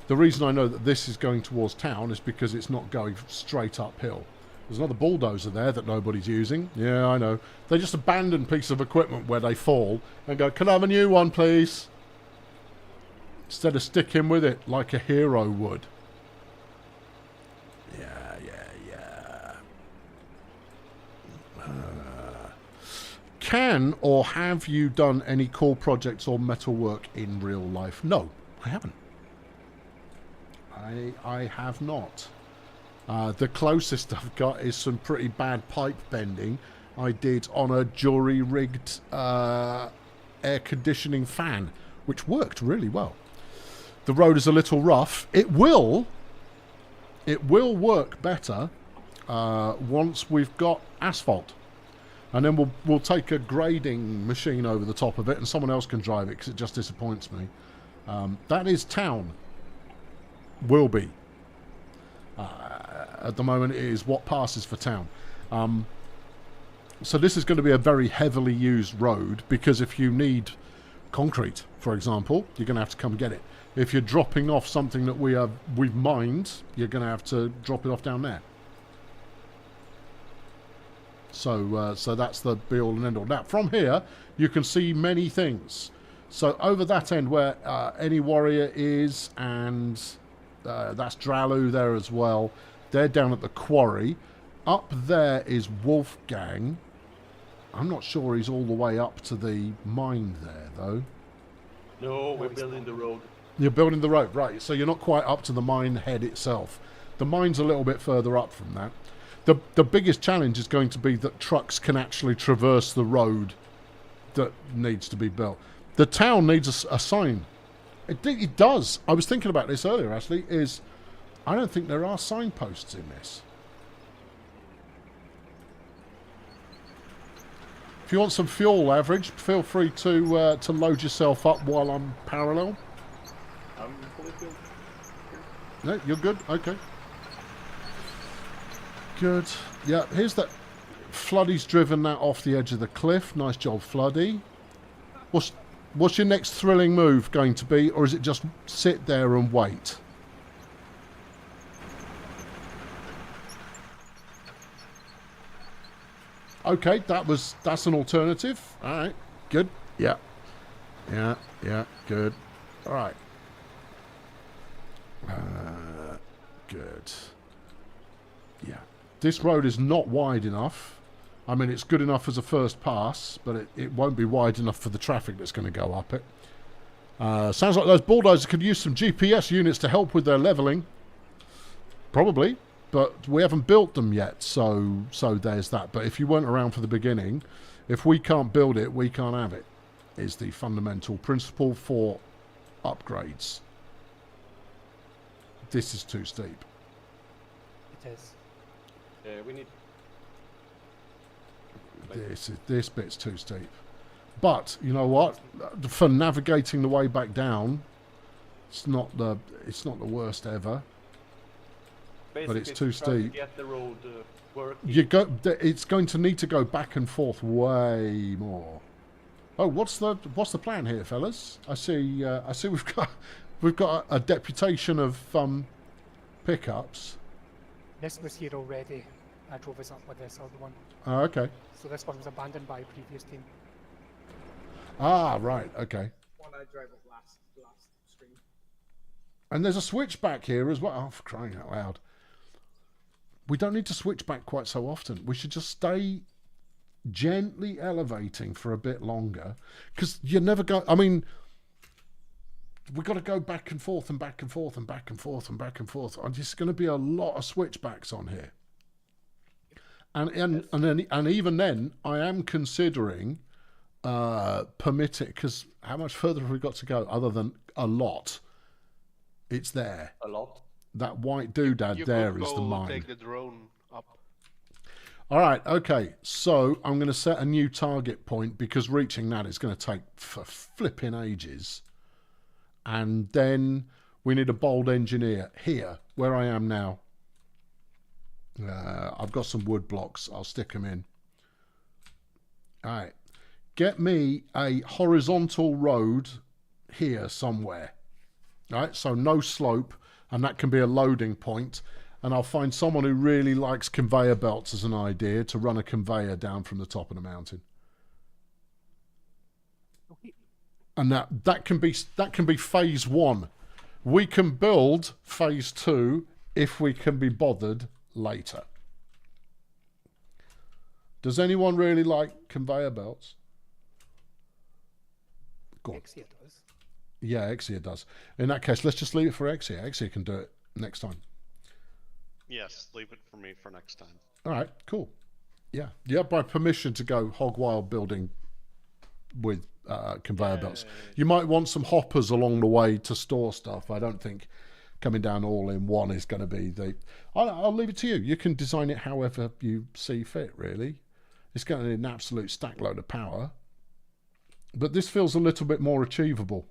The reason I know that this is going towards town is because it's not going straight uphill. There's another bulldozer there that nobody's using. Yeah, I know. They just abandon a piece of equipment where they fall and go, can I have a new one, please? Instead of sticking with it like a hero would. Can or have you done any core projects or metalwork in real life? No, I haven't. I have not. The closest I've got is some pretty bad pipe bending I did on a jury-rigged air conditioning fan, which worked really well. The road is a little rough. It will work better once we've got asphalt. And then we'll take a grading machine over the top of it and someone else can drive it because it just disappoints me. That is town. Will be. At the moment it is what passes for town. So this is going to be a very heavily used road because if you need concrete, for example, you're going to have to come get it. If you're dropping off something that we've mined, you're going to have to drop it off down there. So that's the be-all and end-all. Now, from here, you can see many things. So over that end where any warrior is, and that's Dralu there as well. They're down at the quarry. Up there is Wolfgang. I'm not sure he's all the way up to the mine there, though. No, we're building the road. You're building the road, right. So you're not quite up to the mine head itself. The mine's a little bit further up from that. The biggest challenge is going to be that trucks can actually traverse the road that needs to be built. The town needs a sign. It does. I was thinking about this earlier, actually, is I don't think there are signposts in this. If you want some fuel, Average, feel free to load yourself up while I'm parallel. I'm fully filled. No, you're good? Okay. Good. Yeah, here's that. Flooddy's driven that off the edge of the cliff. Nice job, Floody. What's your next thrilling move going to be, or is it just sit there and wait? Okay, that's an alternative. All right, good. Yeah, good. All right. Good. Yeah. This road is not wide enough. I mean, it's good enough as a first pass, but it won't be wide enough for the traffic that's going to go up it. Sounds like those bulldozers could use some GPS units to help with their levelling. Probably, but we haven't built them yet, so there's that. But if you weren't around for the beginning, if we can't build it, we can't have it, is the fundamental principle for upgrades. This is too steep. It is. We need... This bit's too steep. But you know what? For navigating the way back down, it's not the worst ever. Basically, but it's too steep. To get the road working. It's going to need to go back and forth way more. Oh, what's the plan here, fellas? I see we've got a deputation of pickups. This was here already. I drove us up with this other one. Oh, okay. So this one was abandoned by a previous team. Ah, right. Okay. One I drove up last stream. And there's a switchback here as well. Oh, for crying out loud. We don't need to switch back quite so often. We should just stay gently elevating for a bit longer. Because you never go... I mean, we've got to go back and forth and back and forth and back and forth and back and forth. And there's going to be a lot of switchbacks on here. And even then, I am considering permit it, because how much further have we got to go other than a lot? It's there. A lot. That white doodad You there could is the go mine. take the drone up. All right, okay. So I'm going to set a new target point, because reaching that is going to take for flipping ages. And then we need a bold engineer here, where I am now. I've got some wood blocks. I'll stick them in. All right. Get me a horizontal road here somewhere. All right, so no slope, and that can be a loading point. And I'll find someone who really likes conveyor belts as an idea to run a conveyor down from the top of the mountain. And that can be phase 1. We can build phase 2 if we can be bothered later. Does anyone really like conveyor belts? Go on. Exia does. Yeah, Exia does. In that case, let's just leave it for Exia. Exia can do it next time. Yes, leave it for me for next time. All right, cool. Yeah, you have my permission to go hog wild building with conveyor belts. You might want some hoppers along the way to store stuff. I don't think coming down all in one is going to be the... I'll leave it to you. You can design it however you see fit, really. It's going to need an absolute stack load of power. But this feels a little bit more achievable.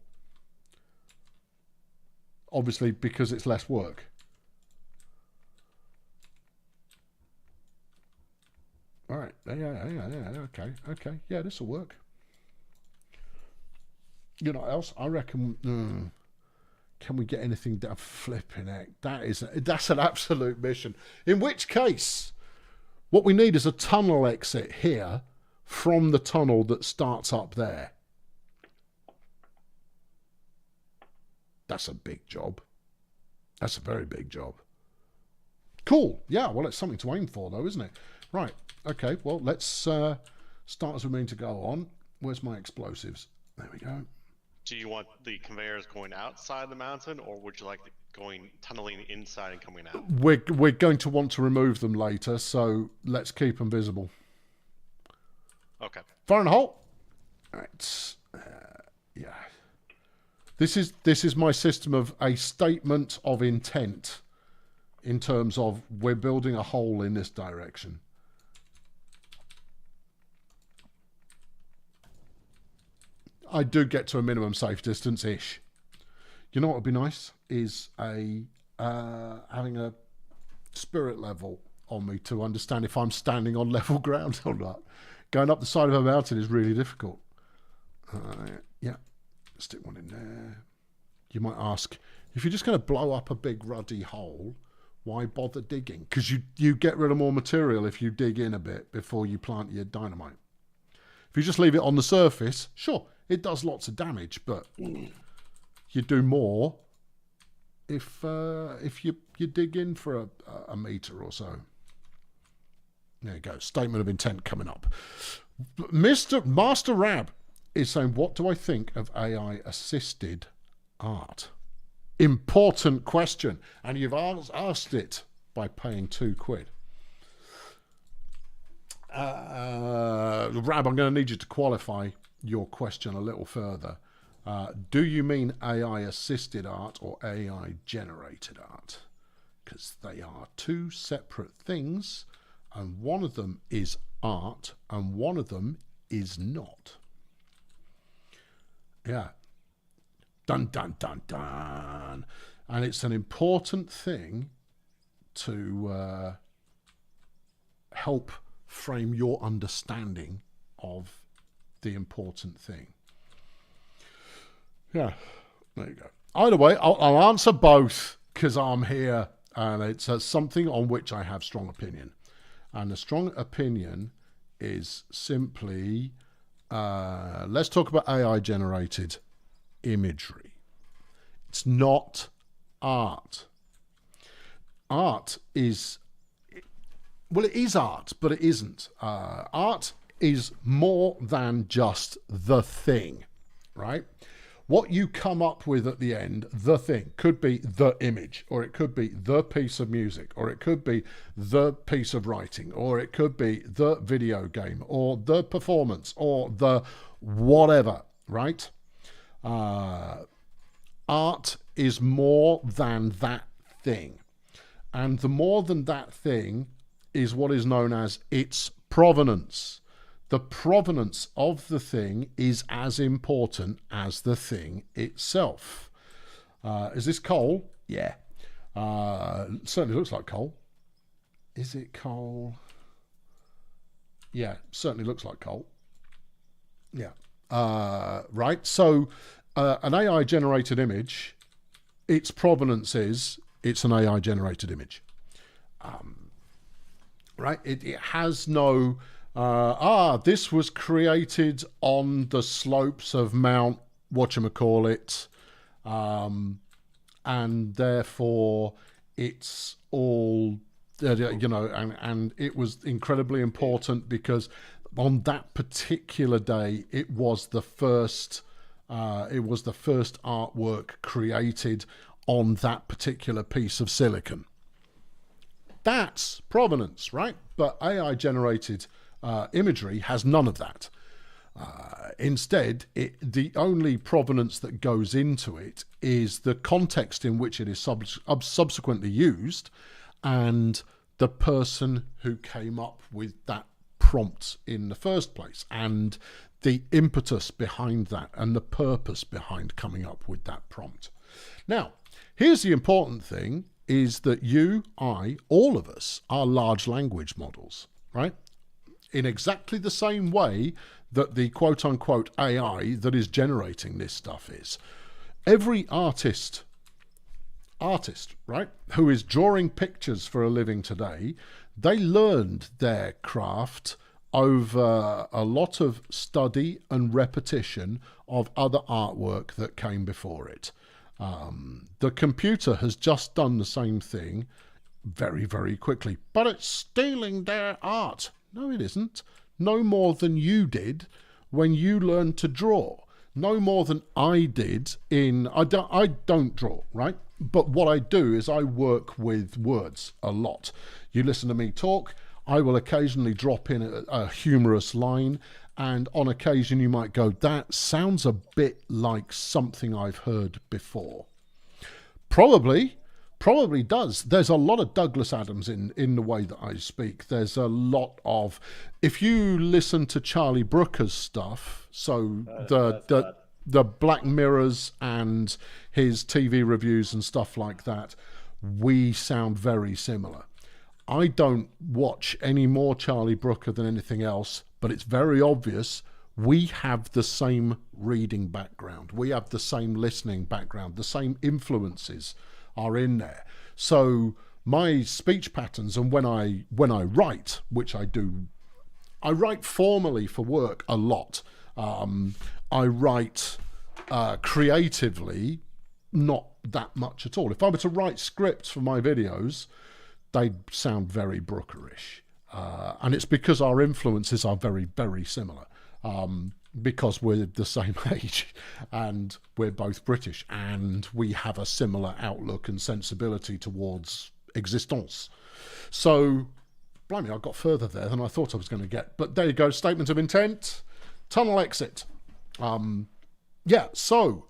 Obviously, because it's less work. All right. Yeah. Okay. Yeah, this will work. You know what else? I reckon... can we get anything down? Flipping heck. That's an absolute mission. In which case, what we need is a tunnel exit here from the tunnel that starts up there. That's a big job. That's a very big job. Cool. Yeah, well, it's something to aim for, though, isn't it? Right. Okay, well, let's start as we mean to go on. Where's my explosives? There we go. Do you want the conveyors going outside the mountain, or would you like it going tunneling inside and coming out? We're going to want to remove them later, so let's keep them visible. Okay. Fire in the hole. All right. Yeah. This is my system of a statement of intent in terms of we're building a hole in this direction. I do get to a minimum safe distance-ish. You know what would be nice is having a spirit level on me to understand if I'm standing on level ground or not. Going up the side of a mountain is really difficult. Yeah, stick one in there. You might ask, if you're just going to blow up a big ruddy hole, why bother digging? Because you get rid of more material if you dig in a bit before you plant your dynamite. If you just leave it on the surface, sure, it does lots of damage, but you do more if you dig in for a meter or so. There you go. Statement of intent coming up. Master Rab is saying, what do I think of AI-assisted art? Important question. And you've asked it by paying £2. Rab, I'm going to need you to qualify your question a little further. Do you mean AI-assisted art or AI-generated art? Because they are two separate things, and one of them is art and one of them is not. Yeah. Dun, dun, dun, dun. And it's an important thing to help frame your understanding of the important thing. Yeah, there you go. Either way, I'll answer both because I'm here and it's something on which I have strong opinion. And the strong opinion is simply, let's talk about AI-generated imagery. It's not art. Art is, well, it is art, but it isn't. Art is more than just the thing, right? what you come up with at the end, the thing, could be the image, or it could be the piece of music, or it could be the piece of writing, or it could be the video game, or the performance, or the whatever, right? Art is more than that thing. And the more than that thing is what is known as its provenance. The provenance of the thing is as important as the thing itself. Is this coal? Yeah. Certainly looks like coal. Is it coal? Yeah, certainly looks like coal. Yeah. Right. So an AI generated image, its provenance is it's an AI generated image. Right. It has no, this was created on the slopes of Mount whatchamacallit, and therefore it's all, you know, and it was incredibly important because on that particular day it was the first artwork created on that particular piece of silicon. That's provenance, right? But AI generated imagery has none of that. Instead, the only provenance that goes into it is the context in which it is subsequently used, and the person who came up with that prompt in the first place, and the impetus behind that, and the purpose behind coming up with that prompt. Now, here's the important thing, is that you, I, all of us are large language models, right? In exactly the same way that the quote-unquote AI that is generating this stuff is. Every artist, right, who is drawing pictures for a living today, they learned their craft over a lot of study and repetition of other artwork that came before it. The computer has just done the same thing very, very quickly, but it's stealing their art. No, it isn't. No more than you did when you learned to draw. No more than I did in... I don't draw, right? But what I do is I work with words a lot. You listen to me talk, I will occasionally drop in a humorous line, and on occasion you might go, that sounds a bit like something I've heard before. Probably does. There's a lot of Douglas Adams in the way that I speak. There's a lot of, if you listen to Charlie Brooker's stuff, so the Black Mirrors and his TV reviews and stuff like that, we sound very similar. I don't watch any more Charlie Brooker than anything else, but it's very obvious we have the same reading background. We have the same listening background. The same influences are in there. So my speech patterns, and when I write, which I do, I write formally for work a lot. I write creatively, not that much at all. If I were to write scripts for my videos, they'd sound very Brookerish. And it's because our influences are very, very similar. Because we're the same age and we're both British and we have a similar outlook and sensibility towards existence. So, blimey, I got further there than I thought I was going to get. But there you go, statement of intent, tunnel exit. Yeah, so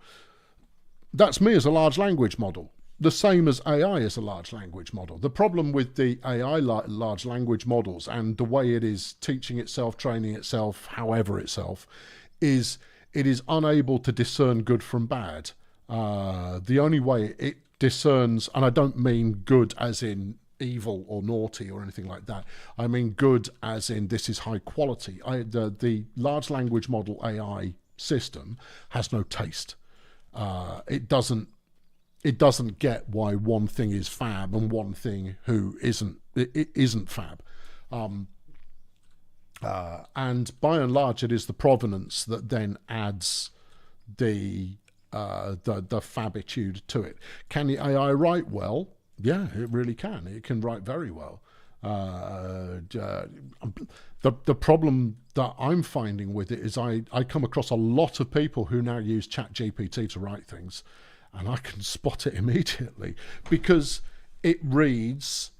that's me as a large language model. The same as AI is a large language model. The problem with the AI large language models and the way it is teaching itself, training itself, however itself, is it is unable to discern good from bad. The only way it discerns, and I don't mean good as in evil or naughty or anything like that. I mean good as in this is high quality. The large language model AI system has no taste. It doesn't get why one thing is fab and one thing who isn't fab. And by and large, it is the provenance that then adds the fabitude to it. Can the AI write well? Yeah, it really can. It can write very well. The problem that I'm finding with it is I come across a lot of people who now use ChatGPT to write things, and I can spot it immediately because it reads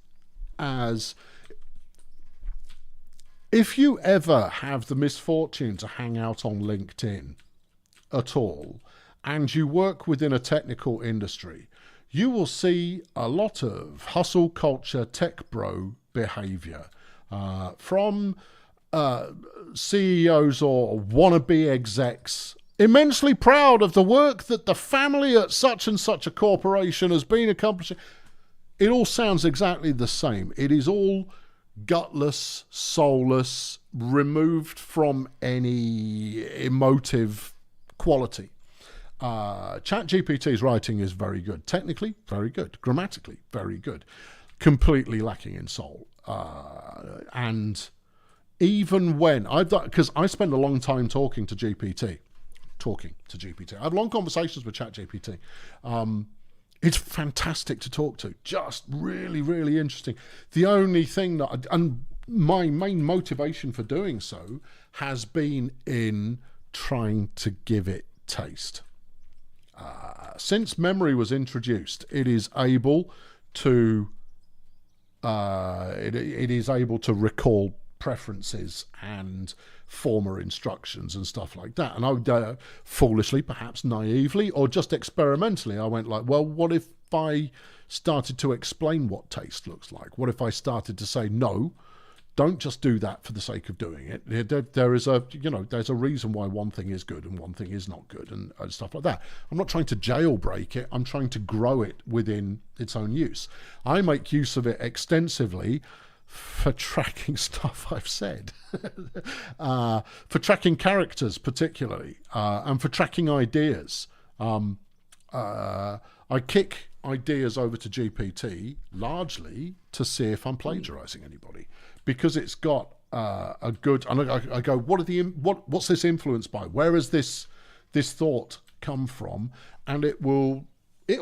as... If you ever have the misfortune to hang out on LinkedIn at all, and you work within a technical industry, you will see a lot of hustle culture, tech bro behavior from CEOs or wannabe execs, immensely proud of the work that the family at such and such a corporation has been accomplishing. It all sounds exactly the same. It is all gutless, soulless, removed from any emotive quality. ChatGPT's writing is very good. Technically, very good. Grammatically, very good. Completely lacking in soul. And even when because I spend a long time talking to GPT. I have long conversations with ChatGPT. It's fantastic to talk to. Just really, really interesting. The only thing and my main motivation for doing so has been in trying to give it taste. Since memory was introduced, it is able to it is able to recall preferences and former instructions and stuff like that. And I would foolishly, perhaps naively, or just experimentally, I went like, well, what if I started to explain what taste looks like? What if I started to say, no, don't just do that for the sake of doing it. There is a, there's a reason why one thing is good and one thing is not good and stuff like that. I'm not trying to jailbreak it. I'm trying to grow it within its own use. I make use of it extensively for tracking stuff I've said, for tracking characters particularly, and for tracking ideas. I kick ideas over to GPT largely to see if I'm plagiarizing anybody, because it's got a good. And I go, what's this influenced by? Where has this thought come from? And it'll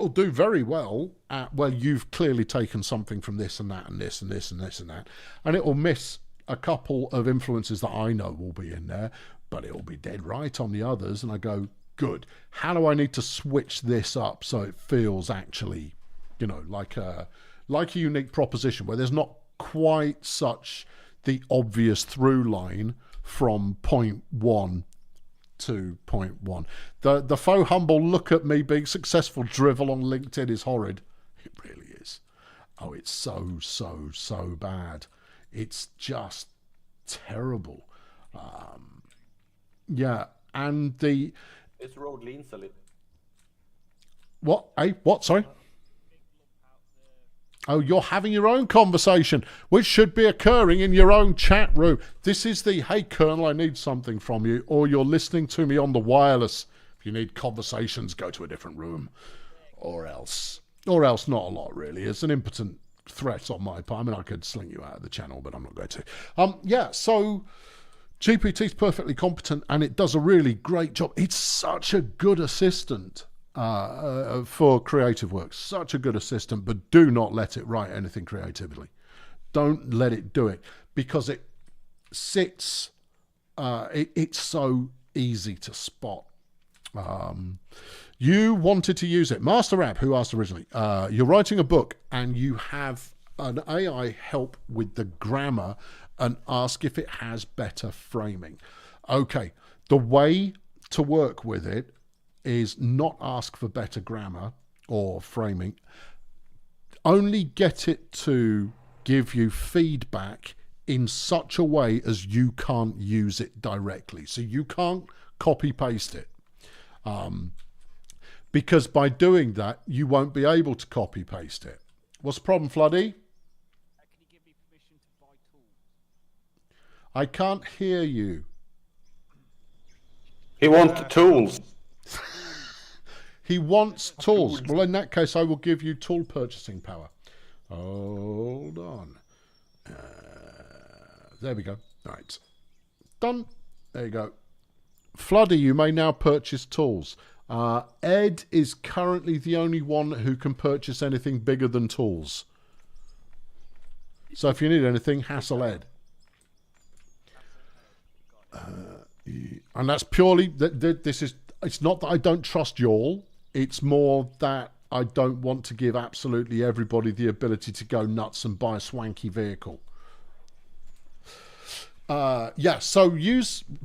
do very well at, well, you've clearly taken something from this and that and this and this and this and that. And it will miss a couple of influences that I know will be in there, but it will be dead right on the others. And I go, good. How do I need to switch this up so it feels actually, like a unique proposition where there's not quite such the obvious through line from point one to point one. The faux humble look at me being successful drivel on LinkedIn is horrid. It really is. Oh, it's so bad. It's just terrible. Yeah, and This road leans a little. What? What? Sorry? Oh, you're having your own conversation, which should be occurring in your own chat room. This is the, hey, Colonel, I need something from you. Or you're listening to me on the wireless. If you need conversations, go to a different room. Or else not a lot, really. It's an impotent threat on my part. I mean, I could sling you out of the channel, but I'm not going to. Yeah, so GPT's perfectly competent, and it does a really great job. It's such a good assistant. For creative work, such a good assistant, but do not let it write anything creatively. Don't let it do it, because it sits, it's so easy to spot. You wanted to use it. Master App, who asked originally, you're writing a book and you have an AI help with the grammar and ask if it has better framing. Okay, the way to work with it is not ask for better grammar or framing. Only get it to give you feedback in such a way as you can't use it directly. So you can't copy paste it. Because by doing that, you won't be able to copy paste it. What's the problem, Floody? Can you give me permission to buy tools? I can't hear you. He wants tools. He wants tools. Well, in that case, I will give you tool purchasing power. Hold on. There we go. Right. Done. There you go. Floody, you may now purchase tools. Ed is currently the only one who can purchase anything bigger than tools. So if you need anything, hassle Ed. And that's purely, this is, it's not that I don't trust y'all. It's more that I don't want to give absolutely everybody the ability to go nuts and buy a swanky vehicle. Yeah, so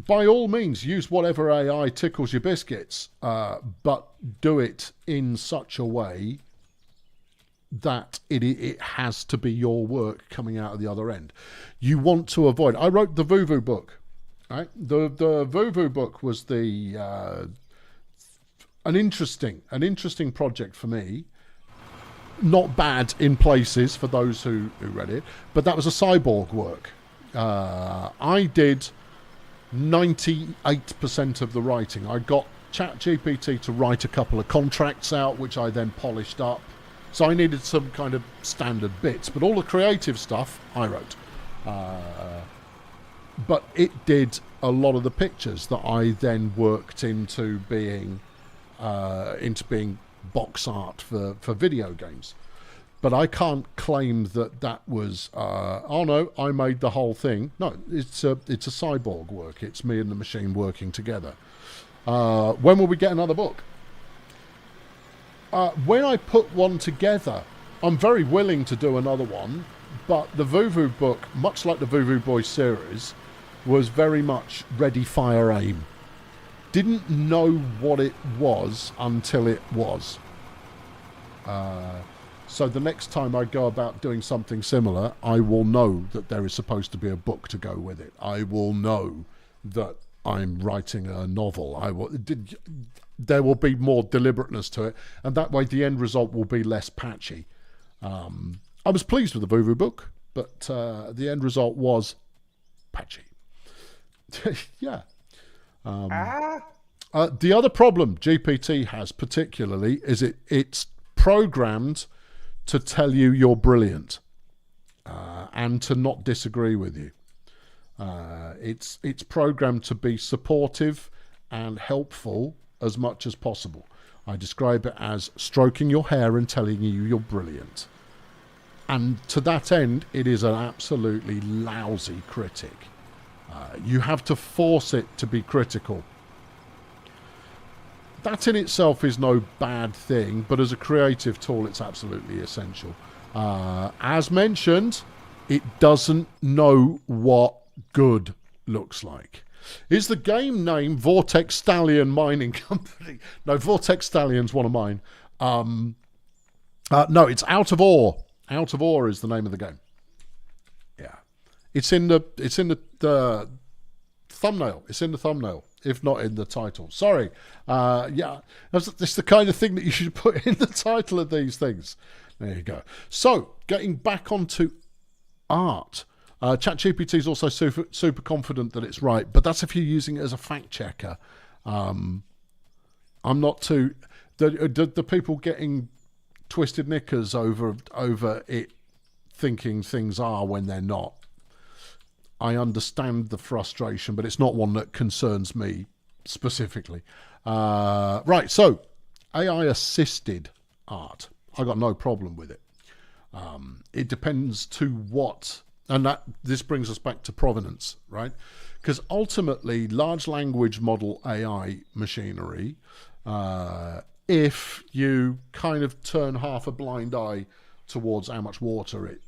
by all means, use whatever AI tickles your biscuits, but do it in such a way that it has to be your work coming out of the other end. You want to avoid, I wrote the Vuvu book, right? The Vuvu book was an interesting project for me. Not bad in places for those who read it, but that was a cyborg work. I did 98% of the writing. I got ChatGPT to write a couple of contracts out, which I then polished up. So I needed some kind of standard bits, but all the creative stuff I wrote. But it did a lot of the pictures that I then worked into being box art for video games. But I can't claim that was, oh no, I made the whole thing. No, it's a cyborg work. It's me and the machine working together. When will we get another book? When I put one together, I'm very willing to do another one, but the Vuvu book, much like the Vuvu Boys series, was very much ready, fire, aim. Didn't know what it was until it was. So the next time I go about doing something similar, I will know that there is supposed to be a book to go with it. I will know that I'm writing a novel. There will be more deliberateness to it, and that way the end result will be less patchy. I was pleased with the Vuvu book, but the end result was patchy. Yeah. The other problem GPT has particularly is it's programmed to tell you you're brilliant and to not disagree with you. It's programmed to be supportive and helpful as much as possible. I describe it as stroking your hair and telling you you're brilliant. And to that end, it is an absolutely lousy critic. You have to force it to be critical. That in itself is no bad thing, but as a creative tool, it's absolutely essential. As mentioned, it doesn't know what good looks like. Is the game name Vortex Stallion Mining Company? No, Vortex Stallion's one of mine. No, it's Out of Ore. Out of Ore is the name of the game. Yeah, it's in the thumbnail. It's in the thumbnail, if not in the title. Sorry. Yeah, it's the kind of thing that you should put in the title of these things. There you go. So, getting back onto art. ChatGPT is also super confident that it's right, but that's if you're using it as a fact checker. I'm not too... The people getting twisted knickers over it thinking things are when they're not. I understand the frustration, but it's not one that concerns me specifically. Right, so AI-assisted art. I got no problem with it. It depends to what... And this brings us back to provenance, right? Because ultimately, large language model AI machinery, if you kind of turn half a blind eye towards how much water it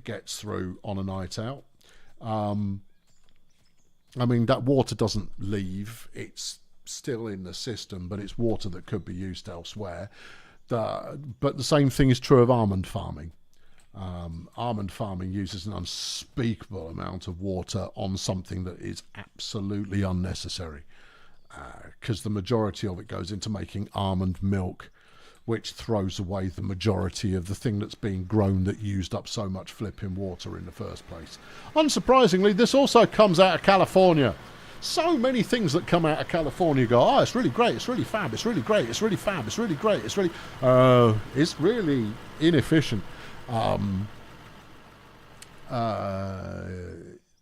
gets through on a night out, I mean, that water doesn't leave. It's still in the system, but it's water that could be used elsewhere. But the same thing is true of almond farming. Almond farming uses an unspeakable amount of water on something that is absolutely unnecessary, because the majority of it goes into making almond milk, which throws away the majority of the thing that's being grown that used up so much flipping water in the first place. Unsurprisingly, this also comes out of California. So many things that come out of California go, oh, it's really great, it's really fab, it's really great, it's really fab, it's really great, it's really... it's really inefficient.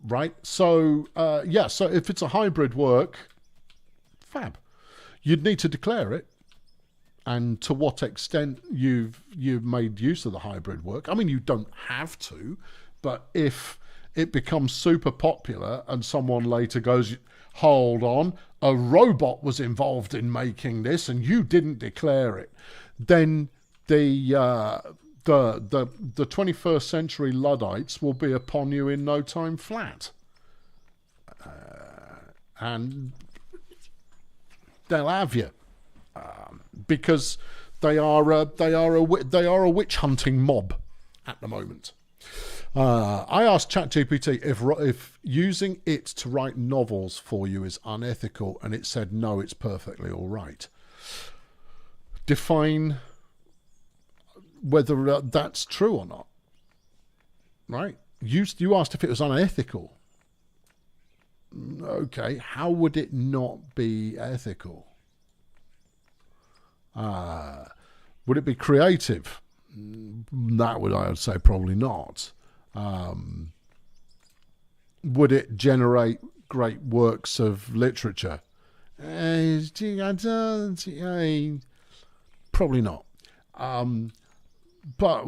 Right, so yeah, so if it's a hybrid work, fab. You'd need to declare it, and to what extent you've made use of the hybrid work. I mean, you don't have to, But if it becomes super popular and someone later goes, hold on, a robot was involved in making this and you didn't declare it, then the 21st century Luddites will be upon you in no time flat. And they'll have you. Because they are a witch hunting mob at the moment. I asked ChatGPT if using it to write novels for you is unethical, and it said no, it's perfectly all right. Define whether that's true or not. Right? You asked if it was unethical. Okay, how would it not be ethical? Would it be creative? That would, I would say, probably not. Would it generate great works of literature? Probably not. But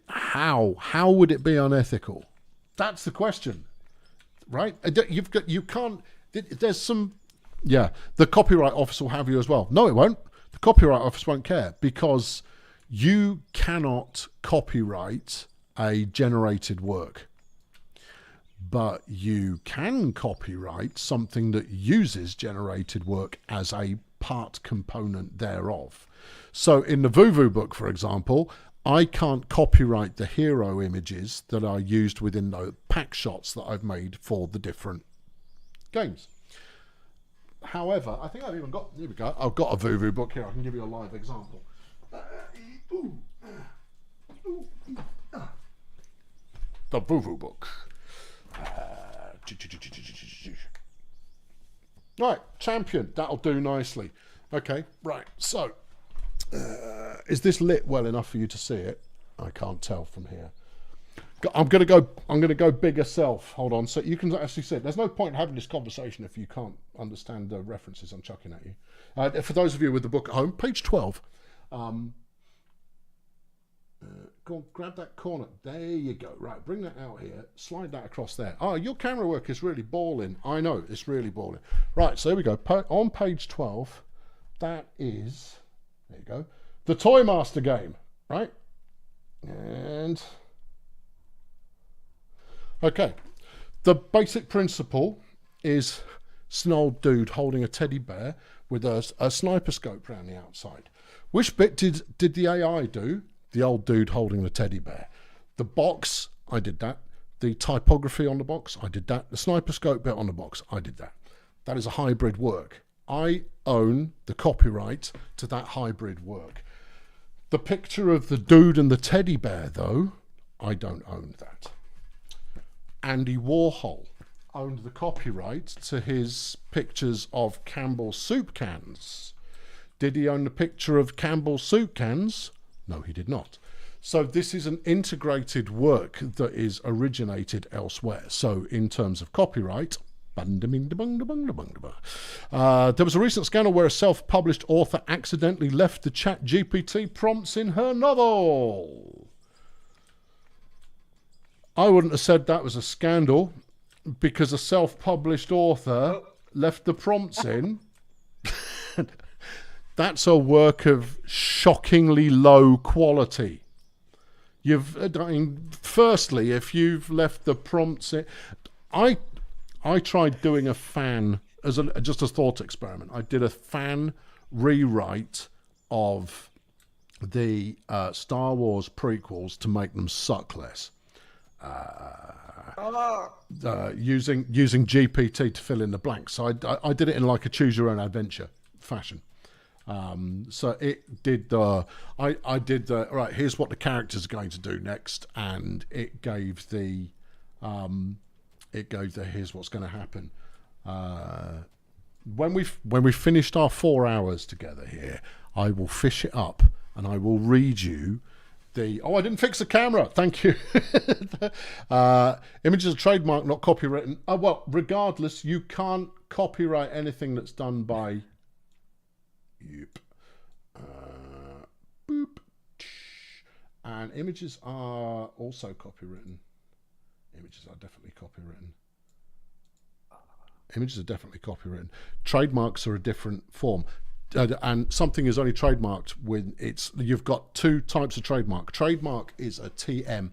how would it be unethical? That's the question, right? You can't. There's some. Yeah, the Copyright Office will have you as well. No, it won't. The Copyright Office won't care because you cannot copyright a generated work, but you can copyright something that uses generated work as a part component thereof. So in the Vuvu book, for example, I can't copyright the hero images that are used within the pack shots that I've made for the different games. However, I think I've even got, here we go, I've got a Vuvu book here. I can give you a live example. The Vuvu book. Right, champion. That'll do nicely. Okay, right. So, is this lit well enough for you to see it? I can't tell from here. I'm gonna go bigger self. Hold on, so you can actually see it. There's no point in having this conversation if you can't understand the references I'm chucking at you. For those of you with the book at home, page 12. Go on, grab that corner. There you go. Right, bring that out here. Slide that across there. Oh, your camera work is really balling. I know, it's really balling. Right, so here we go. On page 12, that is, there you go, the Toy Master game, right? And, okay. The basic principle is it's an old dude holding a teddy bear with a sniper scope around the outside. Which bit did the AI do? The old dude holding the teddy bear. The box, I did that. The typography on the box, I did that. The sniper scope bit on the box, I did that. That is a hybrid work. I own the copyright to that hybrid work. The picture of the dude and the teddy bear, though, I don't own that. Andy Warhol owned the copyright to his pictures of Campbell's soup cans. Did he own the picture of Campbell's soup cans? No, he did not. So this is an integrated work that is originated elsewhere. So in terms of copyright, there was a recent scandal where a self-published author accidentally left the ChatGPT prompts in her novel. I wouldn't have said that was a scandal because a self-published author left the prompts in. That's a work of shockingly low quality. Firstly, if you've left the prompts in, I tried doing a fan just a thought experiment. I did a fan rewrite of the Star Wars prequels to make them suck less. Using GPT to fill in the blanks. So I did it in like a choose your own adventure fashion. So it did I did the right, here's what the characters are going to do next, and it gave the here's what's going to happen. When we finished our 4 hours together here, I will fish it up and I will read you the I didn't fix the camera, thank you. Images are trademark, not copywritten. Well, regardless, you can't copyright anything that's done by Yep. Boop. And images are also copywritten. Images are definitely copywritten. Images are definitely copywritten. Trademarks are a different form. And something is only trademarked when you've got two types of trademark. Trademark is a TM,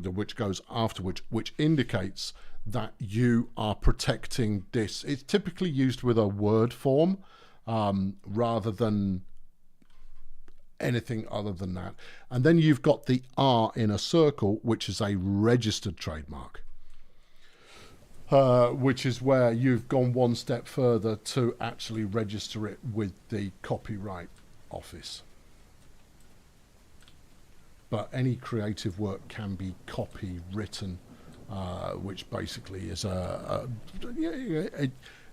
which goes after which indicates that you are protecting this. It's typically used with a word form rather than anything other than that. And then you've got the R in a circle, which is a registered trademark. Which is where you've gone one step further to actually register it with the Copyright Office. But any creative work can be copywritten, which basically is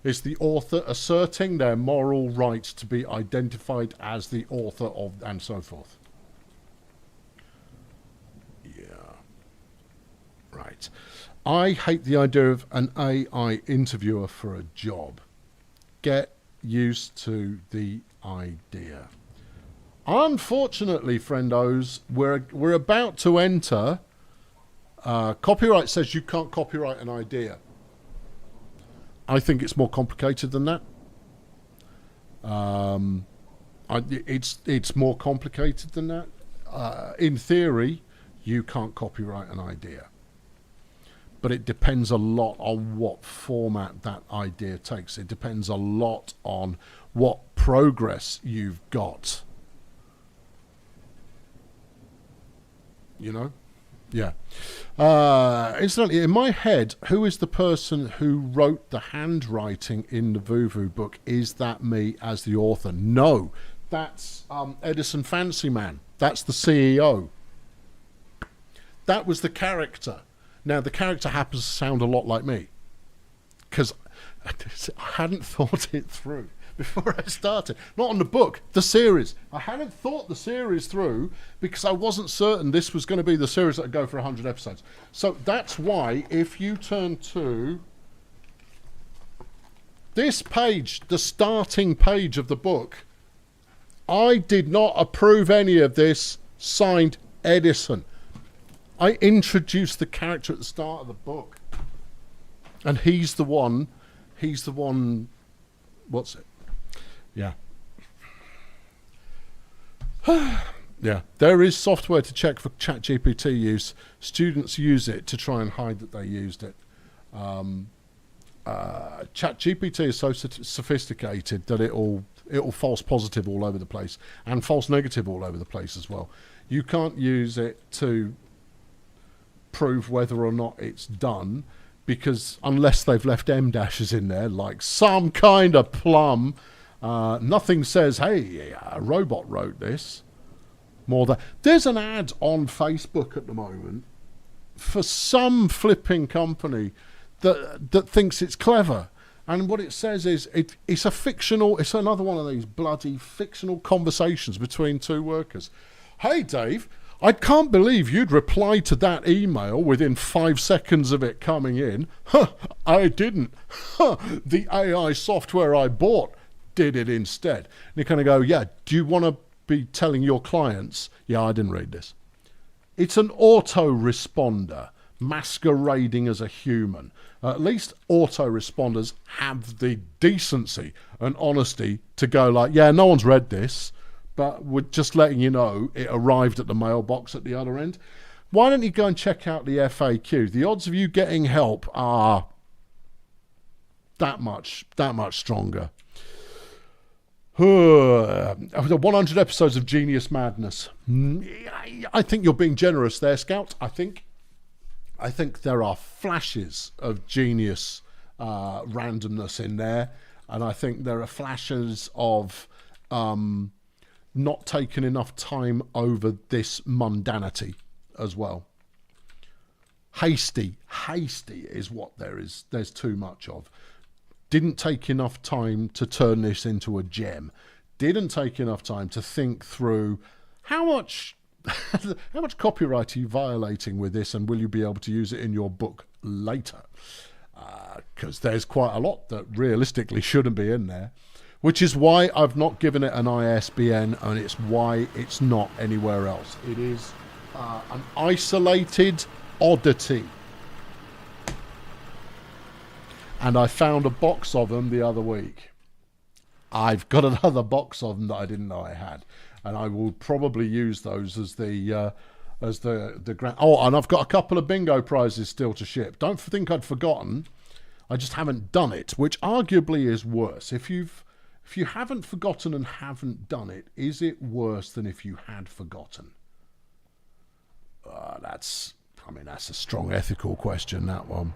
it's the author asserting their moral right to be identified as the author of, and so forth. Yeah. Right. I hate the idea of an AI interviewer for a job. Get used to the idea. Unfortunately, friendos, we're about to enter. Copyright says you can't copyright an idea. I think it's more complicated than that. It's more complicated than that. In theory, you can't copyright an idea. But it depends a lot on what format that idea takes. It depends a lot on what progress you've got. You know? Yeah. Incidentally, in my head, who is the person who wrote the handwriting in the Vuvu book? Is that me as the author? No. That's Edison Fancyman. That's the CEO. That was the character. Now, the character happens to sound a lot like me because I hadn't thought it through before I started. Not on the book, the series. I hadn't thought the series through because I wasn't certain this was going to be the series that would go for 100 episodes. So that's why if you turn to this page, the starting page of the book, I did not approve any of this, signed Edison. I introduced the character at the start of the book. And he's the one, what's it? Yeah. Yeah. There is software to check for ChatGPT use. Students use it to try and hide that they used it. ChatGPT is so sophisticated that it'll false positive all over the place and false negative all over the place as well. You can't use it to prove whether or not it's done, because unless they've left M dashes in there like some kind of plum, nothing says, hey, a robot wrote this. More than there's an ad on Facebook at the moment for some flipping company that thinks it's clever, and what it says is it's another one of these bloody fictional conversations between two workers. Hey Dave, I can't believe you'd reply to that email within 5 seconds of it coming in. Huh, I didn't. Huh, the AI software I bought did it instead. And you kind of go, yeah, do you want to be telling your clients, yeah, I didn't read this. It's an autoresponder masquerading as a human. At least autoresponders have the decency and honesty to go like, yeah, no one's read this, but we're just letting you know it arrived at the mailbox at the other end. Why don't you go and check out the FAQ? The odds of you getting help are that much stronger. 100 episodes of Genius Madness. I think you're being generous there, Scout. I think there are flashes of genius randomness in there, and I think there are flashes of not taking enough time over this mundanity as well. Hasty is what there's too much of. Didn't take enough time to turn this into a gem. Didn't take enough time to think through how much copyright are you violating with this, and will you be able to use it in your book later? Because there's quite a lot that realistically shouldn't be in there, which is why I've not given it an ISBN, and it's why it's not anywhere else. It is an isolated oddity And I found a box of them the other week. I've got another box of them that I didn't know I had, and I will probably use those as the grand. Oh, and I've got a couple of bingo prizes still to ship. Don't think I'd forgotten. I just haven't done it, which arguably is worse. If you haven't forgotten and haven't done it, is it worse than if you had forgotten? That's a strong ethical question, that one.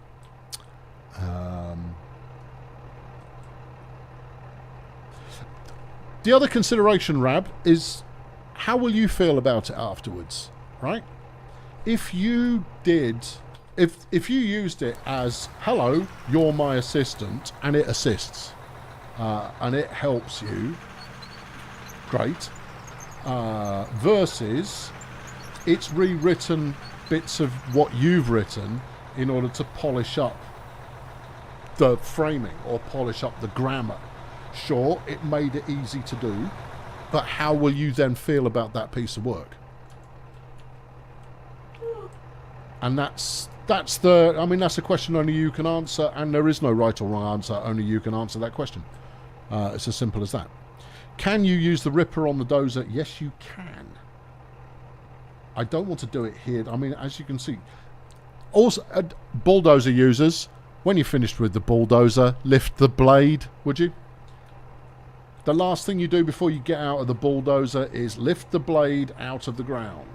The other consideration, Rab, is how will you feel about it afterwards, right? If you used it as, hello, you're my assistant, and it assists, and it helps you, great, versus it's rewritten bits of what you've written in order to polish up the framing or polish up the grammar. Sure, it made it easy to do, but how will you then feel about that piece of work? And that's a question only you can answer, and there is no right or wrong answer, only you can answer that question. It's as simple as that. Can you use the ripper on the dozer? Yes, you can. I don't want to do it here. I mean, as you can see, also bulldozer users, when you're finished with the bulldozer, lift the blade, would you? The last thing you do before you get out of the bulldozer is lift the blade out of the ground.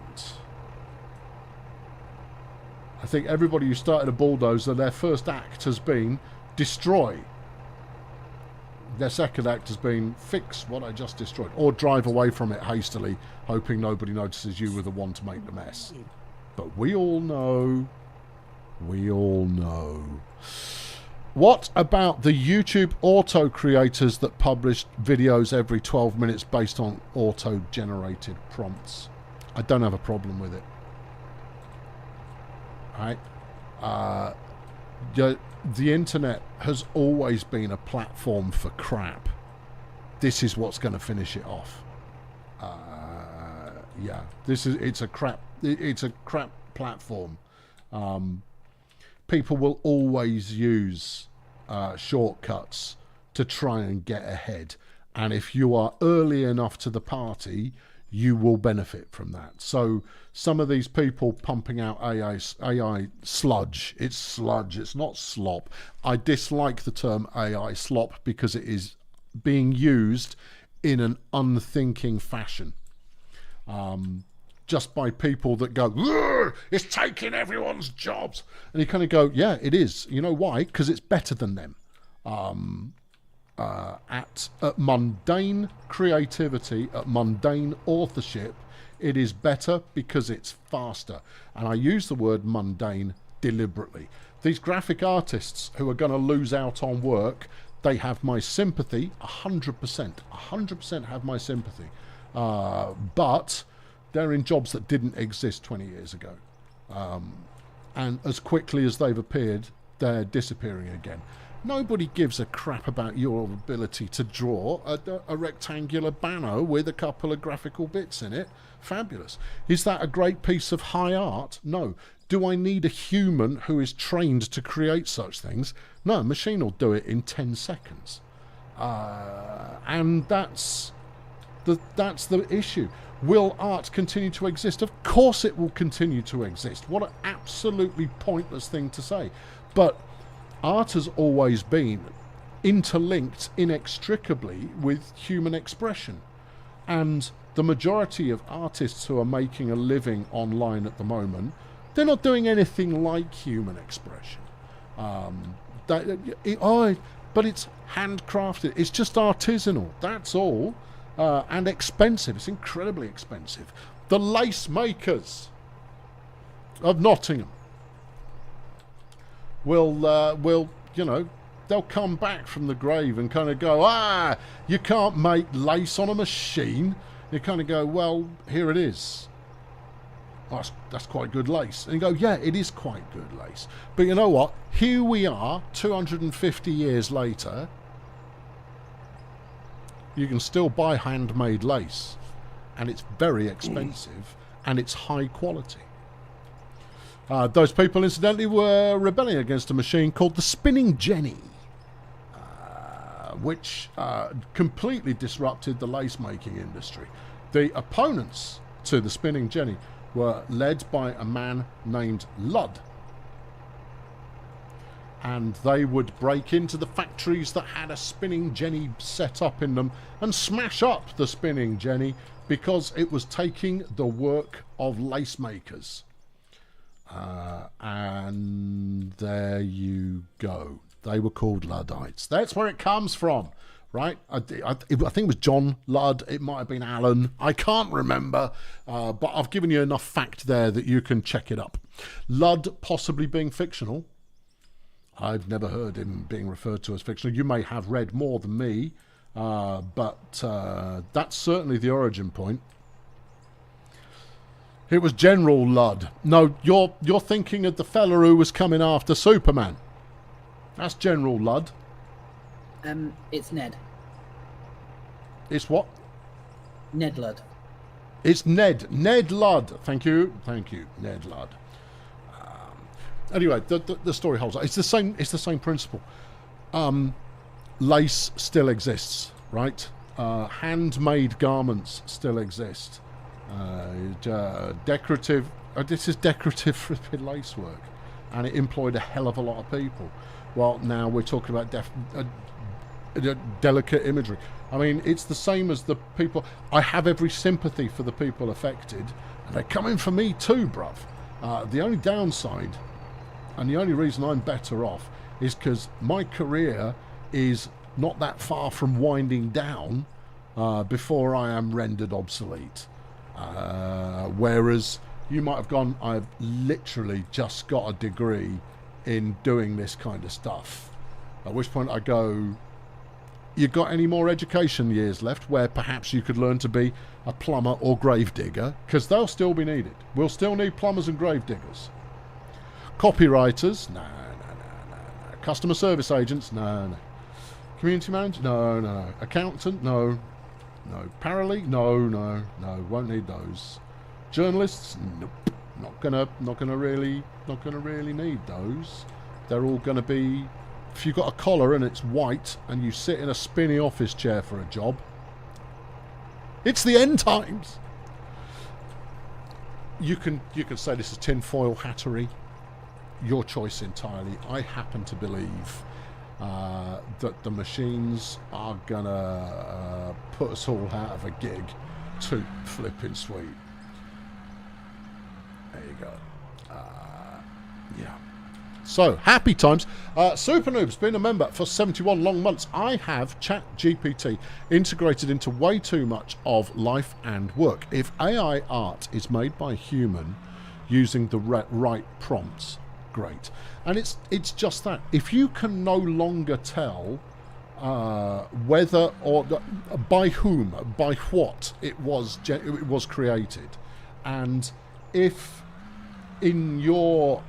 I think everybody who started a bulldozer, their first act has been destroy. Their second act has been fix what I just destroyed, or drive away from it hastily, hoping nobody notices you were the one to make the mess. But we all know. What about the YouTube auto creators that published videos every 12 minutes based on auto-generated prompts? I don't have a problem with it. Right? The internet has always been a platform for crap. This is what's going to finish it off. Yeah, it's a crap platform. People will always use shortcuts to try and get ahead, and if you are early enough to the party, you will benefit from that. So some of these people pumping out AI sludge, it's sludge, it's not slop. I dislike the term AI slop because it is being used in an unthinking fashion. Just by people that go, it's taking everyone's jobs. And you kind of go, yeah, it is. You know why? Because it's better than them. At mundane creativity, at mundane authorship, it is better because it's faster. And I use the word mundane deliberately. These graphic artists who are going to lose out on work, they have my sympathy, 100% have my sympathy. But they're in jobs that didn't exist 20 years ago. And as quickly as they've appeared, they're disappearing again. Nobody gives a crap about your ability to draw a rectangular banner with a couple of graphical bits in it. Fabulous. Is that a great piece of high art? No. Do I need a human who is trained to create such things? No, a machine will do it in 10 seconds. And that's the issue. Will art continue to exist? Of course it will continue to exist. What an absolutely pointless thing to say. But art has always been interlinked inextricably with human expression. And the majority of artists who are making a living online at the moment, they're not doing anything like human expression. But it's handcrafted. It's just artisanal. That's all. And expensive. It's incredibly expensive. The lace makers of Nottingham will you know, they'll come back from the grave and kind of go, you can't make lace on a machine. You kind of go, well, here it is. That's quite good lace. And you go, yeah, it is quite good lace. But you know what? Here we are, 250 years later. You can still buy handmade lace, and it's very expensive, and it's high quality. Those people, incidentally, were rebelling against a machine called the Spinning Jenny. which completely disrupted the lace making industry. The opponents to the spinning jenny were led by a man named Ludd. And they would break into the factories that had a spinning jenny set up in them and smash up the spinning jenny because it was taking the work of lace makers. And there you go. They were called Luddites. That's where it comes from, right? I think it was John Ludd. It might have been Alan. I can't remember. But I've given you enough fact there that you can check it up. Ludd possibly being fictional. I've never heard him being referred to as fictional. You may have read more than me, but that's certainly the origin point. It was General Ludd. No, you're thinking of the fella who was coming after Superman. That's General Ludd. It's Ned. It's what? Ned Ludd. It's Ned. Ned Ludd. Thank you. Thank you. Ned Ludd. Anyway, the story holds up. It's the same principle. Lace still exists, right? Handmade garments still exist. Decorative. This is decorative lace work, and it employed a hell of a lot of people. Well, now we're talking about delicate imagery. I mean, it's the same as the people. I have every sympathy for the people affected, and they're coming for me too, bruv. The only downside, and the only reason I'm better off, is because my career is not that far from winding down before I am rendered obsolete. Whereas you might have gone, I've literally just got a degree in doing this kind of stuff. At which point I go, you got any more education years left where perhaps you could learn to be a plumber or grave digger? Because they'll still be needed. We'll still need plumbers and grave diggers. Copywriters? No. Customer service agents? No. Community manager? No. Accountant? No. Paralegal? No. Won't need those. Journalists? Nope. Not gonna really need those. They're all gonna be, if you've got a collar and it's white and you sit in a spinny office chair for a job, it's the end times. You can say this is tinfoil hattery. Your choice entirely. I happen to believe that the machines are gonna put us all out of a gig. Too flipping sweet. There you go. Yeah. So, happy times. Super Noob's been a member for 71 long months. I have ChatGPT integrated into way too much of life and work. If AI art is made by a human using the right prompts, great. And it's just that. If you can no longer tell whether or by whom, by what it was created, and if in your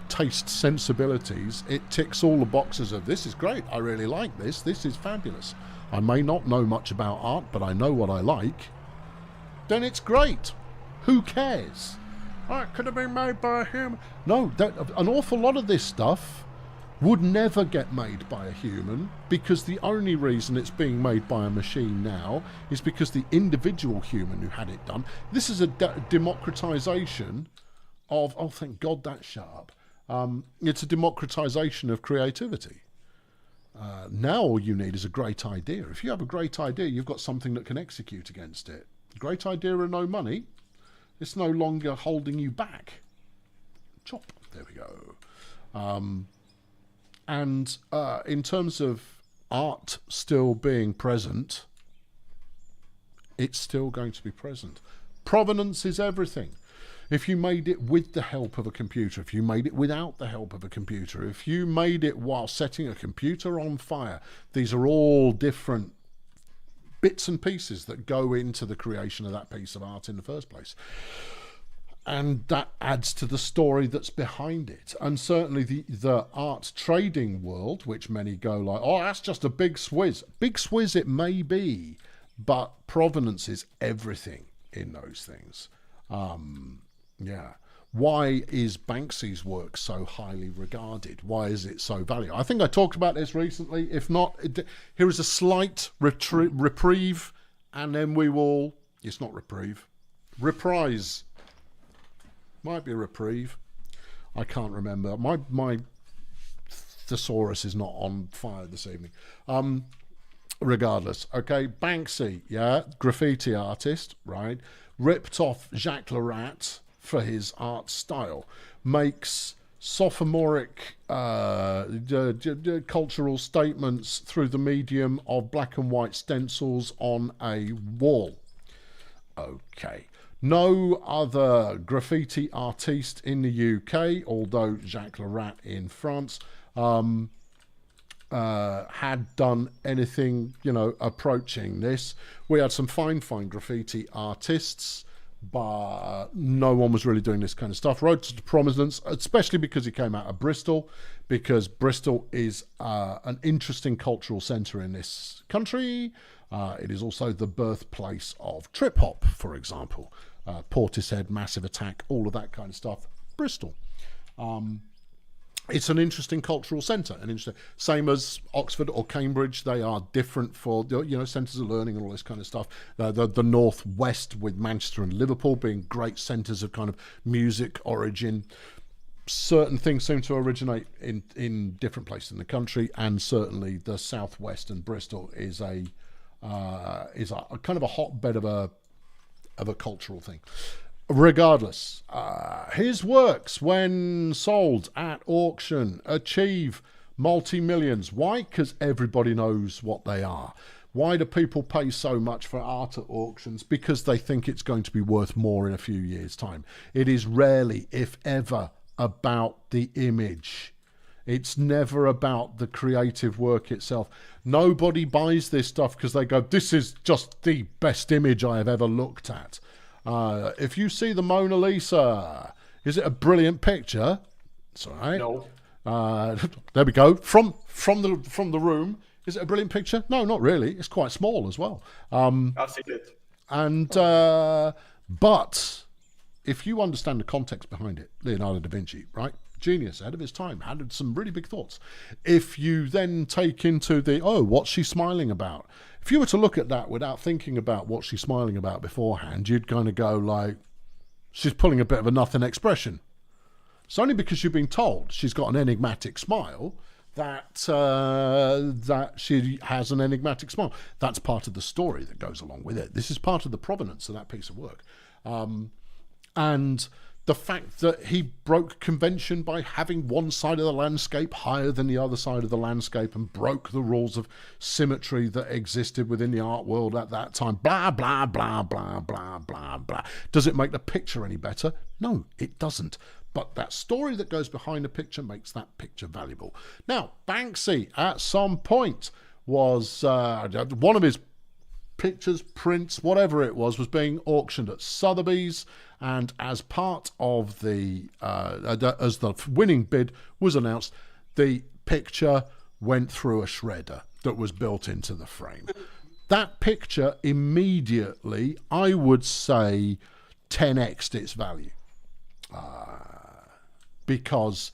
taste sensibilities it ticks all the boxes of this is great, I really like this is fabulous, I may not know much about art but I know what I like, then it's great. Who cares? It could have been made by a human. No, an awful lot of this stuff would never get made by a human, because the only reason it's being made by a machine now is because the individual human who had it done. This is a democratization of, oh thank God that's shut up. It's a democratization of creativity. Now all you need is a great idea. If you have a great idea, you've got something that can execute against it. Great idea and no money. It's no longer holding you back. Chop. There we go. And in terms of art still being present, it's still going to be present. Provenance is everything. If you made it with the help of a computer, if you made it without the help of a computer, if you made it while setting a computer on fire, these are all different bits and pieces that go into the creation of that piece of art in the first place. And that adds to the story that's behind it. And certainly the art trading world, which many go like, oh, that's just a big swizz. Big swizz it may be, but provenance is everything in those things. Yeah. why is Banksy's work so highly regarded? Why is it so valuable? I think I talked about this recently. If not, here is a slight reprieve, and then we will... It's not reprieve. Reprise. Might be a reprieve. I can't remember. My thesaurus is not on fire this evening. Regardless, okay, Banksy, yeah, graffiti artist, right, ripped off Jacques Lerat for his art style, makes sophomoric cultural statements through the medium of black and white stencils on a wall. Okay. No other graffiti artiste in the UK, although Jacques Lerat in France, had done anything, you know, approaching this. We had some fine graffiti artists, but no one was really doing this kind of stuff. Rose to prominence, especially because he came out of Bristol, because Bristol is an interesting cultural centre in this country. It is also the birthplace of trip hop, for example. Portishead, Massive Attack, all of that kind of stuff. Bristol. It's an interesting cultural centre, same as Oxford or Cambridge. They are different for, you know, centres of learning and all this kind of stuff. The northwest with Manchester and Liverpool being great centres of kind of music origin. Certain things seem to originate in different places in the country, and certainly the southwest and Bristol is a kind of a hotbed of a cultural thing. Regardless, his works, when sold at auction, achieve multi-millions. Why? Because everybody knows what they are. Why do people pay so much for art at auctions? Because they think it's going to be worth more in a few years' time. It is rarely, if ever, about the image. It's never about the creative work itself. Nobody buys this stuff because they go, this is just the best image I have ever looked at. If you see the Mona Lisa, is it a brilliant picture? It's all right. No. There we go. From the room, is it a brilliant picture? No, not really. It's quite small as well. I've seen it. And but if you understand the context behind it, Leonardo da Vinci, right? Genius, ahead of his time, had some really big thoughts. If you then take into what's she smiling about? If you were to look at that without thinking about what she's smiling about beforehand, you'd kind of go like, she's pulling a bit of a nothing expression. It's only because you've been told she's got an enigmatic smile that she has an enigmatic smile. That's part of the story that goes along with it. This is part of the provenance of that piece of work. And the fact that he broke convention by having one side of the landscape higher than the other side of the landscape and broke the rules of symmetry that existed within the art world at that time. Blah, blah, blah, blah, blah, blah, blah. Does it make the picture any better? No, it doesn't. But that story that goes behind the picture makes that picture valuable. Now, Banksy, at some point, was one of his pictures, prints, whatever it was being auctioned at Sotheby's, and as part of the as the winning bid was announced, the picture went through a shredder that was built into the frame. That picture immediately, I would say, 10x'd its value, because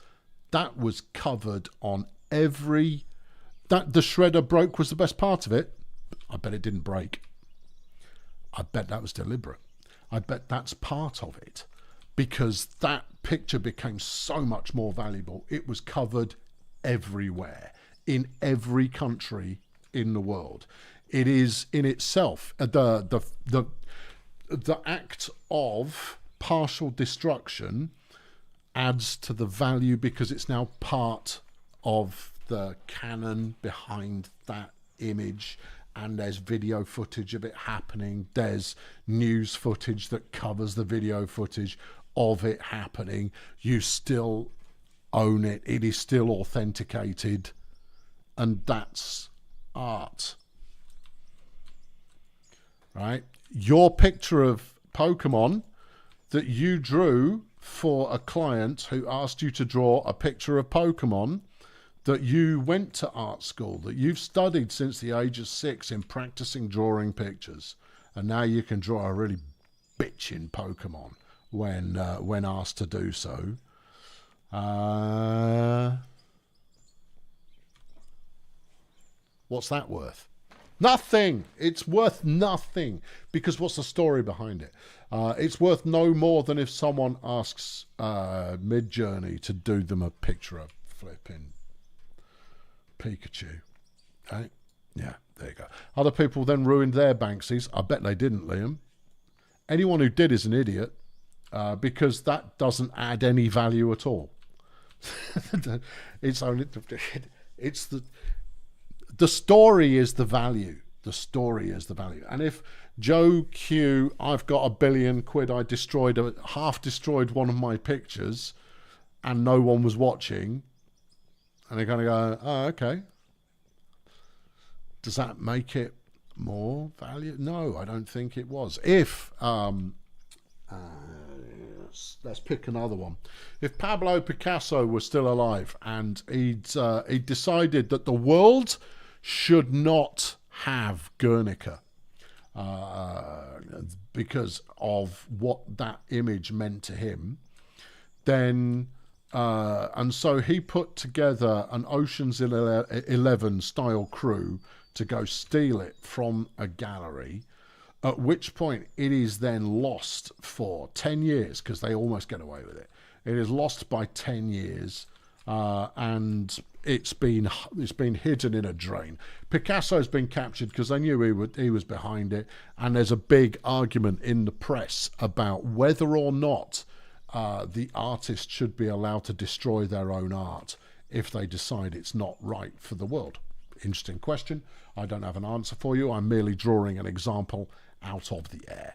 that was covered on every... That the shredder broke was the best part of it. I bet it didn't break. I bet that was deliberate. I bet that's part of it, because that picture became so much more valuable. It was covered everywhere, in every country in the world. It is in itself the act of partial destruction adds to the value, because it's now part of the canon behind that image. And there's video footage of it happening. There's news footage that covers the video footage of it happening. You still own it. It is still authenticated. And that's art. Right? Your picture of Pokemon that you drew for a client who asked you to draw a picture of Pokemon, that you went to art school, that you've studied since the age of 6 in practicing drawing pictures, and now you can draw a really bitchin' Pokemon. when asked to do so. What's that worth? Nothing. It's worth nothing, because what's the story behind it? It's worth no more than if someone asks Midjourney to do them a picture of flipping Pikachu. Okay? Yeah, there you go. Other people then ruined their Banksies. I bet they didn't, Liam. Anyone who did is an idiot, because that doesn't add any value at all. It's only the story is the value. The story is the value. And if Joe Q, I've got £1 billion, I half destroyed one of my pictures, and no one was watching, and they're going to go, oh, okay. Does that make it more value? No, I don't think it was. If let's pick another one. If Pablo Picasso was still alive and he'd decided that the world should not have Guernica because of what that image meant to him, then and so he put together an Ocean's 11 style crew to go steal it from a gallery, at which point it is then lost for 10 years, because they almost get away with it. It is lost by 10 years, and it's been hidden in a drain. Picasso's been captured because they knew he was behind it, and there's a big argument in the press about whether or not the artist should be allowed to destroy their own art if they decide it's not right for the world. Interesting question. I don't have an answer for you. I'm merely drawing an example out of the air.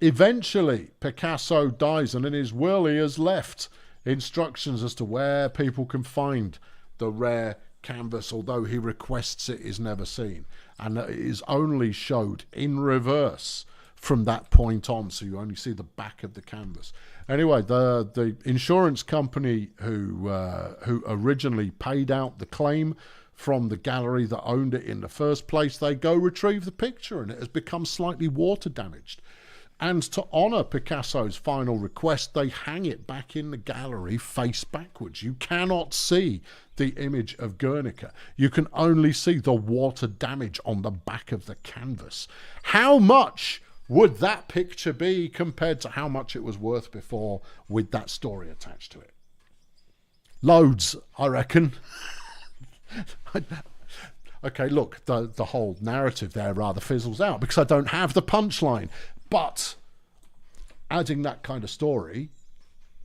Eventually, Picasso dies, and in his will he has left instructions as to where people can find the rare canvas, although he requests it is never seen, and it is only showed in reverse from that point on, so you only see the back of the canvas. Anyway, the insurance company who originally paid out the claim from the gallery that owned it in the first place, they go retrieve the picture, and it has become slightly water damaged. And to honour Picasso's final request, they hang it back in the gallery face backwards. You cannot see the image of Guernica. You can only see the water damage on the back of the canvas. How much would that picture be compared to how much it was worth before, with that story attached to it? Loads, I reckon. Okay, look, the whole narrative there rather fizzles out because I don't have the punchline. But adding that kind of story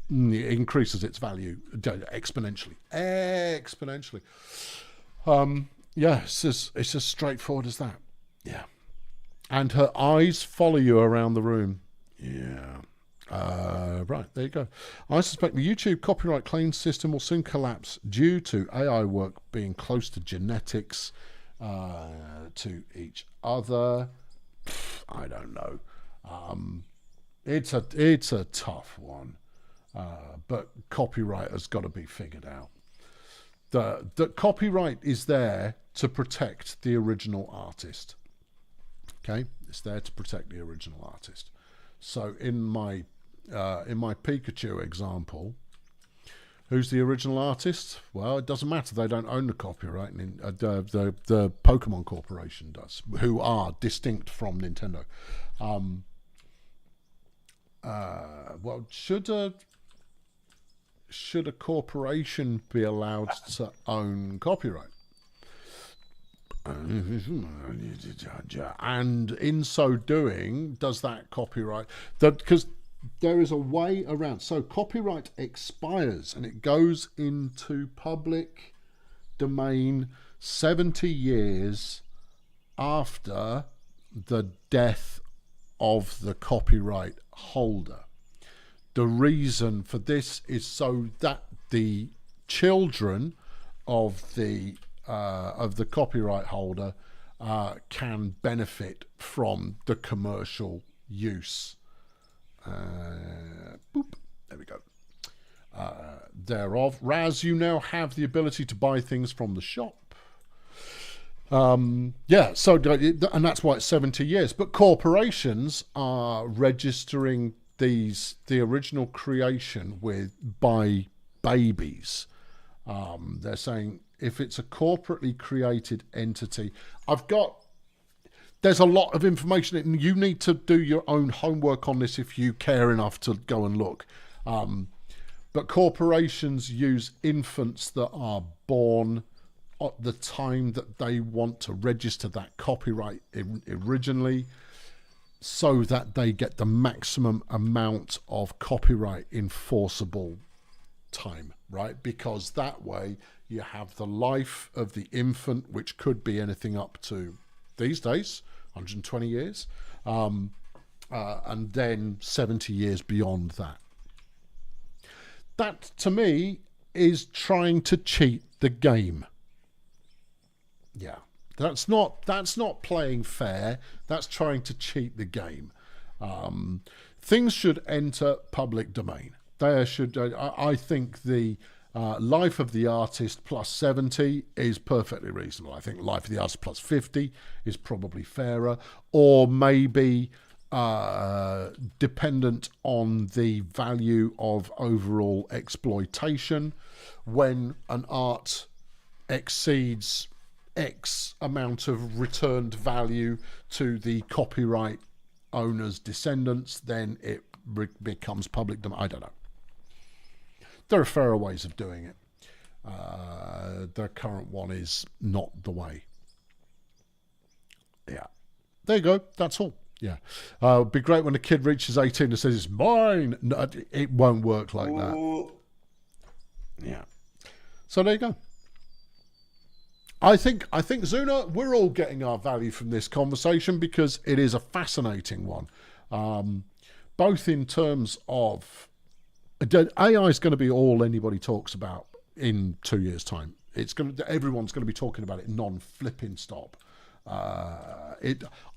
increases its value exponentially. Exponentially. Yeah, it's as straightforward as that. Yeah. And her eyes follow you around the room. Yeah. Right, there you go. I suspect the YouTube copyright claim system will soon collapse due to AI work being close to genetics to each other. I don't know. It's a tough one, but copyright has got to be figured out. The copyright is there to protect the original artist. Okay, it's there to protect the original artist. So in my Pikachu example, who's the original artist? Well, it doesn't matter. They don't own the copyright. And the Pokemon Corporation does, who are distinct from Nintendo. Well, should a corporation be allowed to own copyright? And in so doing, does that copyright, that because there is a way around, so copyright expires and it goes into public domain 70 years after the death of the copyright holder. The reason for this is so that the children of the copyright holder can benefit from the commercial use. Boop, there we go. Thereof. Raz, you now have the ability to buy things from the shop. Yeah, so, and that's why it's 70 years. But corporations are registering the original creation by babies. They're saying if it's a corporately created entity, there's a lot of information, and you need to do your own homework on this if you care enough to go and look. But corporations use infants that are born at the time that they want to register that copyright originally, so that they get the maximum amount of copyright enforceable time, right? Because that way you have the life of the infant, which could be anything up to, these days, 120 years, and then 70 years beyond that. That, to me, is trying to cheat the game. Yeah. That's not playing fair. That's trying to cheat the game. Things should enter public domain. I think the life of the artist plus 70 is perfectly reasonable. I think life of the artist plus 50 is probably fairer, or maybe dependent on the value of overall exploitation. When an art exceeds X amount of returned value to the copyright owner's descendants, then it becomes public domain. I don't know. There are fairer ways of doing it. The current one is not the way. Yeah. There you go. That's all. Yeah. It'd be great when a kid reaches 18 and says, it's mine. No, it won't work like that. Yeah. So there you go. I think Zuna, we're all getting our value from this conversation because it is a fascinating one. Both in terms of AI is going to be all anybody talks about in 2 years' time. Everyone's going to be talking about it non-flipping stop. I'll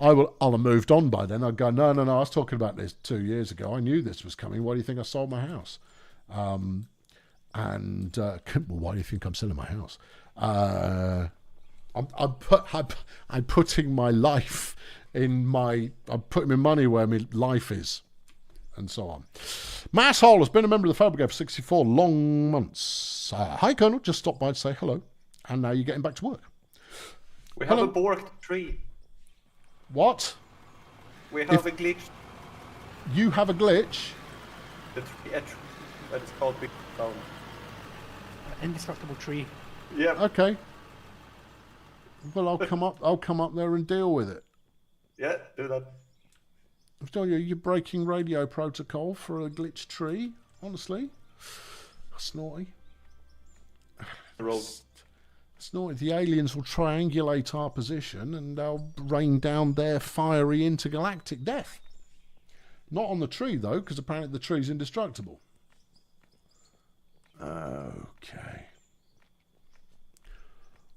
have moved on by then. I'd go, no, I was talking about this 2 years ago. I knew this was coming. Why do you think I sold my house? Well, why do you think I'm selling my house? I'm putting my life I'm putting my money where my life is, and so on. Masshole has been a member of the Fail Brigade for 64 long months. Hi, Colonel. Just stopped by to say hello, and now you're getting back to work. We have a borked tree. What? We have a glitch. You have a glitch? The tree, that is called Big Town. Indestructible tree. Yeah. Okay. Well, I'll come up there and deal with it. Yeah, do that. I've told you, you're breaking radio protocol for a glitched tree. Honestly, that's naughty. It's naughty. The aliens will triangulate our position and they'll rain down their fiery intergalactic death. Not on the tree though, because apparently the tree's indestructible. Okay.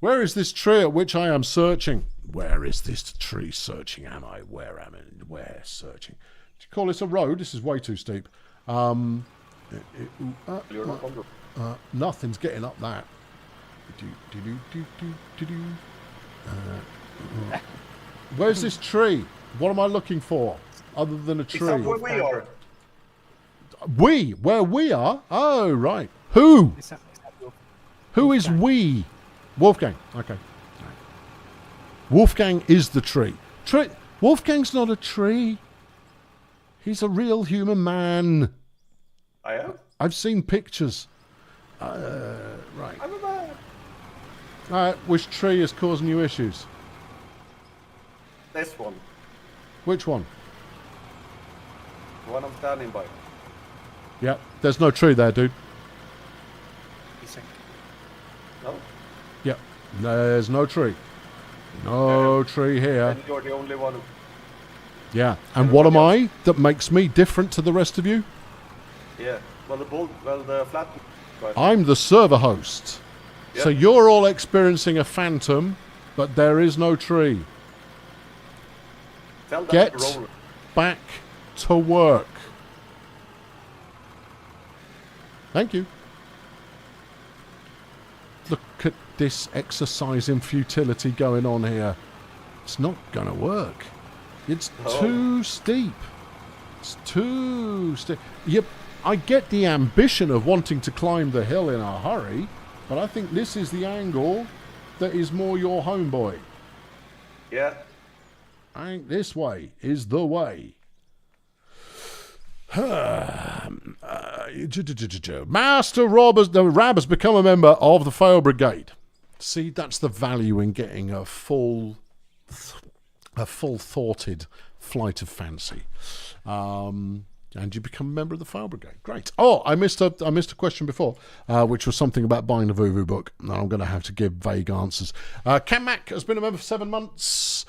Where is this tree at which I am searching? Where is this tree searching? Am I? Where am I? Where searching? Do you call this a road? This is way too steep. Nothing's getting up that. Where's this tree? What am I looking for? Other than a tree. It's up where we are. We? Where we are? Oh, right. Who? Who is we? Wolfgang. Okay. Wolfgang is the tree. Wolfgang's not a tree. He's a real human man. I am? I've seen pictures. Right. I'm a man. Alright, which tree is causing you issues? This one. Which one? The one I'm standing by. Yep, there's no tree there, dude. No? Yep, there's no tree. No tree here. And you're the only one. Yeah, and what am I that makes me different to the rest of you? Yeah, well the flat. Right. I'm the server host. Yep. So you're all experiencing a phantom, but there is no tree. Tell that Get to roll. back to work. Thank you. Look at this exercise in futility going on here. It's not going to work. It's too steep. It's too Yep, I get the ambition of wanting to climb the hill in a hurry, but I think this is the angle that is more your homeboy. Yeah. I think this way is the way. Master Rab has become a member of the Fail Brigade. See, that's the value in getting a full thoughted flight of fancy. And you become a member of the Fail Brigade. Great. Oh, I missed a question before, which was something about buying the Vuvu book. Now I'm going to have to give vague answers. Ken Mack has been a member for 7 months.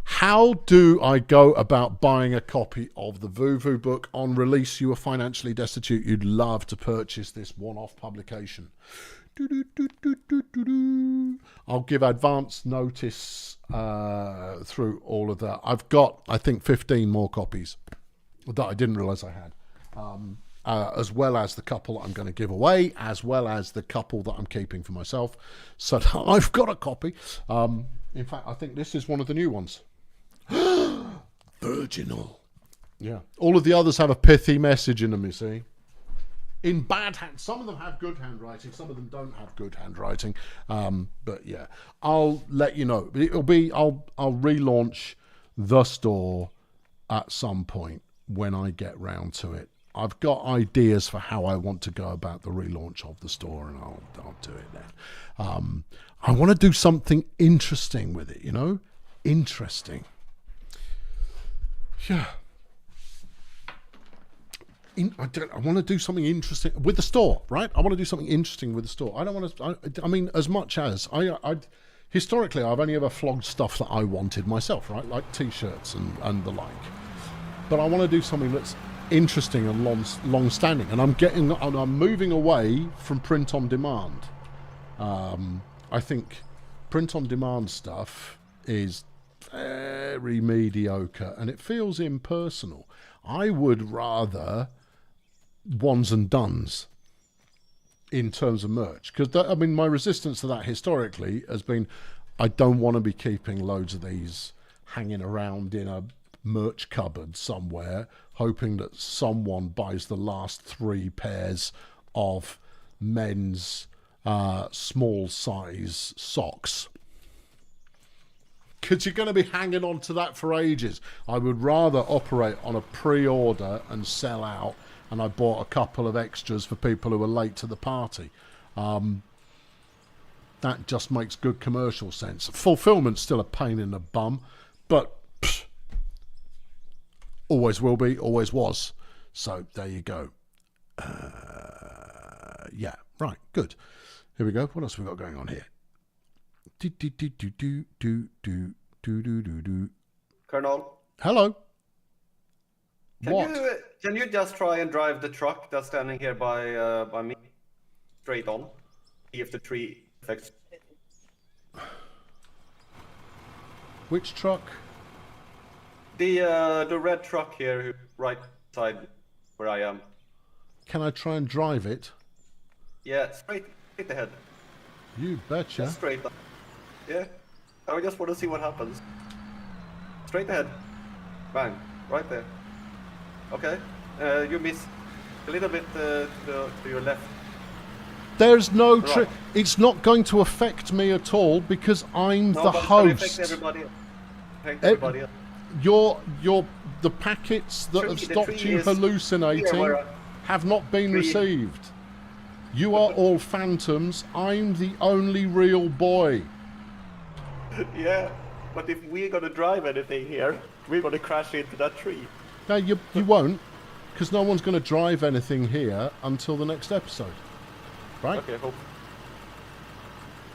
How do I go about buying a copy of the Vuvu book on release? You are financially destitute. You'd love to purchase this one-off publication. I'll give advance notice through all of that. I've got, I think, 15 more copies that I didn't realise I had, as well as the couple I'm going to give away, as well as the couple that I'm keeping for myself. So I've got a copy. In fact, I think this is one of the new ones. Virginal. Yeah. All of the others have a pithy message in them, you see. In bad hand, some of them have good handwriting, some of them don't have good handwriting. But yeah, I'll let you know. It'll be I'll relaunch the store at some point when I get round to it. I've got ideas for how I want to go about the relaunch of the store, and I'll do it then. I want to do something interesting with it, you know? Interesting. Yeah. I want to do something interesting with the store, right? I want to do something interesting with the store. I don't want to, I mean, as much as historically, I've only ever flogged stuff that I wanted myself, right? Like t-shirts and the like. But I want to do something that's interesting and long-standing. And I'm moving away from print on demand. I think print on demand stuff is very mediocre and it feels impersonal. I would rather ones and dones in terms of merch, because I mean, my resistance to that historically has been, I don't want to be keeping loads of these hanging around in a merch cupboard somewhere, hoping that someone buys the last 3 pairs of men's small size socks, because you're going to be hanging on to that for ages. I would rather operate on a pre-order and sell out, and I bought a couple of extras for people who are late to the party. That just makes good commercial sense. Fulfillment's still a pain in the bum, but always will be, always was. So there you go. Yeah, right, good. Here we go. What else have we got going on here? Colonel. Hello. What? Can you just try and drive the truck that's standing here by me straight on? See if the tree affects. Which truck? The red truck here, right side where I am. Can I try and drive it? Yeah, straight ahead. You betcha. Just straight up. Yeah. I just want to see what happens. Straight ahead. Bang. Right there. Okay. You miss a little bit to your left. There's no Right. It's not going to affect me at all because I'm No, the but it's gonna host. affect everybody. Affect everybody else. The packets that have The stopped tree you is hallucinating here where have not been tree- received. You are all phantoms. I'm the only real boy. Yeah, but if we're gonna drive anything here, we're gonna crash into that tree. No, you won't, because no one's going to drive anything here until the next episode. Right? Okay, hope.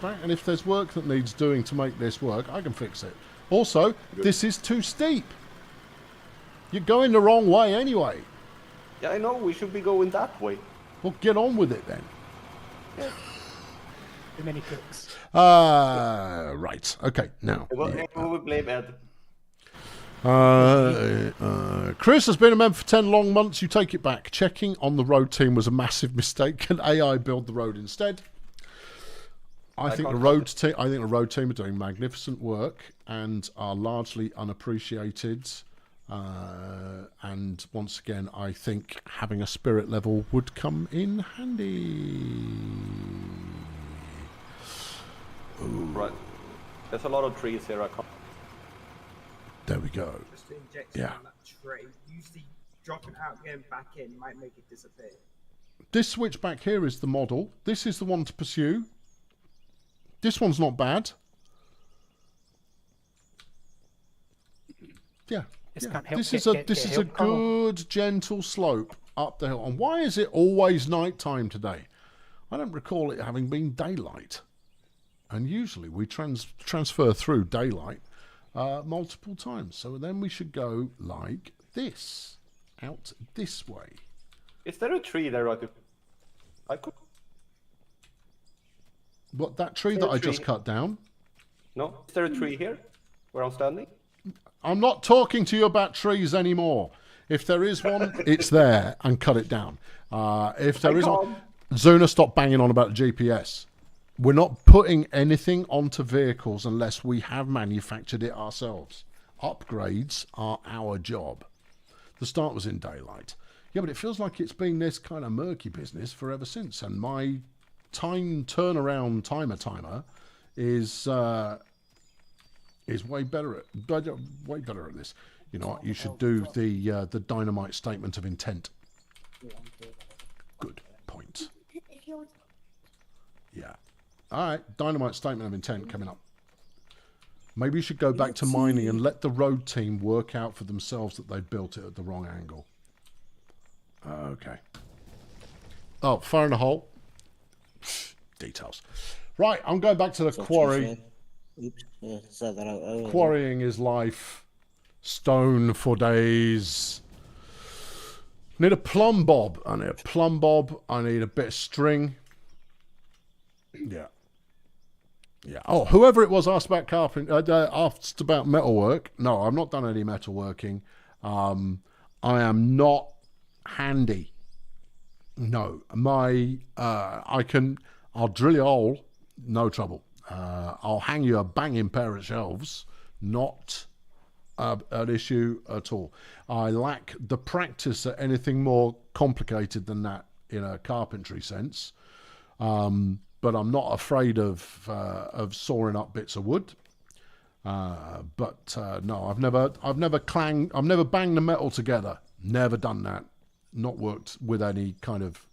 Right? And if there's work that needs doing to make this work, I can fix it. Also, this is too steep. You're going the wrong way anyway. Yeah, I know, we should be going that way. Well, get on with it then. Too many cooks. Right. Okay, now. We will blame Ed. Chris has been a member for 10 long months. You take it back. Checking on the road team was a massive mistake. Can AI build the road instead? I think the road team are doing magnificent work and are largely unappreciated And once again, I think having a spirit level would come in handy. Ooh. Right. There's a lot of trees here. There we go. Just to inject Yeah. on that tree. Usually dropping out and back in might make it disappear. This switch back here is the model. This is the one to pursue. This one's not bad. Yeah. This is a good gentle slope up the hill. And why is it always nighttime today? I don't recall it having been daylight. And usually we transfer through daylight multiple times. So then we should go like this, out this way. Is there a tree there? I could. What, that tree that I just cut down? No. Is there a tree here where I'm standing? I'm not talking to you about trees anymore. If there is one, it's there, and cut it down. If there isn't, Zuna, stop banging on about the GPS. We're not putting anything onto vehicles unless we have manufactured it ourselves. Upgrades are our job. The start was in daylight. Yeah, but it feels like it's been this kind of murky business forever since. And my turnaround timer is way better at this. You know what? You should do the dynamite statement of intent. Good point. Yeah. All right, dynamite statement of intent coming up. Maybe you should go back to mining and let the road team work out for themselves that they built it at the wrong angle. Okay. Oh, fire in the hole. Details. Right, I'm going back to the quarry. Oops. Yeah, said that out earlier. Quarrying is life. Stone for days. Need a plumb bob. I need a plumb bob. I need a bit of string. Yeah. Yeah. Oh, whoever it was asked about asked about metalwork. No, I've not done any metalworking. I am not handy. No, I'll drill you a hole, no trouble. I'll hang you a banging pair of shelves, not an issue at all. I lack the practice at anything more complicated than that in a carpentry sense. But I'm not afraid of sawing up bits of wood. No, I've never banged the metal together. Never done that. Not worked with any kind of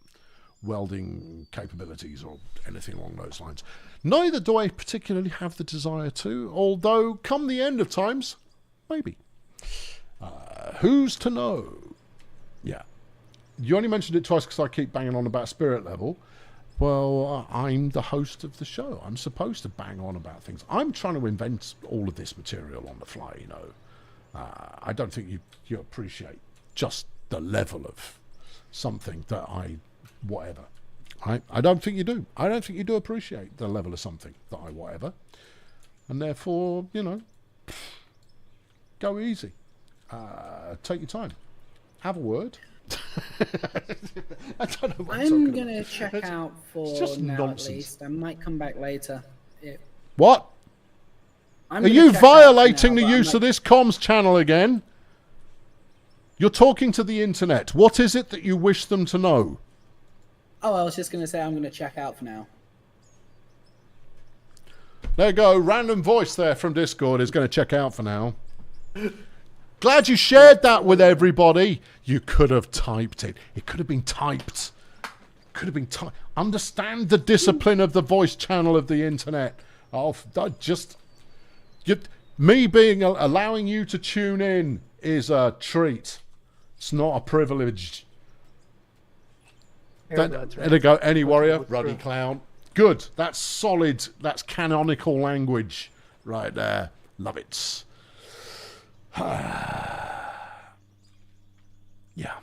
welding capabilities or anything along those lines. Neither do I particularly have the desire to, although come the end of times, maybe. Who's to know? Yeah. You only mentioned it twice because I keep banging on about spirit level. Well, I'm the host of the show. I'm supposed to bang on about things. I'm trying to invent all of this material on the fly, you know. I don't think you appreciate just the level of something that whatever. I don't think you do. I don't think you do appreciate the level of something that I whatever. And therefore, you know, go easy. Take your time. Have a word. I don't know what I'm going to check out for just now nonsense. at least. I might come back later. What? I'm Are gonna you check out violating now, the but use of this comms channel again? You're talking to the internet. What is it that you wish them to know? Oh, I was just going to say I'm going to check out for now. There you go. Random voice there from Discord is going to check out for now. Glad you shared that with everybody. You could have typed it. It could have been typed. Could have been typed. Understand the discipline of the voice channel of the internet. Me allowing you to tune in is a treat. It's not a privilege. There you go. Any warrior, ruddy clown. Good. That's solid. That's canonical language right there. Love it. Yeah.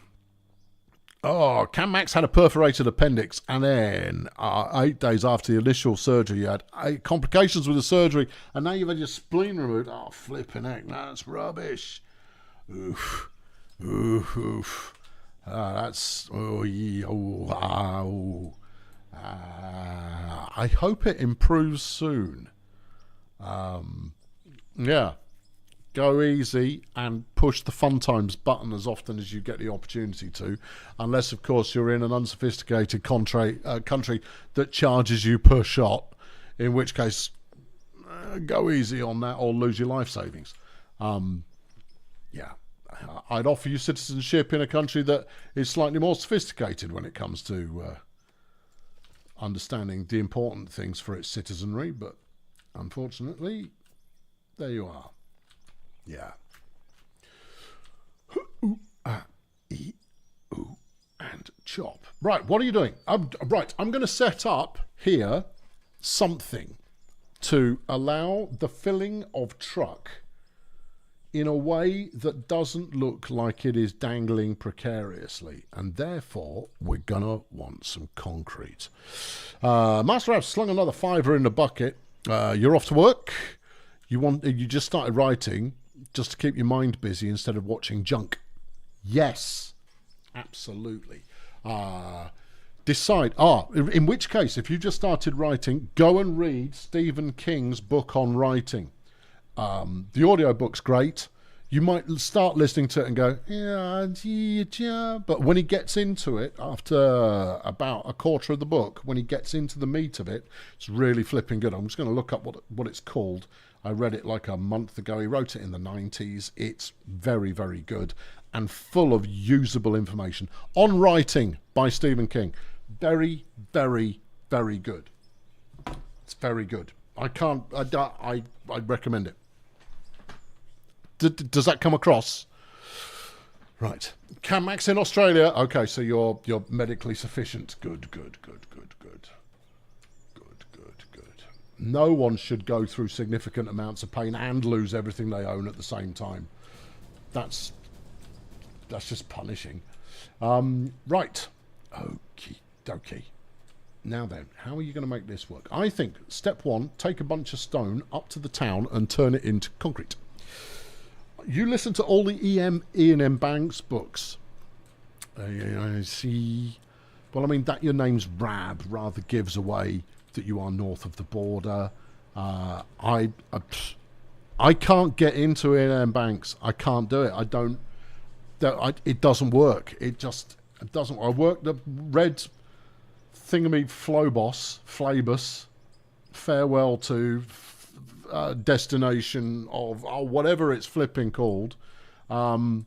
Oh, Cam Max had a perforated appendix, and then 8 days after the initial surgery, you had complications with the surgery, and now you've had your spleen removed. Oh, flipping heck, that's rubbish. Oof. Oof, oof. That's... Oh, yeah, I hope it improves soon. Yeah. go easy and push the fun times button as often as you get the opportunity to, unless of course you're in an unsophisticated country that charges you per shot, in which case go easy on that or lose your life savings. Yeah, I'd offer you citizenship in a country that is slightly more sophisticated when it comes to understanding the important things for its citizenry, but unfortunately, there you are. Yeah. Ooh, e, ooh, and chop. Right, what are you doing? I'm going to set up here something to allow the filling of truck in a way that doesn't look like it is dangling precariously, and therefore we're gonna want some concrete. Master I've slung another $5 in the bucket. You're off to work. You just started writing just to keep your mind busy instead of watching junk. Yes, absolutely. Decide. In which case, if you just started writing, go and read Stephen King's book on writing. The audio book's great. You might start listening to it and go, yeah, but when he gets into it, after about a quarter of the book, when he gets into the meat of it, it's really flipping good. I'm just going to look up what it's called. I read it like a month ago. He wrote it in the 90s. It's very, very good and full of usable information. On Writing by Stephen King. Very, very, very good. It's very good. I recommend it. Does that come across? Right. Max in Australia. Okay, so you're medically sufficient. Good. No one should go through significant amounts of pain and lose everything they own at the same time. That's just punishing. Right. Okie dokie. Now then, how are you going to make this work? I think step one, take a bunch of stone up to the town and turn it into concrete. You listen to all the Ian M. Banks books. I see. Well, I mean, that your name's Rab rather gives away that you are north of the border. I can't get into Ian M. Banks. I can't do it. It doesn't work. It doesn't. I worked the red thingamy Flabus, farewell to destination of whatever it's flipping called. I've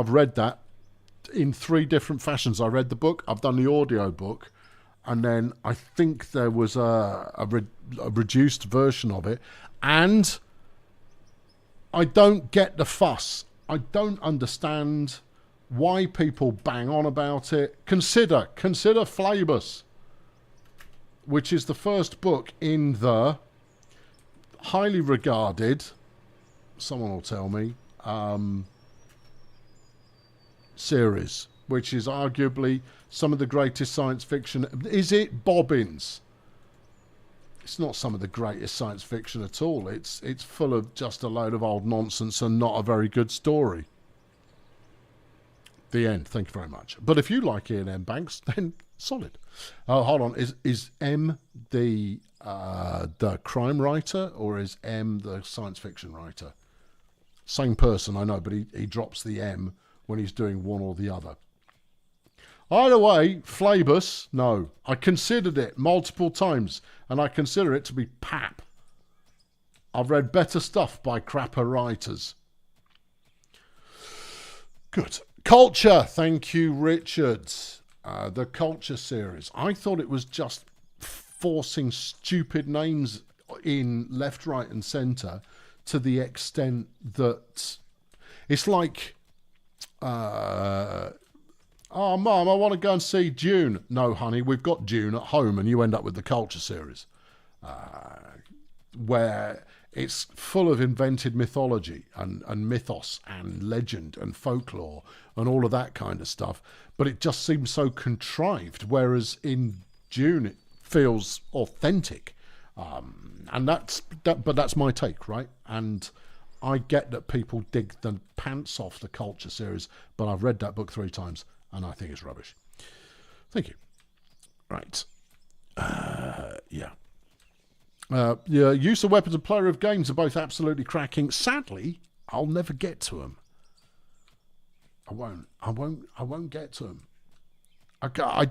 read that in 3 different fashions. I read the book, I've done the audio book, and then I think there was a reduced version of it, and I don't get the fuss. I don't understand why people bang on about it. Consider Flabus, which is the first book in the highly regarded, someone will tell me, series, which is arguably some of the greatest science fiction. Is it Bobbins? It's not some of the greatest science fiction at all. It's full of just a load of old nonsense and not a very good story. The end. Thank you very much. But if you like Ian M. Banks, then solid. Hold on. Is M the crime writer, or is M the science fiction writer? Same person, I know, but he drops the M when he's doing one or the other. Either way, Flabus, no. I considered it multiple times, and I consider it to be pap. I've read better stuff by crapper writers. Good. Culture, thank you, Richard. The Culture series. I thought it was just forcing stupid names in left, right, and centre to the extent that it's like, oh, Mum, I want to go and see Dune. No, honey, we've got Dune at home, and you end up with the Culture series, where it's full of invented mythology and mythos and legend and folklore and all of that kind of stuff. But it just seems so contrived, whereas in Dune it feels authentic. And that's my take, right? And I get that people dig the pants off the Culture series, but I've read that book 3 times and I think it's rubbish. Thank you. Right. Yeah. Yeah, use of weapons and player of games are both absolutely cracking. Sadly, I'll never get to them. I won't get to them. I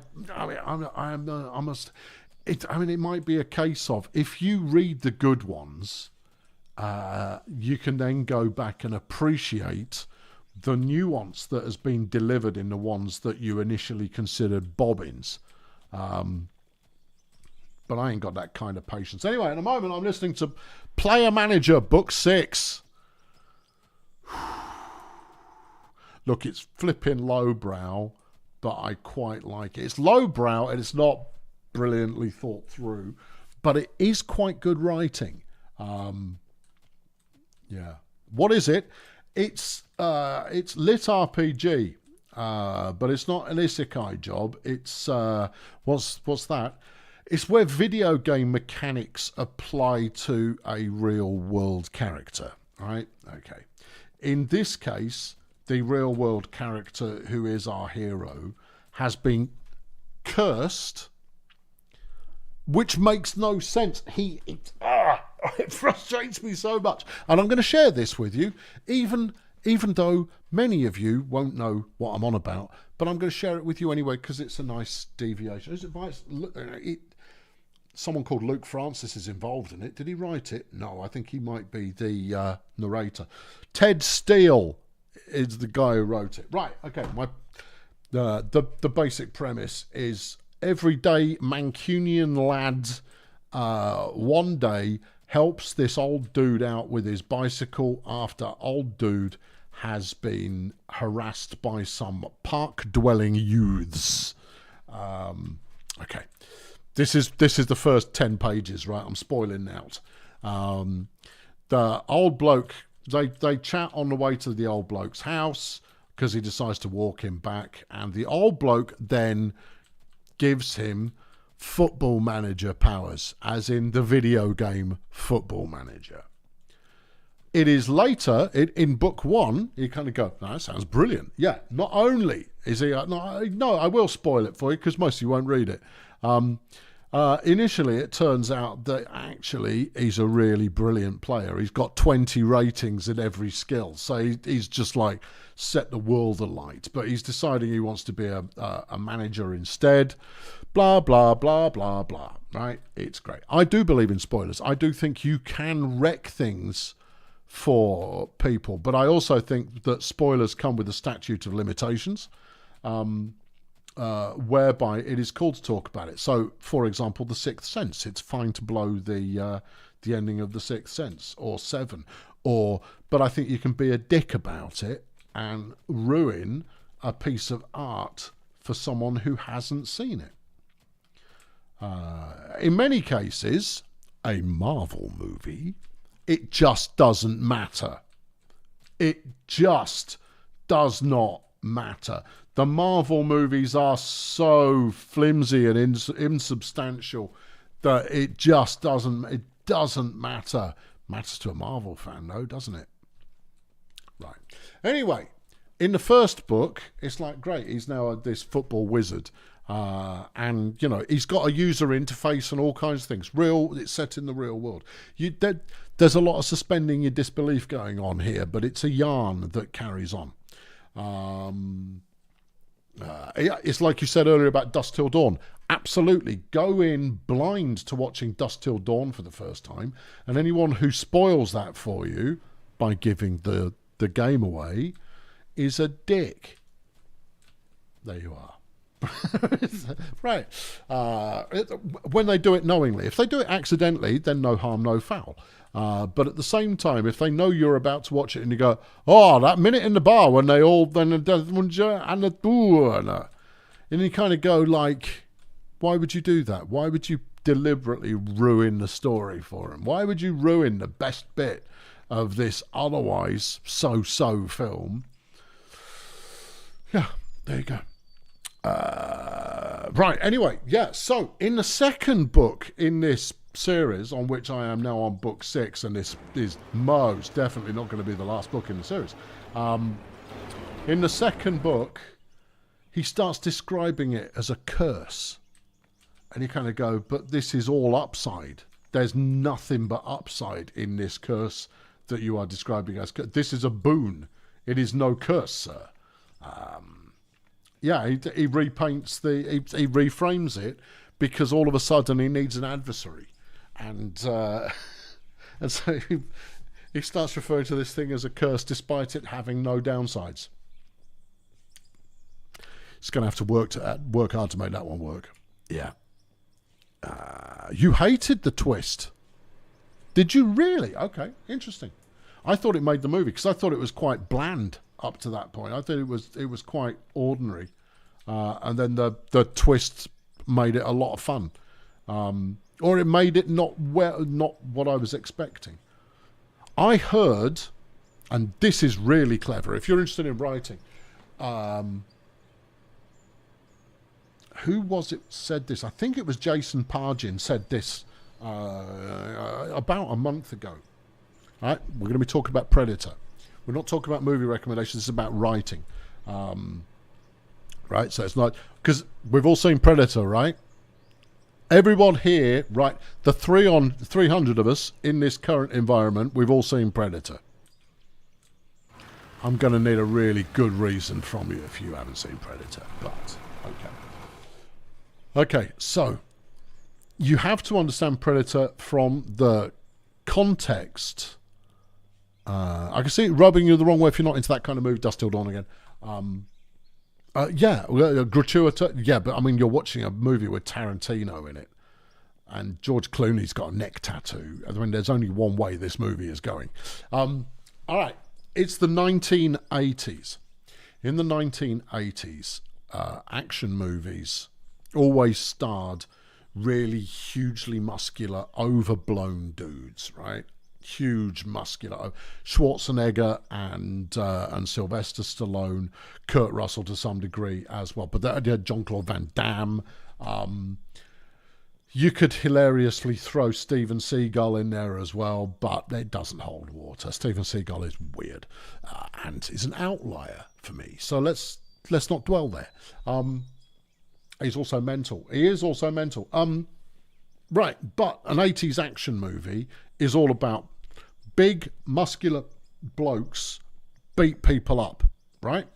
must. It might be a case of if you read the good ones, you can then go back and appreciate the nuance that has been delivered in the ones that you initially considered bobbins. But I ain't got that kind of patience. Anyway, at the moment, I'm listening to Player Manager Book 6. Look, it's flipping lowbrow, but I quite like it. It's lowbrow and it's not brilliantly thought through, but it is quite good writing. Yeah. What is it? It's lit RPG, but it's not an isekai job. It's what's that? It's where video game mechanics apply to a real world character, right? Okay. In this case, the real world character who is our hero has been cursed, which makes no sense. It frustrates me so much. And I'm going to share this with you, even though many of you won't know what I'm on about, but I'm going to share it with you anyway because it's a nice deviation. Someone called Luke Francis is involved in it. Did he write it? No, I think he might be the narrator. Ted Steele is the guy who wrote it. Right, okay. The basic premise is everyday Mancunian lad one day helps this old dude out with his bicycle after old dude has been harassed by some park-dwelling youths. Okay. This is the first 10 pages, right? I'm spoiling out. The old bloke, they chat on the way to the old bloke's house because he decides to walk him back. And the old bloke then gives him football manager powers, as in the video game Football Manager. It is later, in book 1, you kind of go, no, that sounds brilliant. Yeah, not only is he... no, I will spoil it for you because most of you won't read it. Initially, it turns out that actually he's a really brilliant player. He's got 20 ratings in every skill. So he's just like set the world alight. But he's deciding he wants to be a manager instead. Blah, blah, blah, blah, blah. Right? It's great. I do believe in spoilers. I do think you can wreck things for people. But I also think that spoilers come with a statute of limitations. Whereby it is called to talk about it. So, for example, The Sixth Sense. It's fine to blow the ending of The Sixth Sense or Seven. But I think you can be a dick about it and ruin a piece of art for someone who hasn't seen it. In many cases, a Marvel movie, it just doesn't matter. It just does not matter. The Marvel movies are so flimsy and insubstantial that it just doesn't matter. Matters to a Marvel fan, though, doesn't it? Right. Anyway, in the first book, it's like, great, he's now this football wizard. And, you know, he's got a user interface and all kinds of things. It's set in the real world. There's a lot of suspending your disbelief going on here, but it's a yarn that carries on. It's like you said earlier about Dusk Till Dawn. Absolutely. Go in blind to watching Dusk Till Dawn for the first time, and anyone who spoils that for you by giving the game away is a dick. There you are. Right. When they do it knowingly. If they do it accidentally, then no harm, no foul. But at the same time, if they know you're about to watch it and you go, oh, that minute in the bar when they all then and you kind of go like, why would you do that? Why would you deliberately ruin the story for them? Why would you ruin the best bit of this otherwise so-so film? Yeah, there you go. Right, anyway, yeah, so in the second book in this series, on which I am now on book 6, and this is most definitely not going to be the last book in the series, in the second book, he starts describing it as a curse. And you kind of go, but this is all upside. There's nothing but upside in this curse that you are describing as curse. This is a boon. It is no curse, sir. Yeah, he repaints he reframes it because all of a sudden he needs an adversary, and and so he starts referring to this thing as a curse, despite it having no downsides. It's going to have to work hard to make that one work. Yeah. You hated the twist. Did you really? Okay, interesting. I thought it made the movie because I thought it was quite bland up to that point. I thought it was quite ordinary, and then the twist made it a lot of fun, or it made it not what I was expecting. I heard, and this is really clever. If you're interested in writing, who was it said this? I think it was Jason Pargin said this about a month ago. All right, we're going to be talking about Predator. We're not talking about movie recommendations. This is about writing. Right, so it's not, because we've all seen Predator, right? Everyone here, right, the 300 of us in this current environment, we've all seen Predator. I'm going to need a really good reason from you if you haven't seen Predator, but okay. Okay, so you have to understand Predator from the context. I can see it rubbing you the wrong way if you're not into that kind of movie. Dust Till Dawn again. Yeah, gratuitous. Yeah, but I mean, you're watching a movie with Tarantino in it, and George Clooney's got a neck tattoo. I mean, there's only one way this movie is going. All right, it's the 1980s. In the 1980s, action movies always starred really hugely muscular, overblown dudes, right? Huge muscular Schwarzenegger and Sylvester Stallone, Kurt Russell to some degree as well, but they had Jean-Claude Van Damme. You could hilariously throw Steven Seagal in there as well, but it doesn't hold water. Steven Seagal is weird and is an outlier for me, so let's not dwell there. He's also mental. He is also mental. Right, but an 80s action movie is all about big, muscular blokes beat people up, right?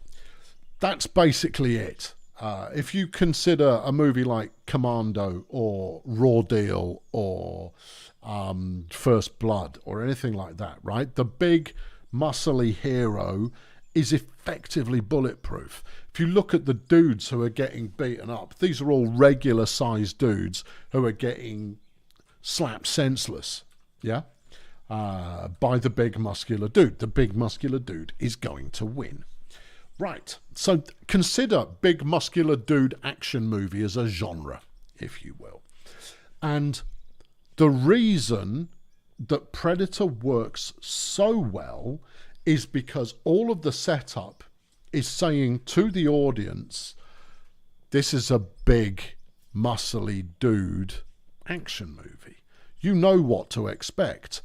That's basically it. If you consider a movie like Commando or Raw Deal or First Blood or anything like that, right? The big, muscly hero is effectively bulletproof. If you look at the dudes who are getting beaten up, these are all regular sized dudes who are getting slapped senseless, yeah, by the big muscular dude. The big muscular dude is going to win. Right, so consider big muscular dude action movie as a genre, if you will. And the reason that Predator works so well is because all of the setup is saying to the audience, this is a big, muscly dude action movie. You know what to expect.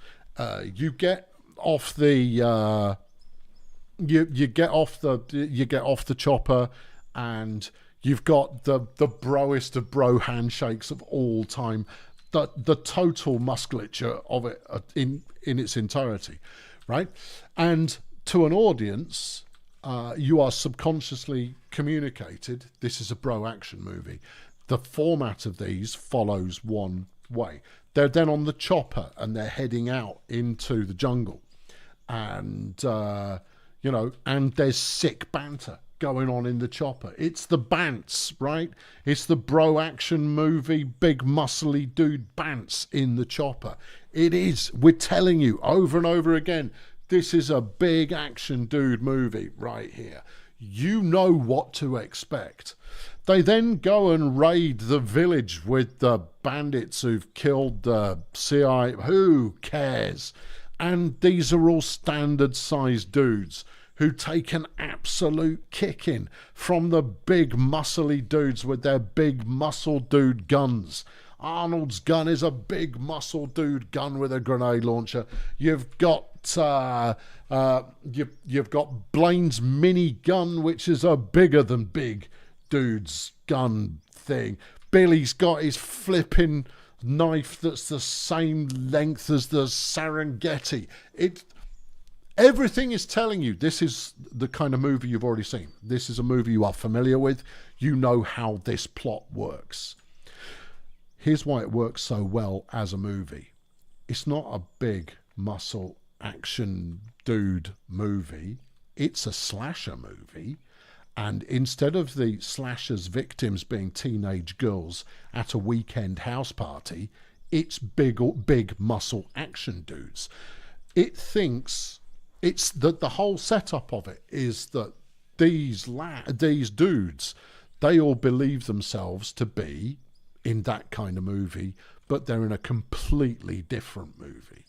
You get off the you get off the chopper, and you've got the broest of bro handshakes of all time. The total musculature of it in its entirety. Right? And to an audience, you are subconsciously communicated, this is a bro action movie. The format of these follows one way. They're then on the chopper and they're heading out into the jungle. And, and there's sick banter going on in the chopper. It's the bants, right? It's the bro action movie, big muscly dude bants in the chopper. It is. We're telling you over and over again, this is a big action dude movie right here. You know what to expect. They then go and raid the village with the bandits who've killed the CI. Who cares? And these are all standard sized dudes who take an absolute kicking from the big muscly dudes with their big muscle dude guns. Arnold's gun is a big muscle dude gun with a grenade launcher. You've got you've got Blaine's mini gun, which is a bigger than big dude's gun thing. Billy's got his flipping knife that's the same length as the Serengeti. Everything is telling you this is the kind of movie you've already seen. This is a movie you are familiar with. You know how this plot works. Here's why it works so well as a movie. It's not a big muscle action dude movie. It's a slasher movie. And instead of the slasher's victims being teenage girls at a weekend house party, it's big muscle action dudes. It thinks it's that the whole setup of it is that these dudes, they all believe themselves to be in that kind of movie, but they're in a completely different movie.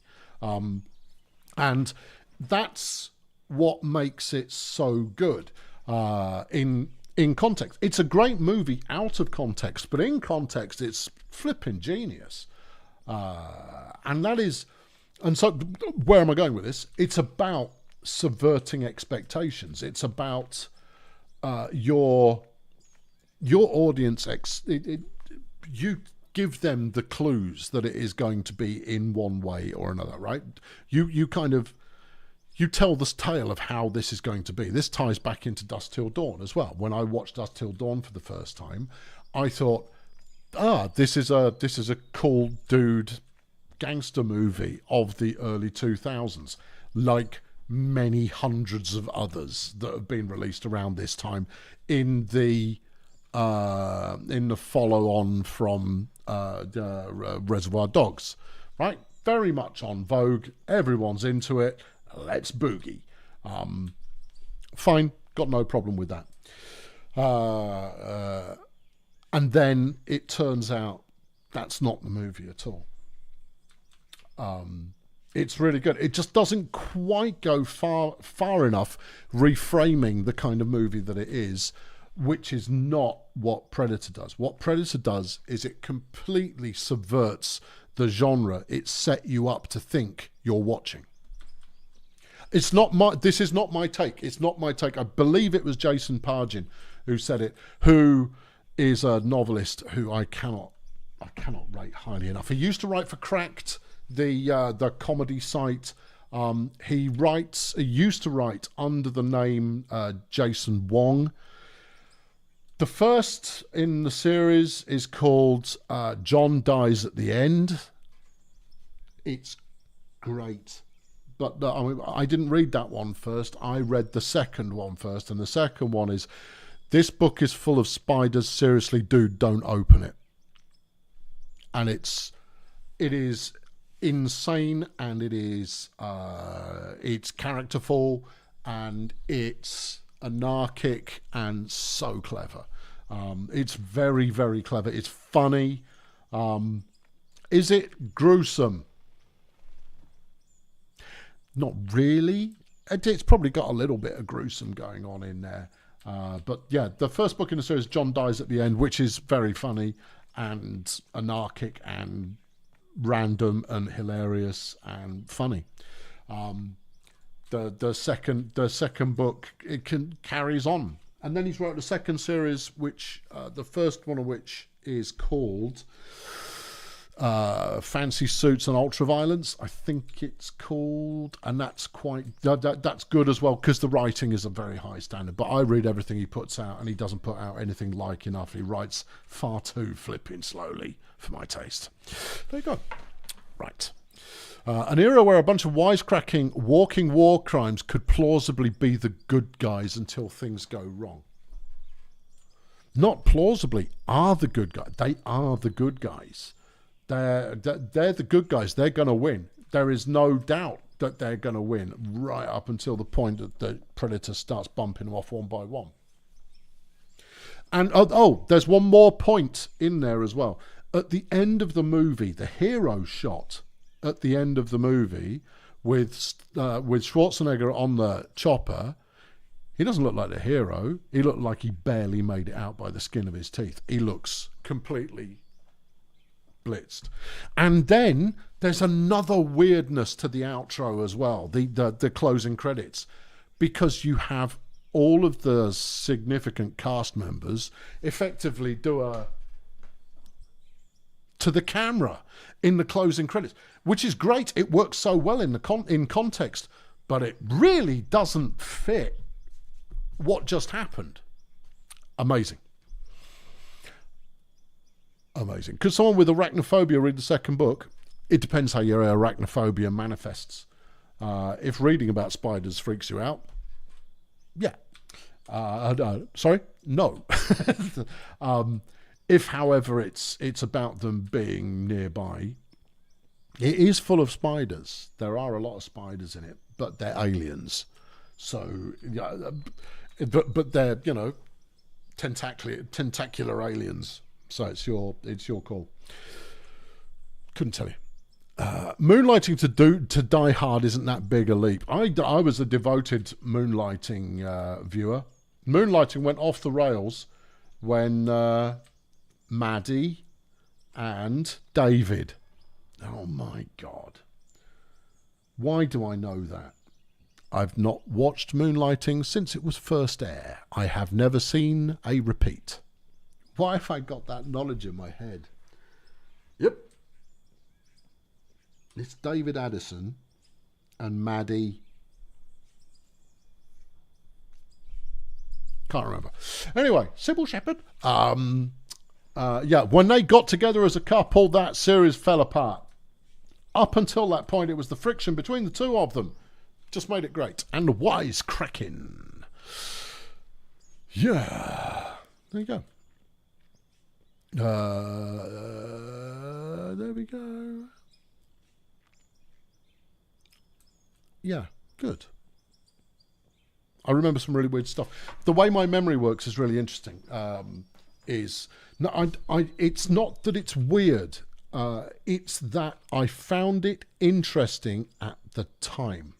And that's what makes it so good. In context, it's a great movie out of context, but in context, it's flipping genius. And so where am I going with this? It's about subverting expectations. It's about your audience. You give them the clues that it is going to be in one way or another, right? You tell this tale of how this is going to be. This ties back into Dusk Till Dawn as well. When I watched Dusk Till Dawn for the first time, I thought, this is a cool dude gangster movie of the early 2000s, like many hundreds of others that have been released around this time in the follow-on from Reservoir Dogs, right? Very much on vogue. Everyone's into it. Let's boogie. Fine, got no problem with that. And then it turns out that's not the movie at all. It's really good. It just doesn't quite go far enough reframing the kind of movie that it is, which is not what Predator does. What Predator does is it completely subverts the genre it set you up to think you're watching. This is not my take. It's not my take. I believe it was Jason Pargin who said it, who is a novelist who I cannot rate highly enough. He used to write for Cracked, the comedy site. He used to write under the name Jason Wong. The first in the series is called John Dies at the End. It's great. But I didn't read that one first. I read the second one first. And the second one is, this book is full of spiders. Seriously, dude, don't open it. And it is insane, and it's characterful, and it's anarchic, and so clever. It's very, very clever. It's funny. Is it gruesome? Not really. It's probably got a little bit of gruesome going on in there. But yeah, the first book in the series, John Dies at the End, which is very funny and anarchic and random and hilarious and funny. The second book, carries on. And then he's wrote the second series, which the first one of which is called Fancy Suits and Ultraviolence, I think it's called, and that's that's good as well, because the writing is a very high standard. But I read everything he puts out, and he doesn't put out anything like enough. He writes far too flipping slowly for my taste. There you go. Right. An era where a bunch of wisecracking walking war crimes could plausibly be the good guys until things go wrong. Not plausibly, are the good guys. They are the good guys. They're the good guys. They're going to win. There is no doubt that they're going to win right up until the point that the Predator starts bumping them off one by one. And there's one more point in there as well. At the end of the movie, the hero shot at the end of the movie with Schwarzenegger on the chopper, he doesn't look like the hero. He looked like he barely made it out by the skin of his teeth. He looks completely blitzed. And then there's another weirdness to the outro as well, the closing credits, because you have all of the significant cast members effectively do to the camera in the closing credits, which is great. It works so well in the in context, but it really doesn't fit what just happened. Amazing. Amazing. Could someone with arachnophobia read the second book? It depends how your arachnophobia manifests. If reading about spiders freaks you out, yeah. Sorry? No. If, however, it's about them being nearby, it is full of spiders. There are a lot of spiders in it, but they're aliens. So, yeah, but they're, you know, tentacular aliens. So it's your call. Couldn't tell you. Moonlighting to Die Hard isn't that big a leap. I was a devoted moonlighting viewer. Moonlighting went off the rails when Maddie and David. Oh my God. Why do I know that? I've not watched Moonlighting since it was first air. I have never seen a repeat. Why have I got that knowledge in my head? Yep. It's David Addison and Maddie. Can't remember. Anyway, Sybil Shepherd. Yeah, when they got together as a couple, that series fell apart. Up until that point, it was the friction between the two of them. Just made it great. And the wise cracking. Yeah. There you go. There we go. Yeah, good. I remember some really weird stuff. The way my memory works is really interesting. It's not that it's weird. It's that I found it interesting at the time.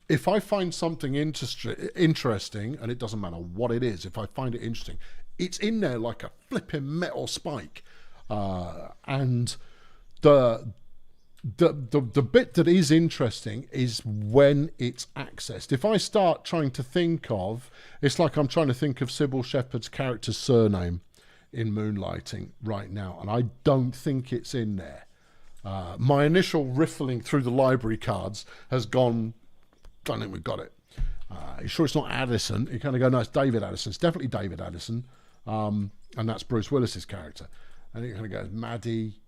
If I find something interesting, and it doesn't matter what it is, if I find it interesting, it's in there like a flipping metal spike. And the bit that is interesting is when it's accessed. If I start trying to think of, it's like I'm trying to think of Sybil Shepherd's character's surname in Moonlighting right now, and I don't think it's in there. My initial riffling through the library cards has gone, don't think we've got it. You sure it's not Addison? You kind of go, no, it's David Addison. It's definitely David Addison. And that's Bruce Willis's character. And it kind of goes, Maddie,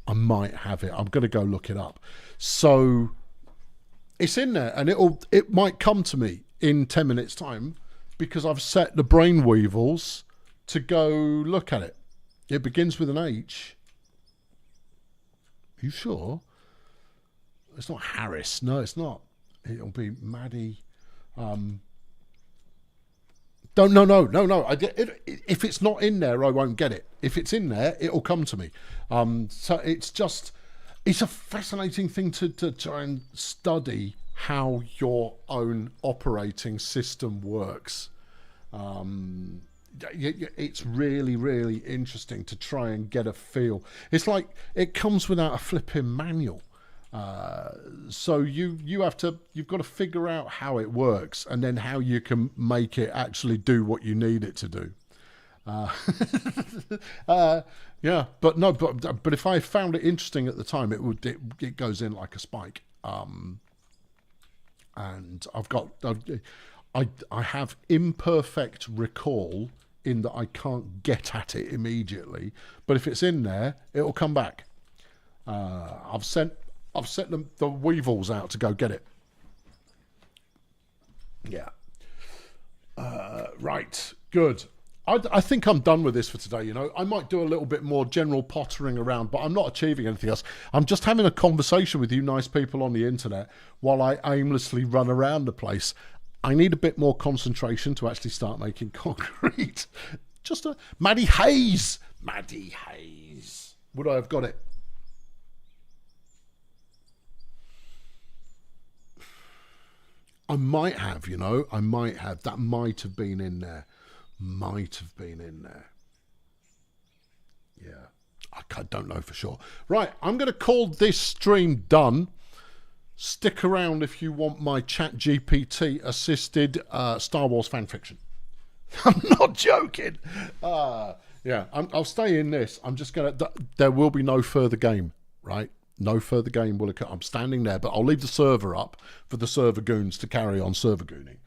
I might have it. I'm going to go look it up. So it's in there, and it might come to me in 10 minutes time because I've set the brain weevils to go look at it. It begins with an H. Are you sure? It's not Harris. No, it's not. It'll be Maddie. No. If it's not in there, I won't get it. If it's in there, it'll come to me. So it's a fascinating thing to try and study how your own operating system works. It's really, really interesting to try and get a feel. It's like it comes without a flipping manual. So you've got to figure out how it works and then how you can make it actually do what you need it to do. Yeah, but if I found it interesting at the time, it goes in like a spike. And I have imperfect recall in that I can't get at it immediately, but if it's in there, it'll come back. I've sent the weevils out to go get it. Yeah. Right. Good. I think I'm done with this for today. You know, I might do a little bit more general pottering around, but I'm not achieving anything else. I'm just having a conversation with you nice people on the internet while I aimlessly run around the place. I need a bit more concentration to actually start making concrete. Just Maddie Hayes. Would I have got it? I might have, you know. That might have been in there. Yeah. I don't know for sure. Right, I'm going to call this stream done. Stick around if you want my ChatGPT assisted Star Wars fan fiction. I'm not joking. Yeah, I'll stay in this. I'm just going to... There will be no further game, right? No further game will occur. I'm standing there, but I'll leave the server up for the server goons to carry on server gooning.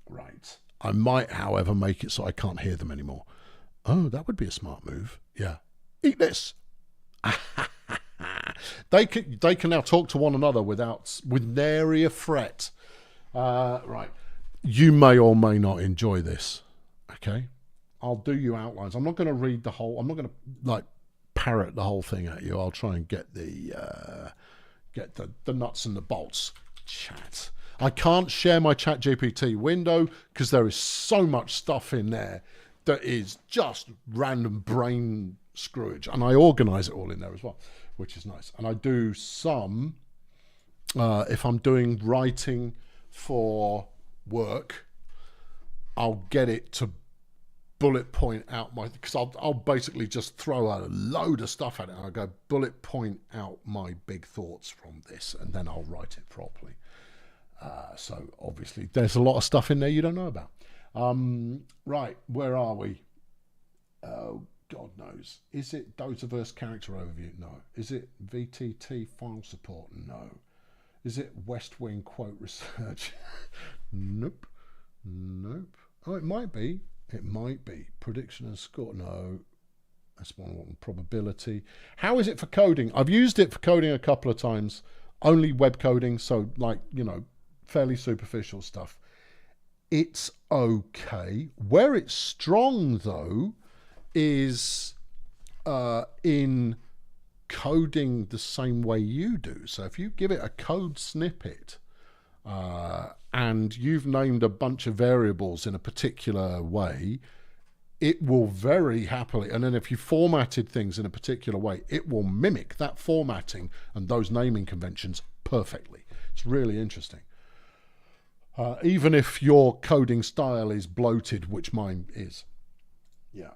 Right. I might, however, make it so I can't hear them anymore. Oh, that would be a smart move. Yeah. Eat this. They can now talk to one another with nary a fret. Right. You may or may not enjoy this. Okay. I'll do you outlines. I'm not going to read the whole. I'm not going to like parrot the whole thing at you. I'll try and get the nuts and the bolts. Chat. I can't share my ChatGPT window because there is so much stuff in there that is just random brain screwage, and I organise it all in there as well, which is nice. And I do some if I'm doing writing for work, I'll get it to bullet point out my, because I'll basically just throw out a load of stuff at it and I'll go bullet point out my big thoughts from this, and then I'll write it properly. So obviously there's a lot of stuff in there you don't know about. Right, where are we? Oh, God knows. Is it Dozaverse character overview? No. Is it VTT file support? No. Is it West Wing quote research? Nope. Nope. Oh, it might be. It might be. Prediction and score? No. That's one probability. How is it for coding? I've used it for coding a couple of times. Only web coding, so like, you know, fairly superficial stuff. It's okay. Where it's strong, though, is in coding the same way you do. So if you give it a code snippet and you've named a bunch of variables in a particular way, it will very happily, and then if you formatted things in a particular way, it will mimic that formatting and those naming conventions perfectly. It's really interesting. Even if your coding style is bloated, which mine is. Yeah.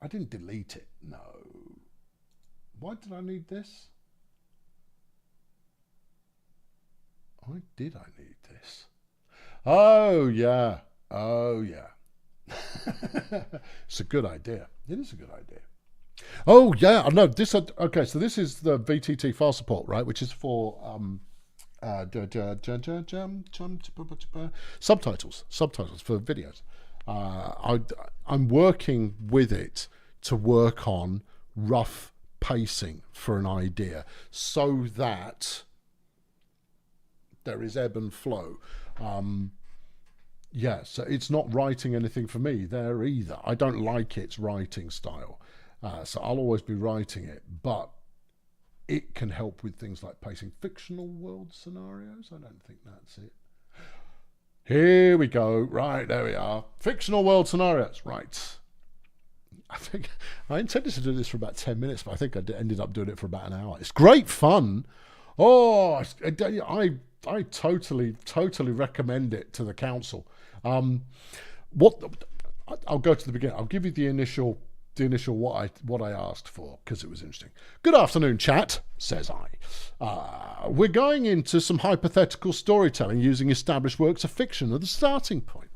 I didn't delete it. No. Why did I need this? Why did I need this? Oh, yeah. Oh, yeah. It's a good idea. It is a good idea. Oh, yeah. I know. This. Okay, so this is the VTT file support, right? Which is for subtitles for videos. I'm working with it to work on rough pacing for an idea so that there is ebb and flow. Yeah, so it's not writing anything for me there either. I don't like its writing style. So I'll always be writing it, but it can help with things like pacing fictional world scenarios. I don't think that's it. Here we go. Right, there we are. Fictional world scenarios. Right. I think I intended to do this for about 10 minutes, but I think I ended up doing it for about an hour. It's great fun. Oh, I totally recommend it to the council. I'll go to the beginning. I'll give you the initial what I asked for because it was interesting. Good afternoon, chat, says I. We're going into some hypothetical storytelling using established works of fiction as the starting point.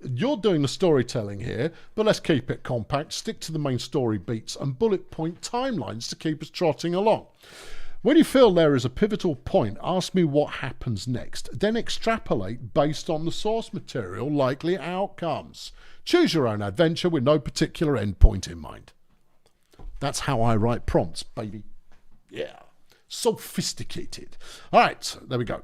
You're doing the storytelling here, but let's keep it compact, stick to the main story beats and bullet point timelines to keep us trotting along. When you feel there is a pivotal point, ask me what happens next, then extrapolate based on the source material likely outcomes. Choose your own adventure with no particular end point in mind. That's how I write prompts, baby. Yeah. Sophisticated. All right, there we go.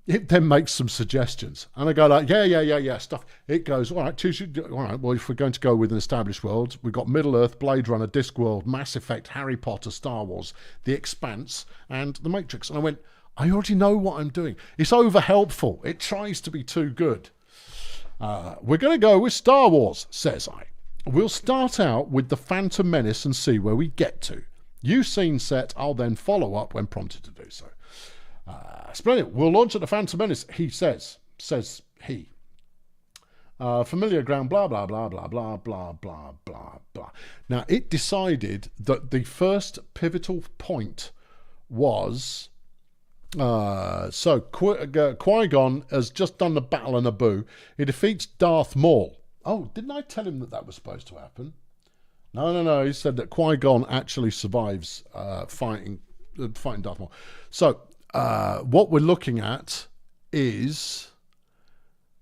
It then makes some suggestions. And I go like, yeah, stuff. It goes, all right, all right, well, if we're going to go with an established world, we've got Middle-earth, Blade Runner, Discworld, Mass Effect, Harry Potter, Star Wars, The Expanse, and The Matrix. And I went, I already know what I'm doing. It's over-helpful. It tries to be too good. We're going to go with Star Wars, says I. We'll start out with The Phantom Menace and see where we get to. You scene set, I'll then follow up when prompted to do so. Splendid. We'll launch at the Phantom Menace, he says he. Familiar ground, blah, blah, blah, blah, blah, blah, blah, blah, blah. Now, it decided that the first pivotal point was So Qui-Gon has just done the Battle of Naboo. He defeats Darth Maul. Oh, didn't I tell him that that was supposed to happen? No. He said that Qui-Gon actually survives fighting Darth Maul. So what we're looking at is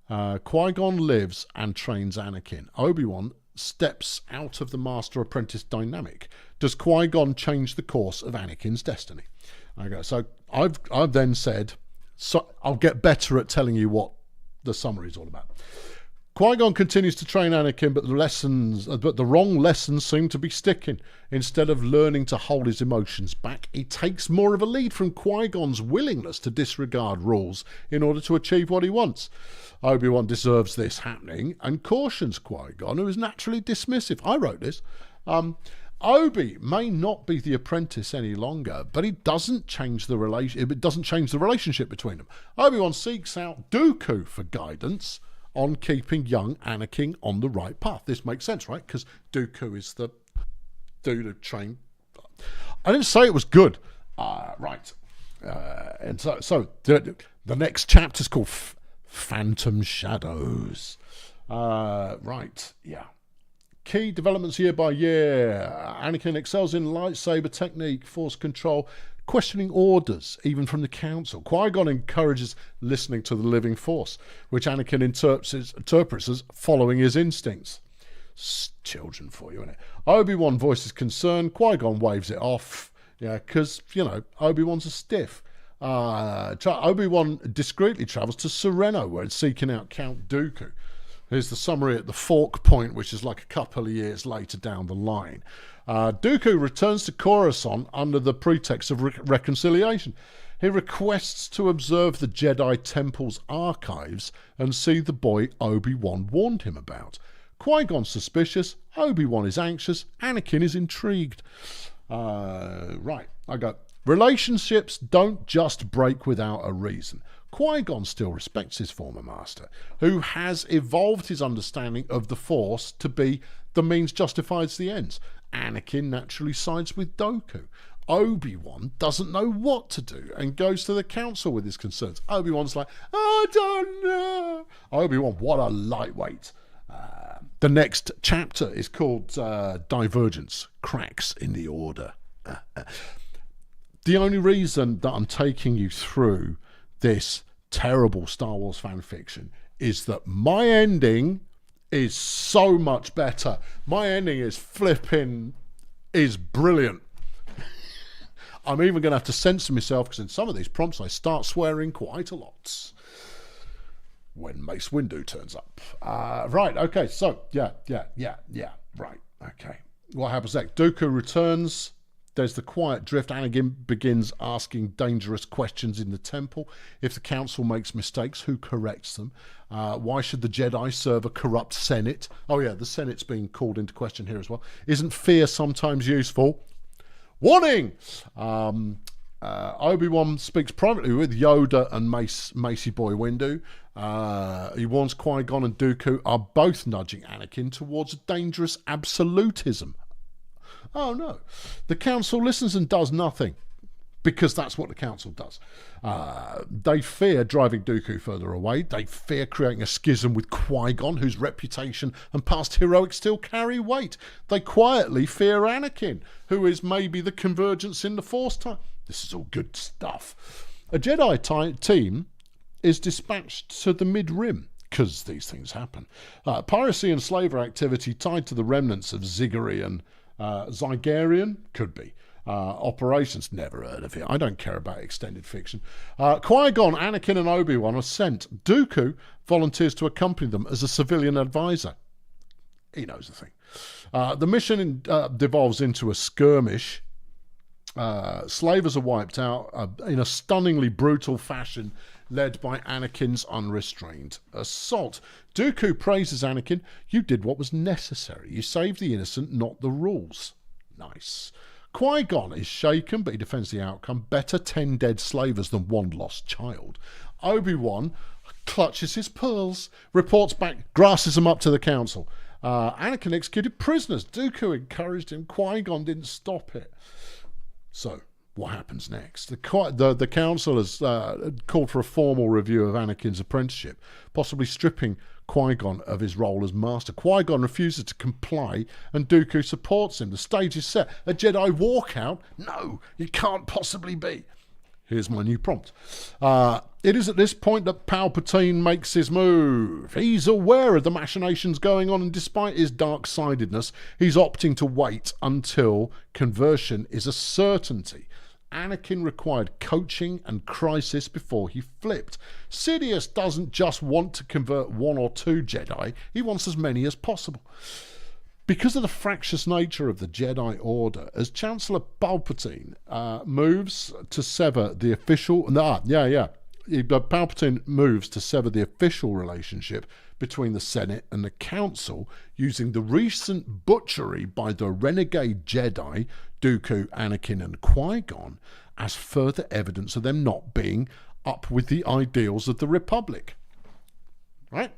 Qui-Gon lives and trains Anakin. Obi-Wan steps out of the master-apprentice dynamic. Does Qui-Gon change the course of Anakin's destiny? Okay, so I've then said, so I'll get better at telling you what the summary is all about. Qui-Gon continues to train Anakin, but the wrong lessons seem to be sticking. Instead of learning to hold his emotions back, he takes more of a lead from Qui-Gon's willingness to disregard rules in order to achieve what he wants. Obi-Wan deserves this happening and cautions Qui-Gon, who is naturally dismissive. I wrote this. Obi may not be the apprentice any longer, but it doesn't change the relationship between them. Obi-Wan seeks out Dooku for guidance on keeping young Anakin on the right path. This makes sense, right? Because Dooku is the dude who trained. I didn't say it was good. Right. And so the next chapter is called Phantom Shadows. Right. Yeah. Key developments year by year. Anakin excels in lightsaber technique, force control, questioning orders, even from the council. Qui-Gon encourages listening to the living force, which Anakin interprets as following his instincts. Children for you, innit? Obi-Wan voices concern. Qui-Gon waves it off. Yeah, because, Obi-Wan's a stiff. Obi-Wan discreetly travels to Sereno, where it's seeking out Count Dooku. Here's the summary at the fork point, which is like a couple of years later down the line. Dooku returns to Coruscant under the pretext of reconciliation. He requests to observe the Jedi Temple's archives and see the boy Obi-Wan warned him about. Qui-Gon's suspicious, Obi-Wan is anxious, Anakin is intrigued. Right, I go. Relationships don't just break without a reason. Qui-Gon still respects his former master, who has evolved his understanding of the Force to be the means justifies the ends. Anakin naturally sides with Dooku. Obi-Wan doesn't know what to do and goes to the council with his concerns. Obi-Wan's like, I don't know. Obi-Wan, what a lightweight. The next chapter is called Divergence, Cracks in the Order. The only reason that I'm taking you through this terrible Star Wars fan fiction is that my ending is so much better. My ending is brilliant. I'm even going to have to censor myself because in some of these prompts I start swearing quite a lot when Mace Windu turns up. Right, okay, so yeah, right, okay. What happens next? Dooku returns. There's the quiet drift. Anakin begins asking dangerous questions in the temple. If the council makes mistakes, who corrects them? Why should the Jedi serve a corrupt Senate? Oh yeah, the Senate's being called into question here as well. Isn't fear sometimes useful? Warning! Obi-Wan speaks privately with Yoda and Macy Boy Windu. He warns Qui-Gon and Dooku are both nudging Anakin towards a dangerous absolutism. Oh no. The council listens and does nothing because that's what the council does. They fear driving Dooku further away. They fear creating a schism with Qui-Gon, whose reputation and past heroics still carry weight. They quietly fear Anakin, who is maybe the convergence in the Force time. This is all good stuff. A Jedi team is dispatched to the Mid-Rim, because these things happen. Piracy and slavery activity tied to the remnants of Ziggurat and Zygarian, could be. Operations, never heard of it. I don't care about extended fiction. Qui-Gon, Anakin and Obi-Wan are sent. Dooku volunteers to accompany them as a civilian advisor. He knows the thing. The mission devolves into a skirmish. Slavers are wiped out in a stunningly brutal fashion led by Anakin's unrestrained assault. Dooku praises Anakin. You did what was necessary. You saved the innocent, not the rules. Nice. Qui-Gon is shaken, but he defends the outcome. Better 10 dead slavers than 1 lost child. Obi-Wan clutches his pearls, reports back, grasses them up to the council. Anakin executed prisoners. Dooku encouraged him. Qui-Gon didn't stop it. So, what happens next? The council has called for a formal review of Anakin's apprenticeship, possibly stripping Qui-Gon of his role as master. Qui-Gon refuses to comply and Dooku supports him. The stage is set. A Jedi walkout? No, it can't possibly be. Here's my new prompt. It is at this point that Palpatine makes his move. He's aware of the machinations going on, and despite his dark-sidedness, he's opting to wait until conversion is a certainty. Anakin required coaching and crisis before he flipped. Sidious doesn't just want to convert 1 or 2 Jedi, he wants as many as possible. Because of the fractious nature of the Jedi Order, as Chancellor Palpatine moves to sever the official... Palpatine moves to sever the official relationship between the Senate and the Council using the recent butchery by the renegade Jedi, Dooku, Anakin and Qui-Gon as further evidence of them not being up with the ideals of the Republic. Right?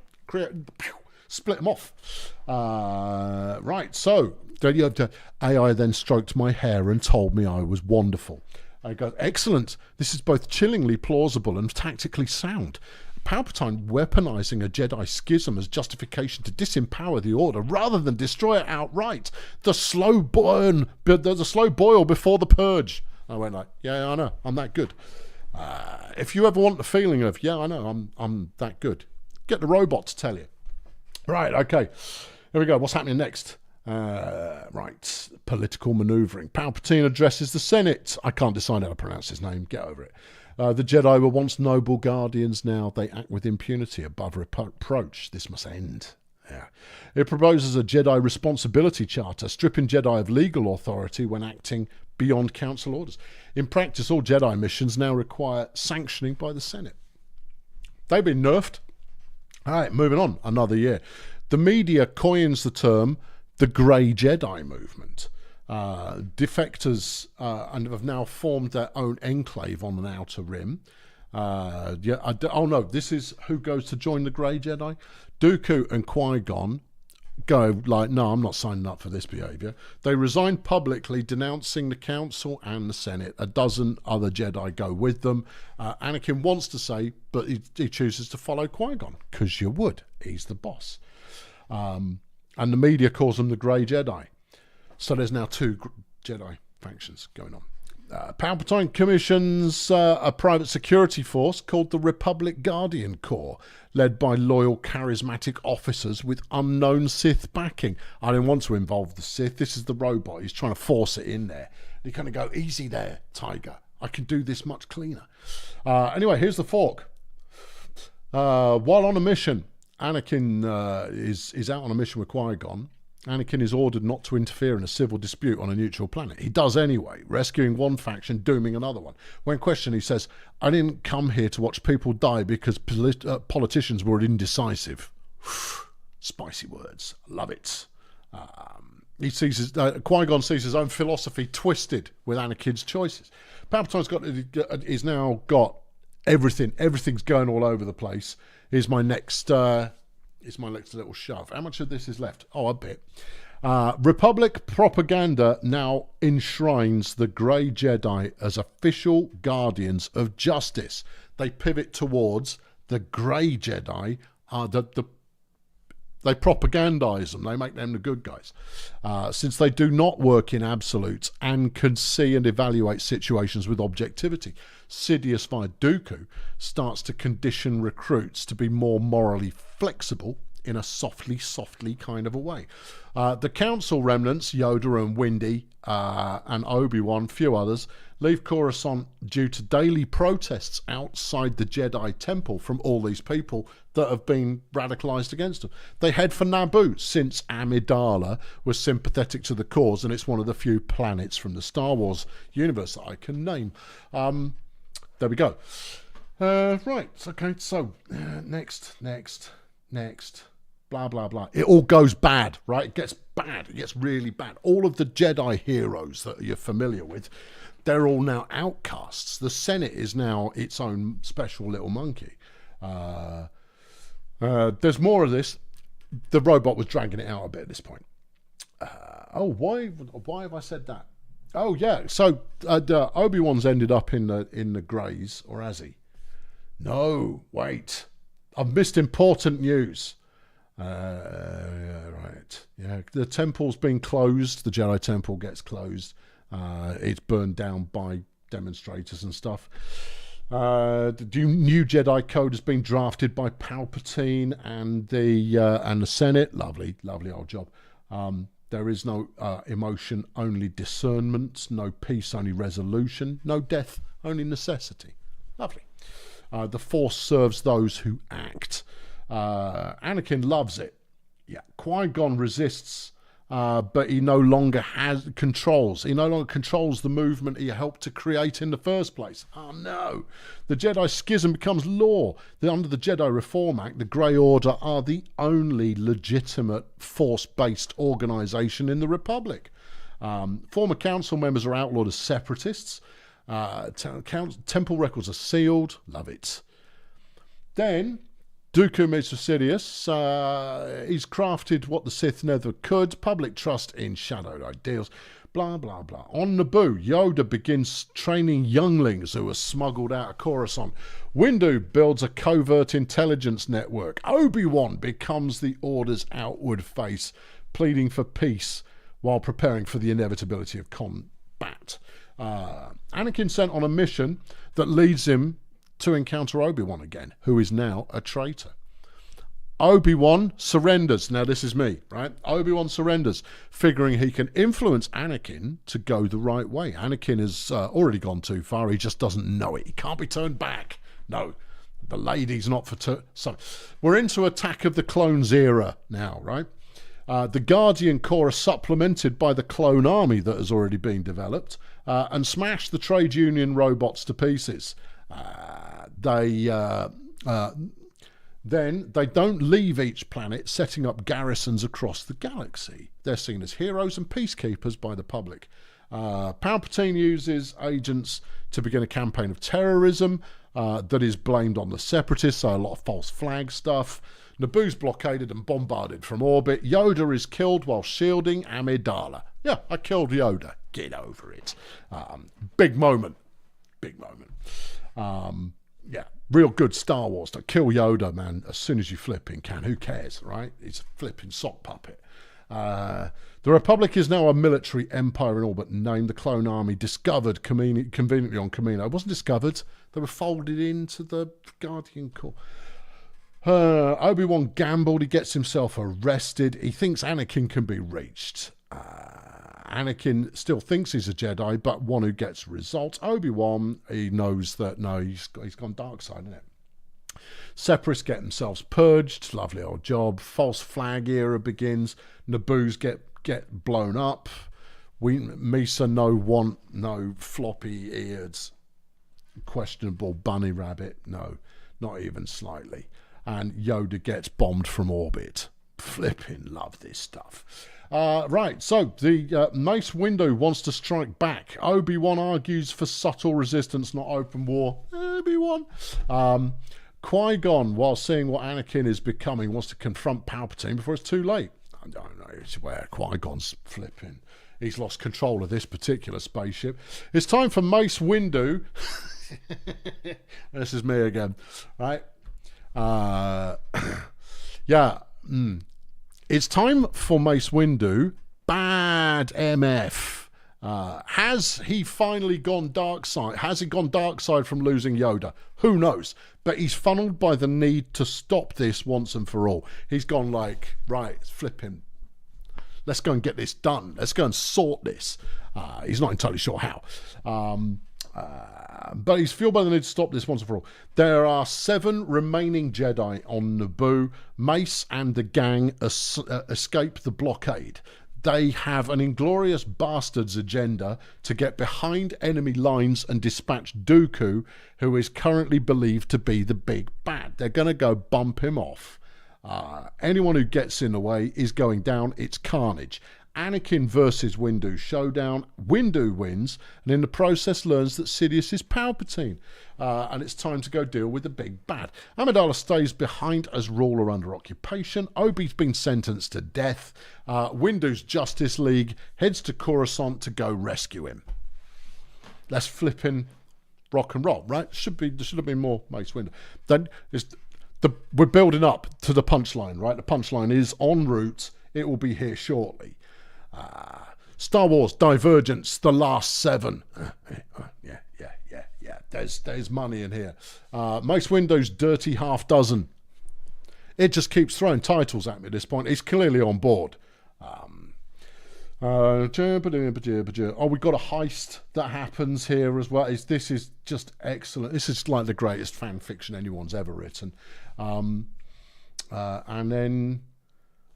Split them off. Right, so AI then stroked my hair and told me I was wonderful. I go, excellent. This is both chillingly plausible and tactically sound. Palpatine weaponizing a Jedi schism as justification to disempower the Order rather than destroy it outright. The slow boil before the purge. I went like, yeah, I know, I'm that good. If you ever want the feeling of, yeah, I know, I'm that good, get the robot to tell you. Right, okay, here we go. What's happening next? Right, political manoeuvring. Palpatine addresses the Senate. I can't decide how to pronounce his name. Get over it. The Jedi were once noble guardians. Now they act with impunity above reproach. This must end. Yeah. It proposes a Jedi responsibility charter, stripping Jedi of legal authority when acting beyond council orders. In practice, all Jedi missions now require sanctioning by the Senate. They've been nerfed. All right, moving on. Another year. The media coins the term the Grey Jedi movement. Defectors have now formed their own enclave on an outer rim. Oh no, this is who goes to join the Grey Jedi. Dooku and Qui-Gon go like, no, I'm not signing up for this behaviour. They resign publicly, denouncing the Council and the Senate. A dozen other Jedi go with them. Anakin wants to say, but he chooses to follow Qui-Gon, because you would. He's the boss. And the media calls them the Grey Jedi. So there's now 2 Jedi factions going on. Palpatine commissions a private security force called the Republic Guardian Corps, led by loyal, charismatic officers with unknown Sith backing. I didn't want to involve the Sith. This is the robot. He's trying to force it in there. You kind of go, easy there, Tiger. I can do this much cleaner. Anyway, here's the fork. While on a mission, Anakin is out on a mission with Qui-Gon. Anakin is ordered not to interfere in a civil dispute on a neutral planet. He does anyway, rescuing one faction, dooming another one. When questioned, he says, I didn't come here to watch people die because politicians were indecisive. Spicy words. Love it. He sees Qui-Gon sees his own philosophy twisted with Anakin's choices. He's now got everything. Everything's going all over the place. Here's my next little shove. How much of this is left? Oh, a bit. Republic propaganda now enshrines the Grey Jedi as official guardians of justice. They pivot towards the Grey Jedi. They propagandize them. They make them the good guys. Since they do not work in absolutes and can see and evaluate situations with objectivity. Sidious via Dooku starts to condition recruits to be more morally flexible in a softly kind of a way. The Council remnants, Yoda and Windy and Obi-Wan, few others, leave Coruscant due to daily protests outside the Jedi Temple from all these people that have been radicalised against them. They head for Naboo, since Amidala was sympathetic to the cause, and it's one of the few planets from the Star Wars universe that I can name. There we go. Right, okay, so next, blah, blah, blah. It all goes bad, right? It gets bad. It gets really bad. All of the Jedi heroes that you're familiar with, they're all now outcasts. The Senate is now its own special little monkey. There's more of this. The robot was dragging it out a bit at this point. Why have I said that? Oh yeah, so Obi-Wan's ended up in the Greys, or has he? No, wait, I've missed important news. Right, yeah, the temple's been closed. The Jedi Temple gets closed. It's burned down by demonstrators and stuff. The new Jedi Code has been drafted by Palpatine and the Senate. Lovely old job. There is no emotion, only discernment. No peace, only resolution. No death, only necessity. Lovely. The Force serves those who act. Anakin loves it. Yeah, Qui-Gon resists, but he no longer controls. He no longer controls the movement he helped to create in the first place. Oh no! The Jedi Schism becomes law. Under the Jedi Reform Act, the Grey Order are the only legitimate Force-based organisation in the Republic. Former council members are outlawed as separatists. Temple records are sealed. Love it. Then Dooku meets Sidious. He's crafted what the Sith never could. Public trust in shadowed ideals. Blah, blah, blah. On Naboo, Yoda begins training younglings who are smuggled out of Coruscant. Windu builds a covert intelligence network. Obi-Wan becomes the Order's outward face, pleading for peace while preparing for the inevitability of combat. Anakin sent on a mission that leads him to encounter Obi-Wan again, who is now a traitor. Obi-Wan surrenders. Now this is me, right? Obi-Wan surrenders, figuring he can influence Anakin to go the right way. Anakin has already gone too far. He just doesn't know it. He can't be turned back. No, the lady's not for... So we're into Attack of the Clones era now, right? The Guardian Corps are supplemented by the clone army that has already been developed and smash the trade union robots to pieces. Then they don't leave each planet, setting up garrisons across the galaxy. They're seen as heroes and peacekeepers by the public. Palpatine uses agents to begin a campaign of terrorism that is blamed on the separatists, so a lot of false flag stuff. Naboo's blockaded and bombarded from orbit. Yoda is killed while shielding Amidala. Yeah, I killed Yoda. Get over it. Big moment. Yeah, real good Star Wars. To kill Yoda, man, as soon as you flipping can. Who cares, right? It's a flipping sock puppet. The Republic is now a military empire in all but name. The clone army discovered conveniently on Kamino. It wasn't discovered. They were folded into the Guardian Corps. Obi-Wan gambled. He gets himself arrested. He thinks Anakin can be reached. Anakin still thinks he's a Jedi, but one who gets results. Obi-Wan, he knows that, no, he's gone dark side, isn't it? Separatists get themselves purged. Lovely old job. False flag era begins. Naboos get blown up. Misa no floppy-eared, questionable bunny rabbit. No, not even slightly. And Yoda gets bombed from orbit. Flipping love this stuff. Right, so the Mace Windu wants to strike back. Obi-Wan argues for subtle resistance, not open war. Obi-Wan. Qui-Gon, while seeing what Anakin is becoming, wants to confront Palpatine before it's too late. I don't know, it's where Qui-Gon's flipping. He's lost control of this particular spaceship. It's time for Mace Windu. This is me again, right? Yeah. It's time for Mace Windu. Bad MF. Has he finally gone dark side? Has he gone dark side from losing Yoda? Who knows? But he's funneled by the need to stop this once and for all. He's gone like, right, flipping. Let's go and get this done. Let's go and sort this. He's not entirely sure how. But he's fueled by the need to stop this once and for all. There are 7 remaining Jedi on Naboo. Mace and the gang escape the blockade. They have an inglorious bastards agenda to get behind enemy lines and dispatch Dooku, who is currently believed to be the big bad. They're going to go bump him off. Anyone who gets in the way is going down. It's carnage. Anakin versus Windu showdown. Windu wins, and in the process learns that Sidious is Palpatine. And it's time to go deal with the big bad. Amidala stays behind as ruler under occupation. Obi's been sentenced to death. Windu's Justice League heads to Coruscant to go rescue him. Let's flipping rock and roll, right? There should have been more Mace Windu. Then we're building up to the punchline, right? The punchline is en route. It will be here shortly. Star Wars Divergence, The Last Seven. Yeah. There's money in here. Mace Windu's Dirty Half Dozen. It just keeps throwing titles at me at this point. He's clearly on board. Oh, we've got a heist that happens here as well. This is just excellent. This is like the greatest fan fiction anyone's ever written. And then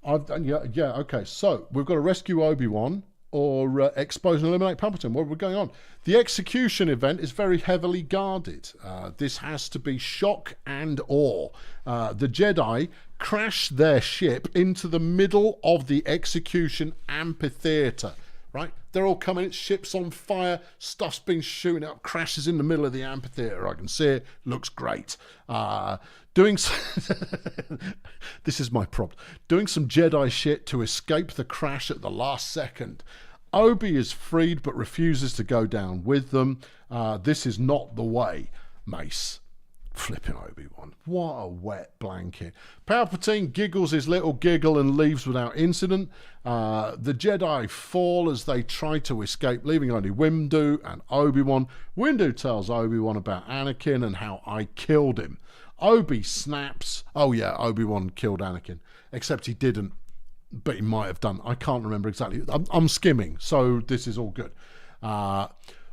okay. So we've got to rescue Obi-Wan or expose and eliminate Palpatine. What are we going on? The execution event is very heavily guarded. This has to be shock and awe. The Jedi crash their ship into the middle of the execution amphitheater. Right? They're all coming. It's ship's on fire. Stuff's been shooting up. Crashes in the middle of the amphitheater. I can see it. Looks great. This is my prompt. Doing some Jedi shit to escape the crash at the last second. Obi is freed but refuses to go down with them. This is not the way, Mace. Flipping Obi-Wan. What a wet blanket. Palpatine giggles his little giggle and leaves without incident. The Jedi fall as they try to escape, leaving only Windu and Obi-Wan. Windu tells Obi-Wan about Anakin and how I killed him. Obi snaps. Oh yeah, Obi-Wan killed Anakin. Except he didn't, but he might have done. I can't remember exactly. I'm skimming, so this is all good.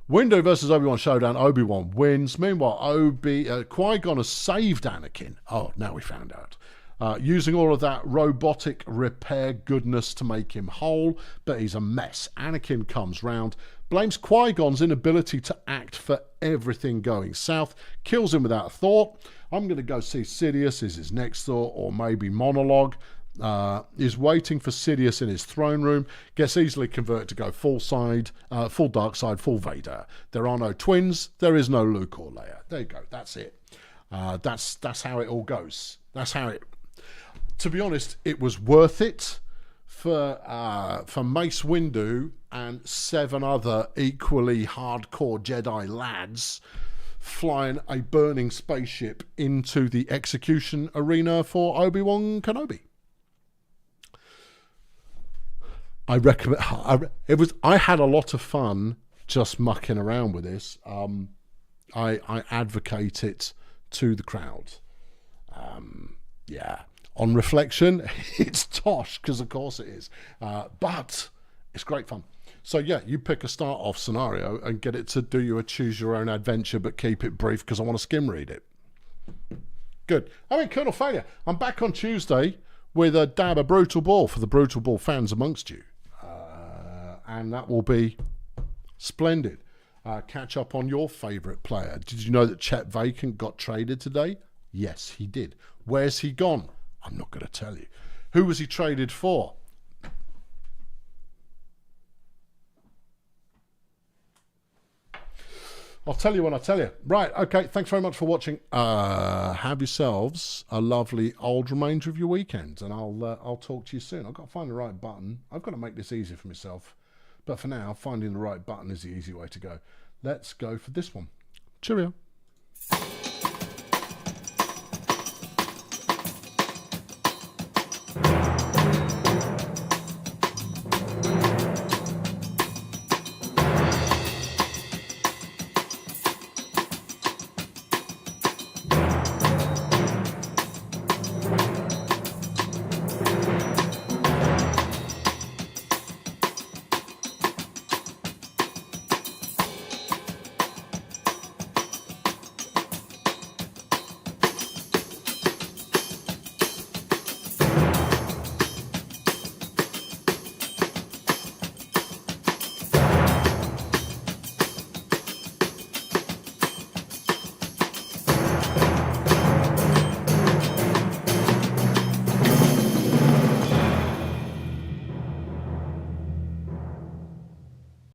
Windu versus Obi-Wan showdown. Obi-Wan wins. Meanwhile, Qui-Gon has saved Anakin. Oh, now we found out. Using all of that robotic repair goodness to make him whole, but he's a mess. Anakin comes round, blames Qui-Gon's inability to act for everything going south, kills him without a thought. I'm going to go see Sidious is his next thought, or maybe monologue. Is waiting for Sidious in his throne room, gets easily converted to go full dark side, full Vader. There are no twins, there is no Luke or Leia. There you go, that's it. That's how it all goes. To be honest, it was worth it for Mace Windu and 7 other equally hardcore Jedi lads flying a burning spaceship into the execution arena for Obi-Wan Kenobi. I recommend. I had a lot of fun just mucking around with this. I advocate it to the crowd. Yeah. On reflection, it's tosh because of course it is. But it's great fun. So yeah, you pick a start-off scenario and get it to do you a choose-your-own adventure, but keep it brief because I want to skim read it. Good. Colonel Failure. I'm back on Tuesday with a dab of Brutal Ball for the Brutal Ball fans amongst you. And that will be splendid. Catch up on your favourite player. Did you know that Chet Vacant got traded today? Yes, he did. Where's he gone? I'm not going to tell you. Who was he traded for? I'll tell you when I tell you. Right, okay, thanks very much for watching. Have yourselves a lovely old remainder of your weekend, and I'll talk to you soon. I've got to find the right button. I've got to make this easy for myself. But for now, finding the right button is the easy way to go. Let's go for this one. Cheerio.